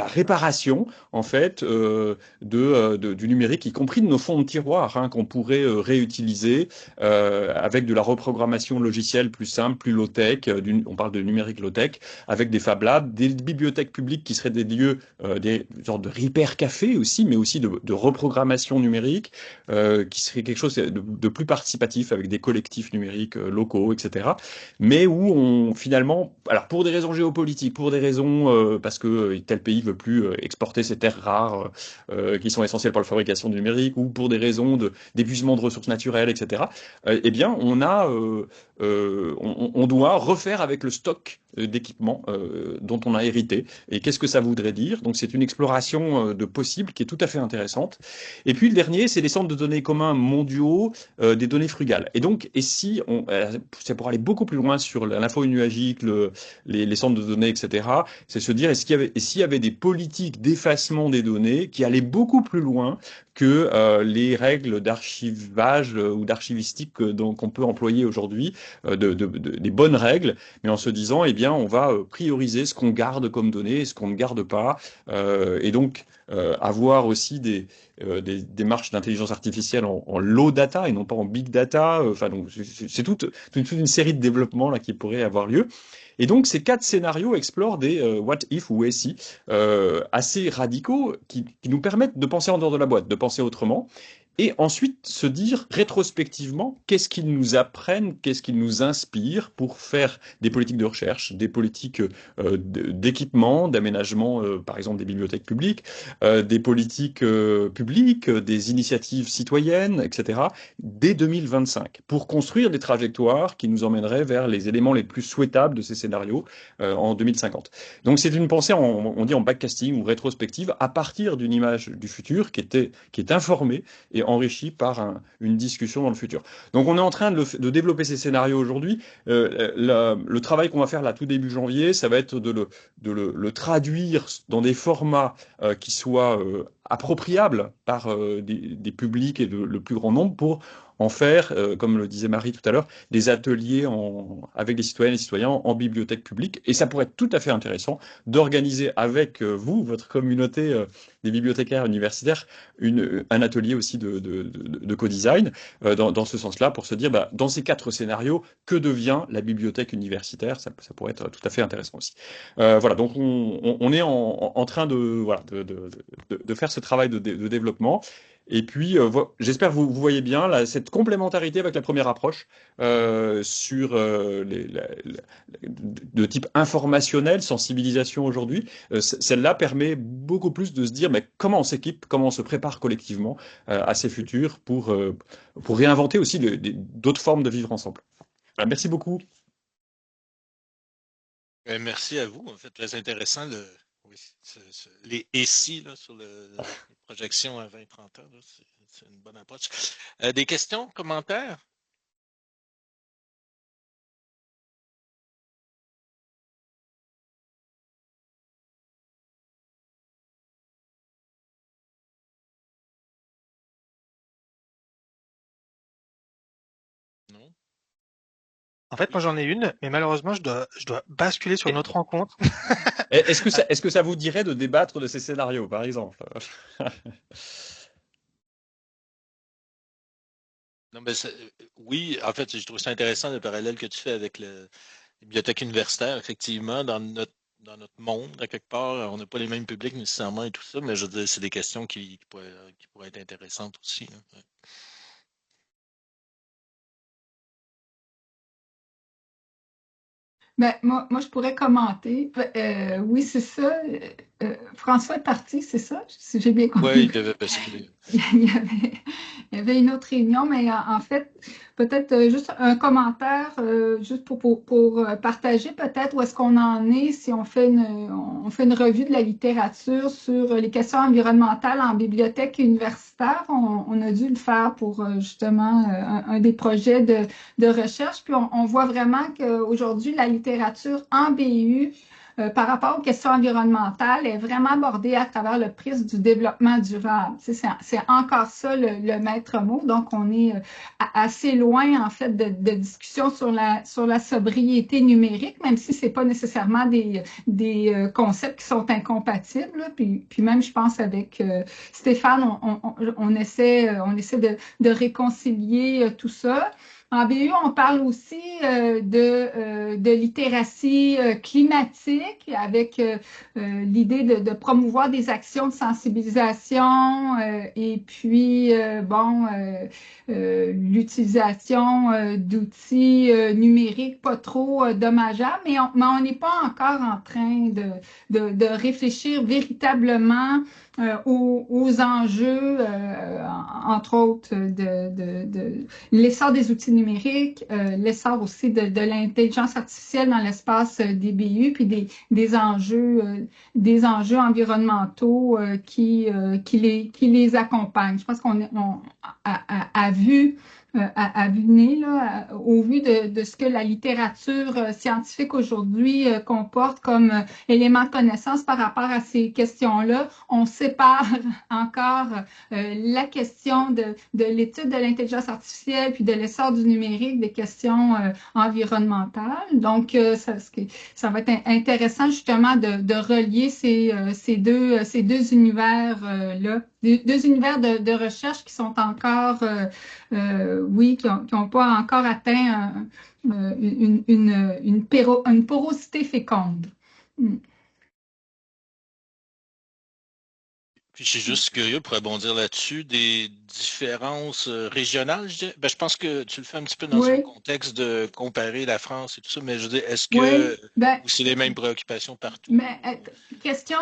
réparation en fait du numérique, y compris de nos fonds de tiroir qu'on pourrait réutiliser avec de la reprogrammation logicielle plus simple, plus low-tech. On parle de numérique low-tech, avec des Fab Labs, des bibliothèques publiques qui seraient des lieux, des sortes de repair café aussi, mais aussi de reprogrammation numérique, qui serait quelque chose de plus participatif avec des collectifs numériques locaux, etc. Mais où finalement, alors pour des raisons géopolitiques, pour des raisons parce que tel pays veut plus exporter ses terres rares qui sont essentielles pour la fabrication du numérique, ou pour des raisons d'épuisement de ressources naturelles, etc. On doit refaire avec le stock d'équipements documents dont on a hérité et qu'est-ce que ça voudrait dire. Donc c'est une exploration de possibles qui est tout à fait intéressante. Et puis le dernier, c'est les centres de données communs mondiaux des données frugales. Et donc, c'est pour aller beaucoup plus loin sur l'info nuagique, les centres de données, etc. C'est se dire, s'il y avait des politiques d'effacement des données qui allaient beaucoup plus loin que les règles d'archivage ou d'archivistique qu'on peut employer aujourd'hui, des bonnes règles, mais en se disant, eh bien, on va prioriser ce qu'on garde comme données et ce qu'on ne garde pas, et donc avoir aussi des démarches d'intelligence artificielle en low data et non pas en big data. Enfin, donc c'est toute une série de développements là qui pourraient avoir lieu. Et donc, ces 4 scénarios explorent des what if ou si assez radicaux qui nous permettent de penser en dehors de la boîte, de penser autrement. Et ensuite, se dire rétrospectivement, qu'est-ce qu'ils nous apprennent, qu'est-ce qu'ils nous inspirent pour faire des politiques de recherche, des politiques d'équipement, d'aménagement, par exemple des bibliothèques publiques, des politiques publiques, des initiatives citoyennes, etc., dès 2025, pour construire des trajectoires qui nous emmèneraient vers les éléments les plus souhaitables de ces scénarios en 2050. Donc c'est une pensée, on dit en backcasting ou rétrospective, à partir d'une image du futur qui est informée et enrichi par une discussion dans le futur. Donc on est en train de développer ces scénarios aujourd'hui. Le travail qu'on va faire là tout début janvier, ça va être de le traduire dans des formats qui soient appropriables par des publics et le plus grand nombre pour en faire, comme le disait Marie tout à l'heure, des ateliers avec des citoyennes et citoyens en bibliothèque publique. Et ça pourrait être tout à fait intéressant d'organiser avec vous, votre communauté des bibliothécaires universitaires, un atelier aussi de co-design dans ce sens-là, pour se dire, dans ces 4 scénarios, que devient la bibliothèque universitaire? Ça pourrait être tout à fait intéressant aussi. Voilà, donc on est en train de faire ce travail de développement. Et puis, j'espère que vous voyez bien cette complémentarité avec la première approche sur de type informationnel, sensibilisation aujourd'hui. Celle-là permet beaucoup plus de se dire, mais comment on s'équipe, comment on se prépare collectivement à ces futurs pour réinventer aussi d'autres formes de vivre ensemble. Voilà, merci beaucoup. Merci à vous. En fait, très intéressant les et si là, sur les projections à 20-30 ans. C'est une bonne approche. Des questions, commentaires? Non? En fait, moi j'en ai une, mais malheureusement je dois basculer sur une autre rencontre. Est-ce que ça vous dirait de débattre de ces scénarios, par exemple? Non, mais oui, en fait, je trouve ça intéressant le parallèle que tu fais avec la bibliothèque universitaire. Effectivement, dans notre monde, à quelque part, on n'a pas les mêmes publics nécessairement et tout ça, mais je veux dire, c'est des questions qui pourraient être intéressantes aussi, là. Ouais. Ben, moi, je pourrais commenter. Oui, c'est ça. François est parti, c'est ça, si j'ai bien compris. Oui, il devait basculer. Il y avait une autre réunion, mais en fait, peut-être juste un commentaire, juste pour partager peut-être où est-ce qu'on en est si on fait une revue de la littérature sur les questions environnementales en bibliothèque universitaire. On a dû le faire pour justement un des projets de recherche. Puis on voit vraiment qu'aujourd'hui, la littérature en BU, par rapport aux questions environnementales, est vraiment abordée à travers le prisme du développement durable. C'est encore ça le maître mot. Donc, on est assez loin, en fait, de discussion sur la sobriété numérique, même si c'est pas nécessairement des concepts qui sont incompatibles. Là. Puis même, je pense, avec Stéphane, on essaie de réconcilier tout ça. En BU, on parle aussi de littératie climatique avec l'idée de promouvoir des actions de sensibilisation et puis, l'utilisation d'outils numériques pas trop dommageables, mais on n'est pas encore en train de réfléchir véritablement aux enjeux, entre autres, de l'essor des outils numériques, l'essor aussi de l'intelligence artificielle dans l'espace des BU, puis des enjeux environnementaux qui les accompagnent. Je pense qu'on a vu à vue de nez, là, au vu de ce que la littérature scientifique aujourd'hui comporte comme éléments de connaissance par rapport à ces questions-là, on sépare encore la question de l'étude de l'intelligence artificielle puis de l'essor du numérique des questions environnementales. Donc, ça va être intéressant justement de relier ces deux univers-là, deux univers de recherche qui sont encore oui, qui n'ont pas encore atteint une porosité féconde. Puis je suis juste curieux pour rebondir là-dessus, des différences régionales, je dirais. Ben, je pense que tu le fais un petit peu dans un Oui, contexte de comparer la France et tout ça, mais je veux dire, est-ce oui. que Ben, ou c'est les mêmes préoccupations partout? mais question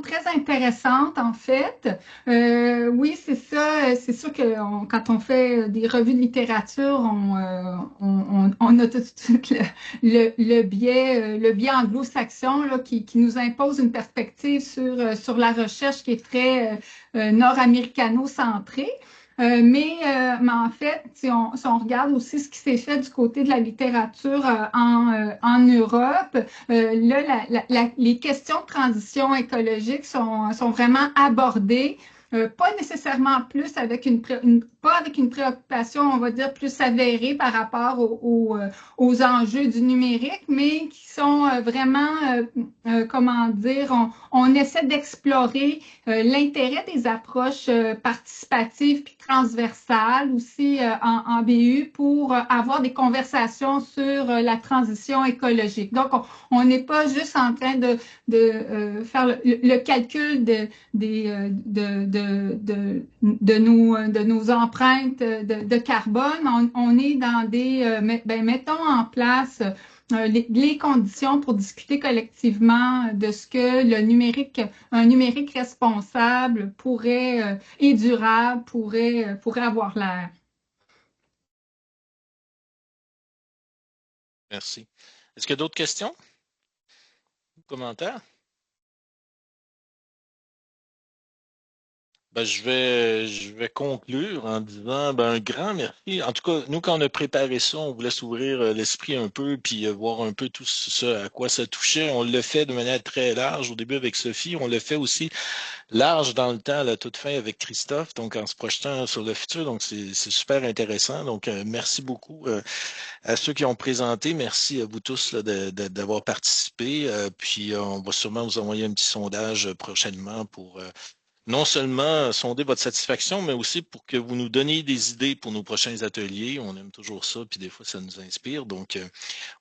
très intéressante en fait. Oui, c'est ça. C'est sûr que quand on fait des revues de littérature, on a tout de suite le biais anglo-saxon là, qui nous impose une perspective sur la recherche qui est très nord-américano-centrée. Mais en fait, si on regarde aussi ce qui s'est fait du côté de la littérature en Europe, là, les questions de transition écologique sont vraiment abordées, pas nécessairement plus avec pas avec une préoccupation, on va dire, plus avérée par rapport aux enjeux du numérique, mais qui sont vraiment, comment dire, on essaie d'explorer l'intérêt des approches participatives puis transversales aussi en BU pour avoir des conversations sur la transition écologique. Donc, on n'est pas juste en train de faire le calcul de nos empreintes de carbone. On est dans mettons en place les conditions pour discuter collectivement de ce que un numérique responsable et durable pourrait avoir l'air. Merci. Est-ce qu'il y a d'autres questions? Commentaires? Ben, je vais conclure en disant ben, un grand merci. En tout cas, nous, quand on a préparé ça, on voulait s'ouvrir l'esprit un peu, puis voir un peu tout ça, à quoi ça touchait. On le fait de manière très large au début avec Sophie. On le fait aussi large dans le temps, à la toute fin avec Christophe, donc en se projetant sur le futur. Donc, c'est super intéressant. Donc, merci beaucoup à ceux qui ont présenté. Merci à vous tous là, d'avoir participé. Puis, on va sûrement vous envoyer un petit sondage prochainement pour non seulement sonder votre satisfaction, mais aussi pour que vous nous donniez des idées pour nos prochains ateliers. On aime toujours ça, puis des fois, ça nous inspire. Donc,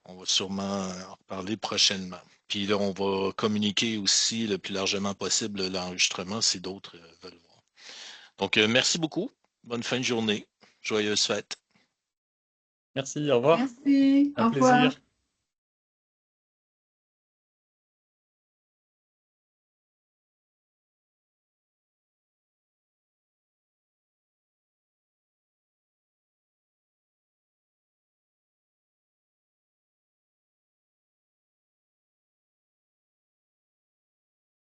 on va sûrement en reparler prochainement. Puis là, on va communiquer aussi le plus largement possible l'enregistrement si d'autres veulent voir. Donc, merci beaucoup. Bonne fin de journée. Joyeuse fête. Merci, au revoir. Merci. Un Au revoir. plaisir.